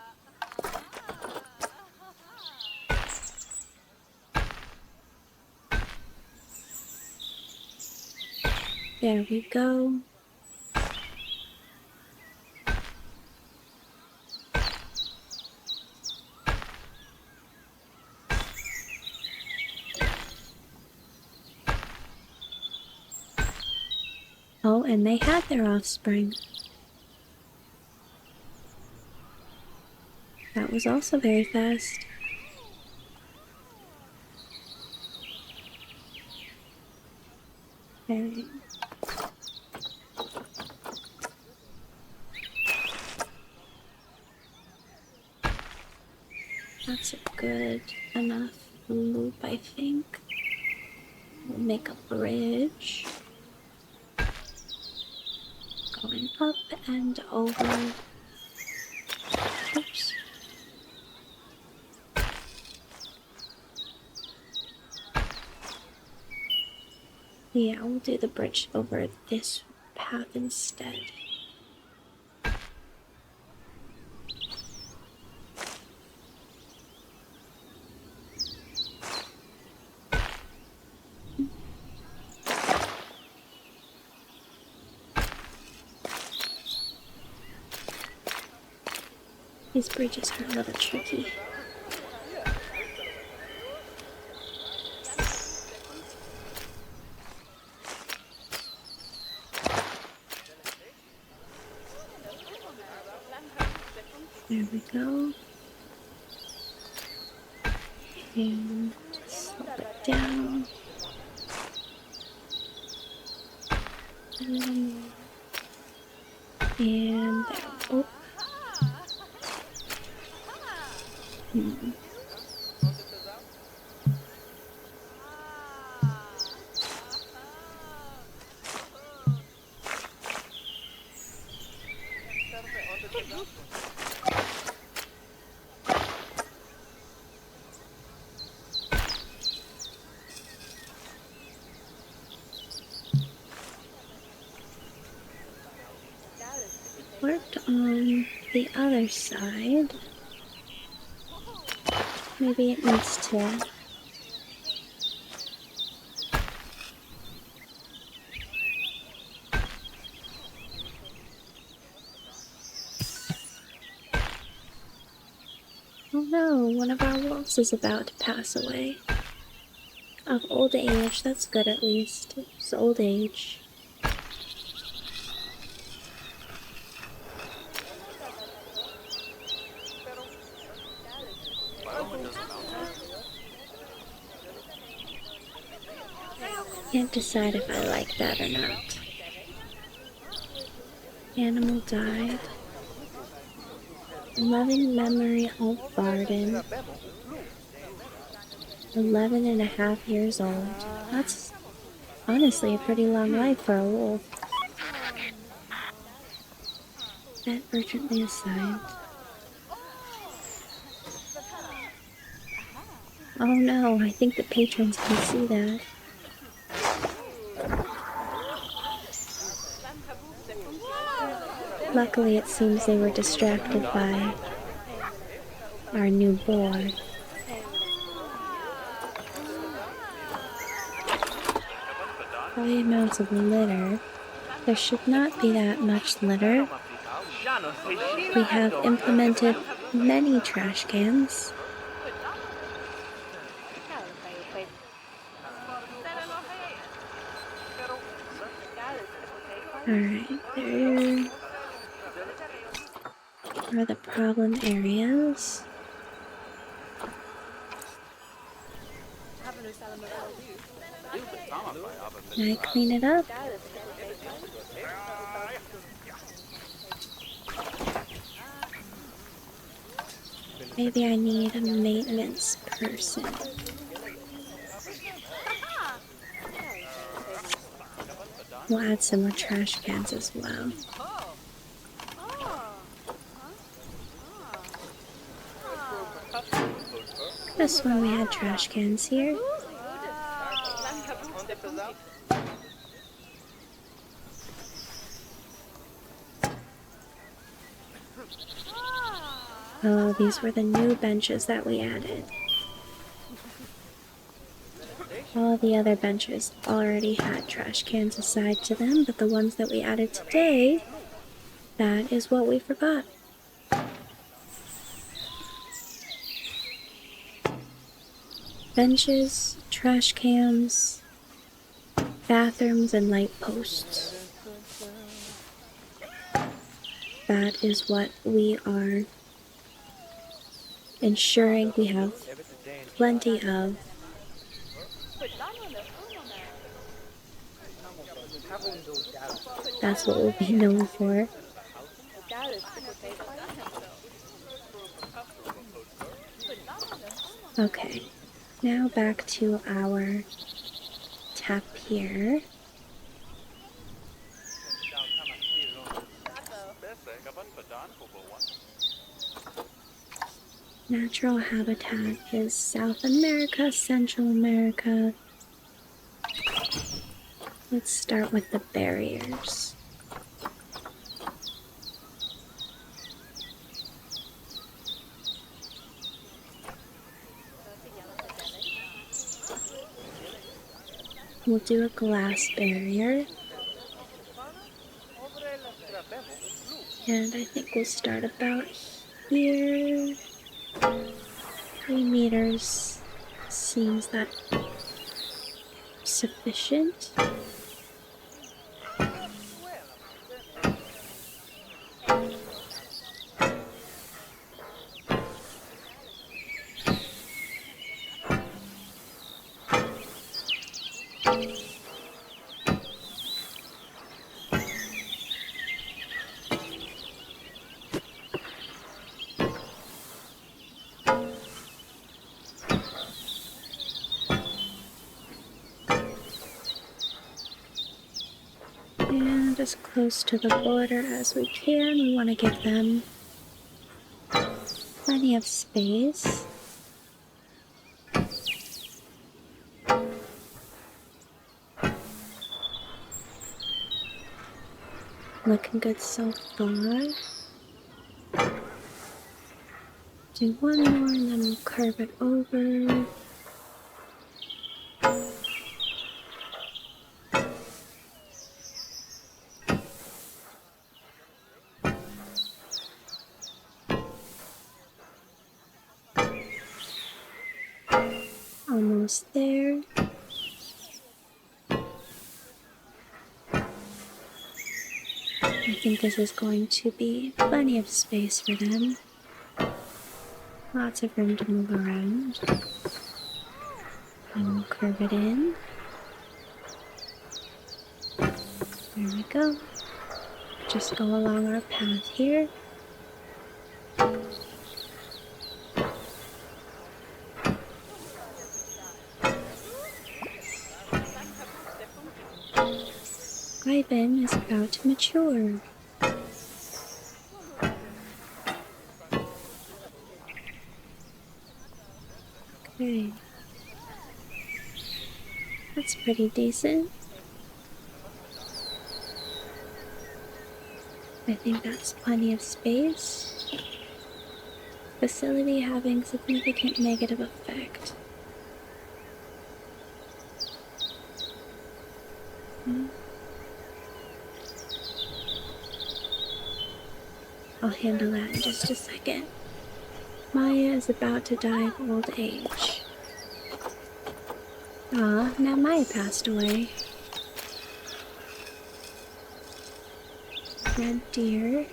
There we go. Oh, and they had their offspring. That was also very fast. Okay. That's a good enough loop, I think. We'll make a bridge. Going up and over. Oops. Yeah, we'll do the bridge over this path instead. These bridges are a little tricky. There we go. And slope it down. A little more. And there. Oh. Worked on the other side. Maybe it needs to. Oh no, one of our wolves is about to pass away. Of old age, that's good at least. It's old age. Can't decide if I like that or not. Animal died. Loving memory of Barden. 11.5 years old. That's honestly a pretty long life for a wolf. Pet urgently assigned. Oh no, I think the patrons can see that. Luckily, it seems they were distracted by our new boar. High amounts of litter. There should not be that much litter. We have implemented many trash cans. Alright, there are the problem areas. Can I clean it up? Maybe I need a maintenance person. We'll add some more trash cans as well. This one we had trash cans here. Oh, these were the new benches that we added. All the other benches already had trash cans assigned to them, but the ones that we added today, that is what we forgot. Benches, trash cans, bathrooms, and light posts. That is what we are ensuring we have plenty of. That's what we'll be known for. Okay, now back to our tap here. Natural habitat is South America, Central America. Let's start with the barriers. We'll do a glass barrier. And I think we'll start about here. 3 meters seems that sufficient. And as close to the border as we can. We want to give them plenty of space. Looking good so far. Do one more and then we'll curve it over. Almost there. I think this is going to be plenty of space for them. Lots of room to move around. And we'll curve it in. There we go. Just go along our path here. Ivan is about to mature. Okay. That's pretty decent. I think that's plenty of space. Facility having significant negative effect. I'll handle that in just a second. Maya is about to die of old age. Ah, now Maya passed away. Red deer.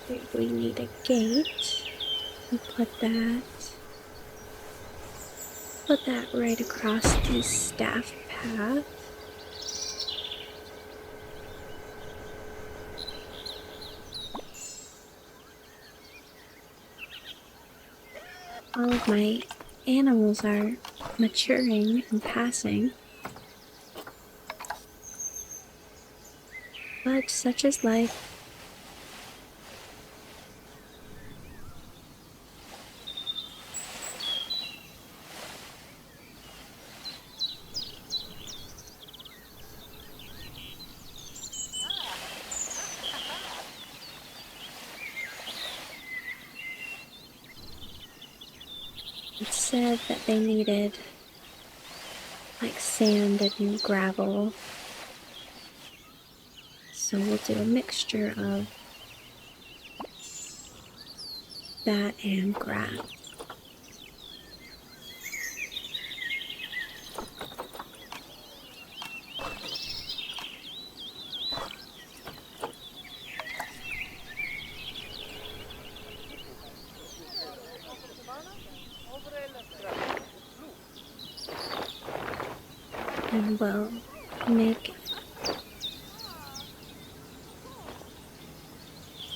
Okay, we need a gate. We'll put that right across the staff path. All of my animals are maturing and passing. But such is life. It said that they needed like sand and gravel. So we'll do a mixture of that and grass. And we'll make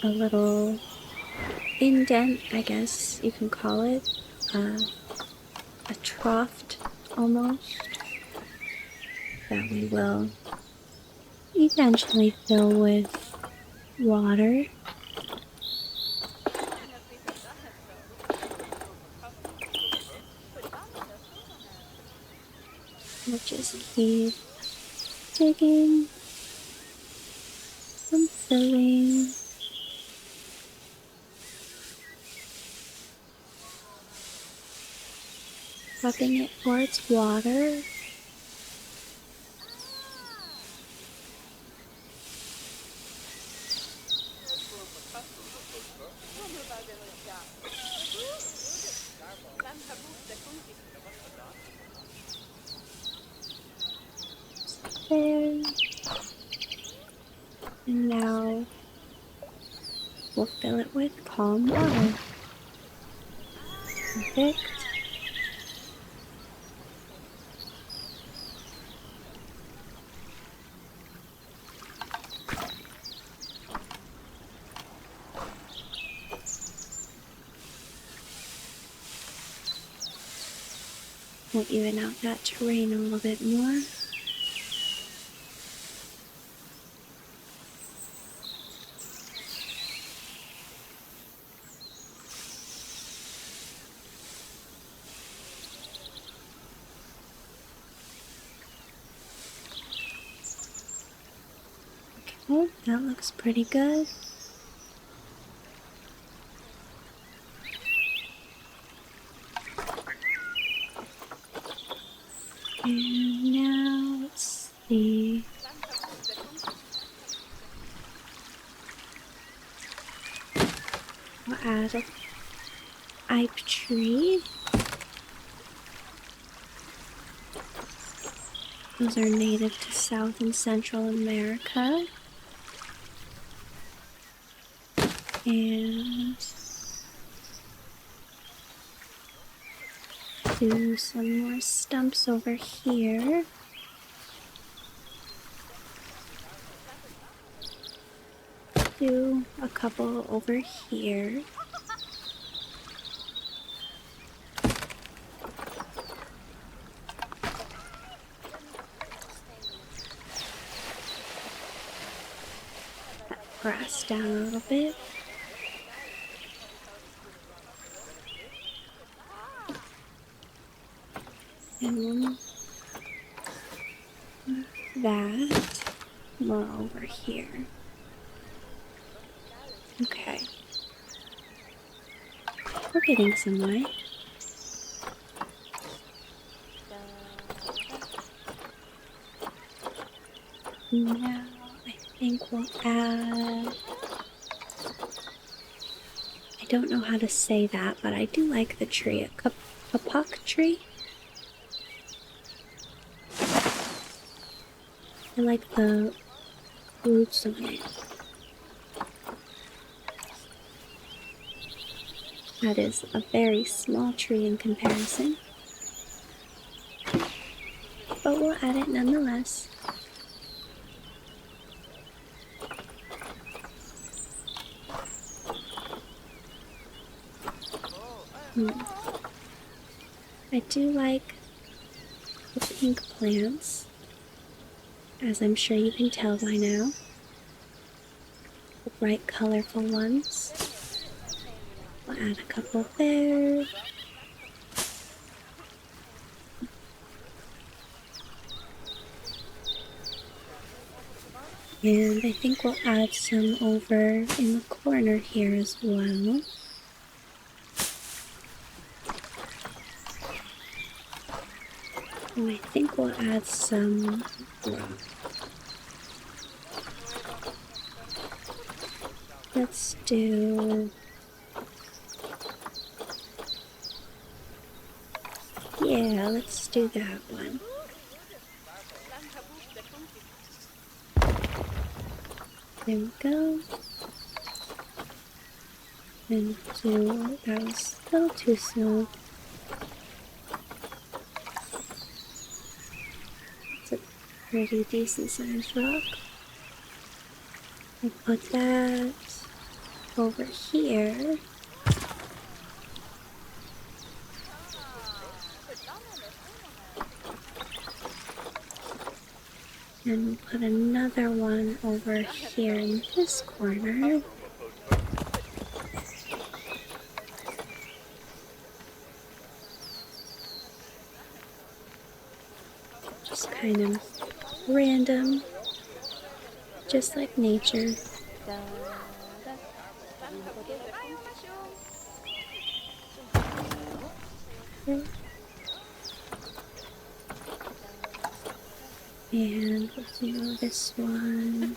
a little indent, I guess you can call it, a trough almost, that we will eventually fill with water. We'll just keep digging and filling. Rubbing it towards water. There. And now we'll fill it with calm water. Perfect. We'll even out that terrain a little bit more. Okay, that looks pretty good. And now let's see. We'll add a ipe tree. Those are native to South and Central America. And do some more stumps over here. Do a couple over here. That grass down a little bit. And that more over here. Okay. We're getting somewhere. Now I think we'll add... I don't know how to say that, but I do like the tree. A kapok tree? I like the roots on it. That is a very small tree in comparison. But we'll add it nonetheless. I do like the pink plants, as I'm sure you can tell by now. The bright, colorful ones. We'll add a couple there. And I think we'll add some over in the corner here as well. And I think we'll add some rock. Let's do... Yeah, let's do that one. There we go. And do... That was a little too small. It's a pretty decent sized rock. We'll put that over here. And we'll put another one over here in this corner. Just kind of random, just like nature. And we'll do this one.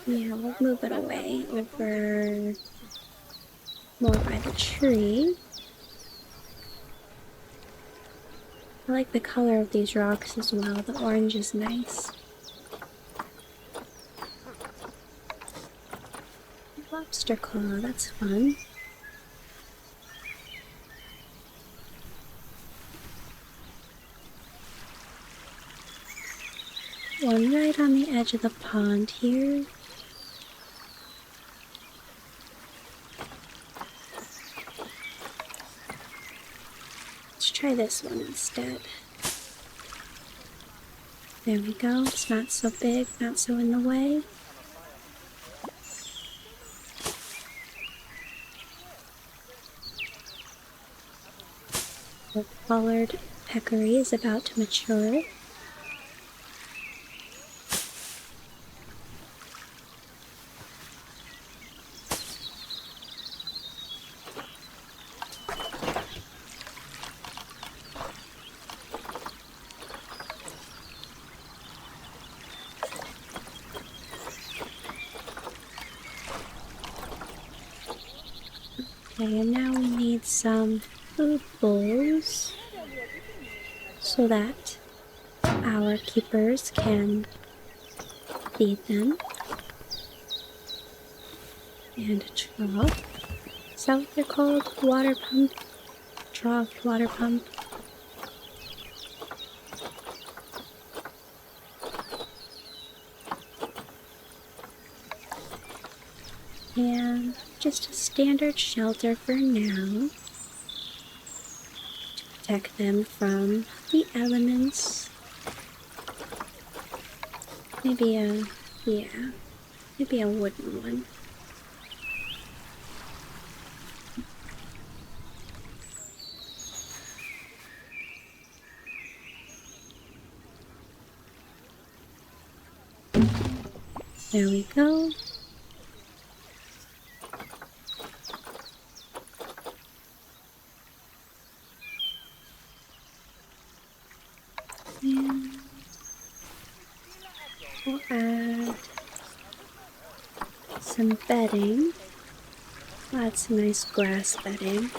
Yeah, we'll move it away over more by the tree. I like the color of these rocks as well. The orange is nice. Lobster claw, that's fun. One right on the edge of the pond here. Let's try this one instead. There we go. It's not so big, not so in the way. The collared peccary is about to mature. Okay, and now we need some food bowls so that our keepers can feed them. And a trough. Is that what they're called? Water pump? Trough, water pump. And just a standard shelter for now to protect them from the elements. Maybe a wooden one. There we go. And we'll add some bedding. We'll add some nice grass bedding.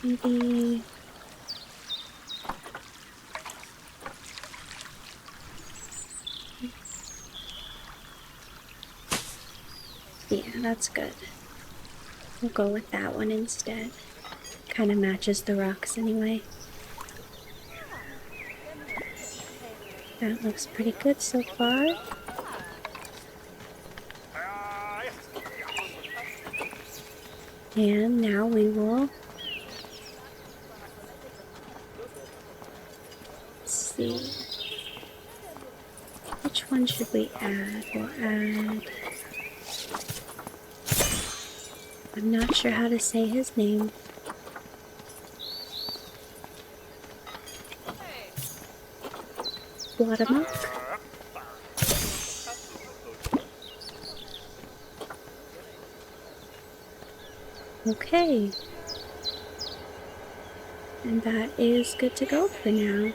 Maybe yeah, that's good. We'll go with that one instead. Kind of matches the rocks anyway. That looks pretty good so far. And now we will see. Which one should we add? We'll add... I'm not sure how to say his name. Guatemoc? Okay. And that is good to go for now.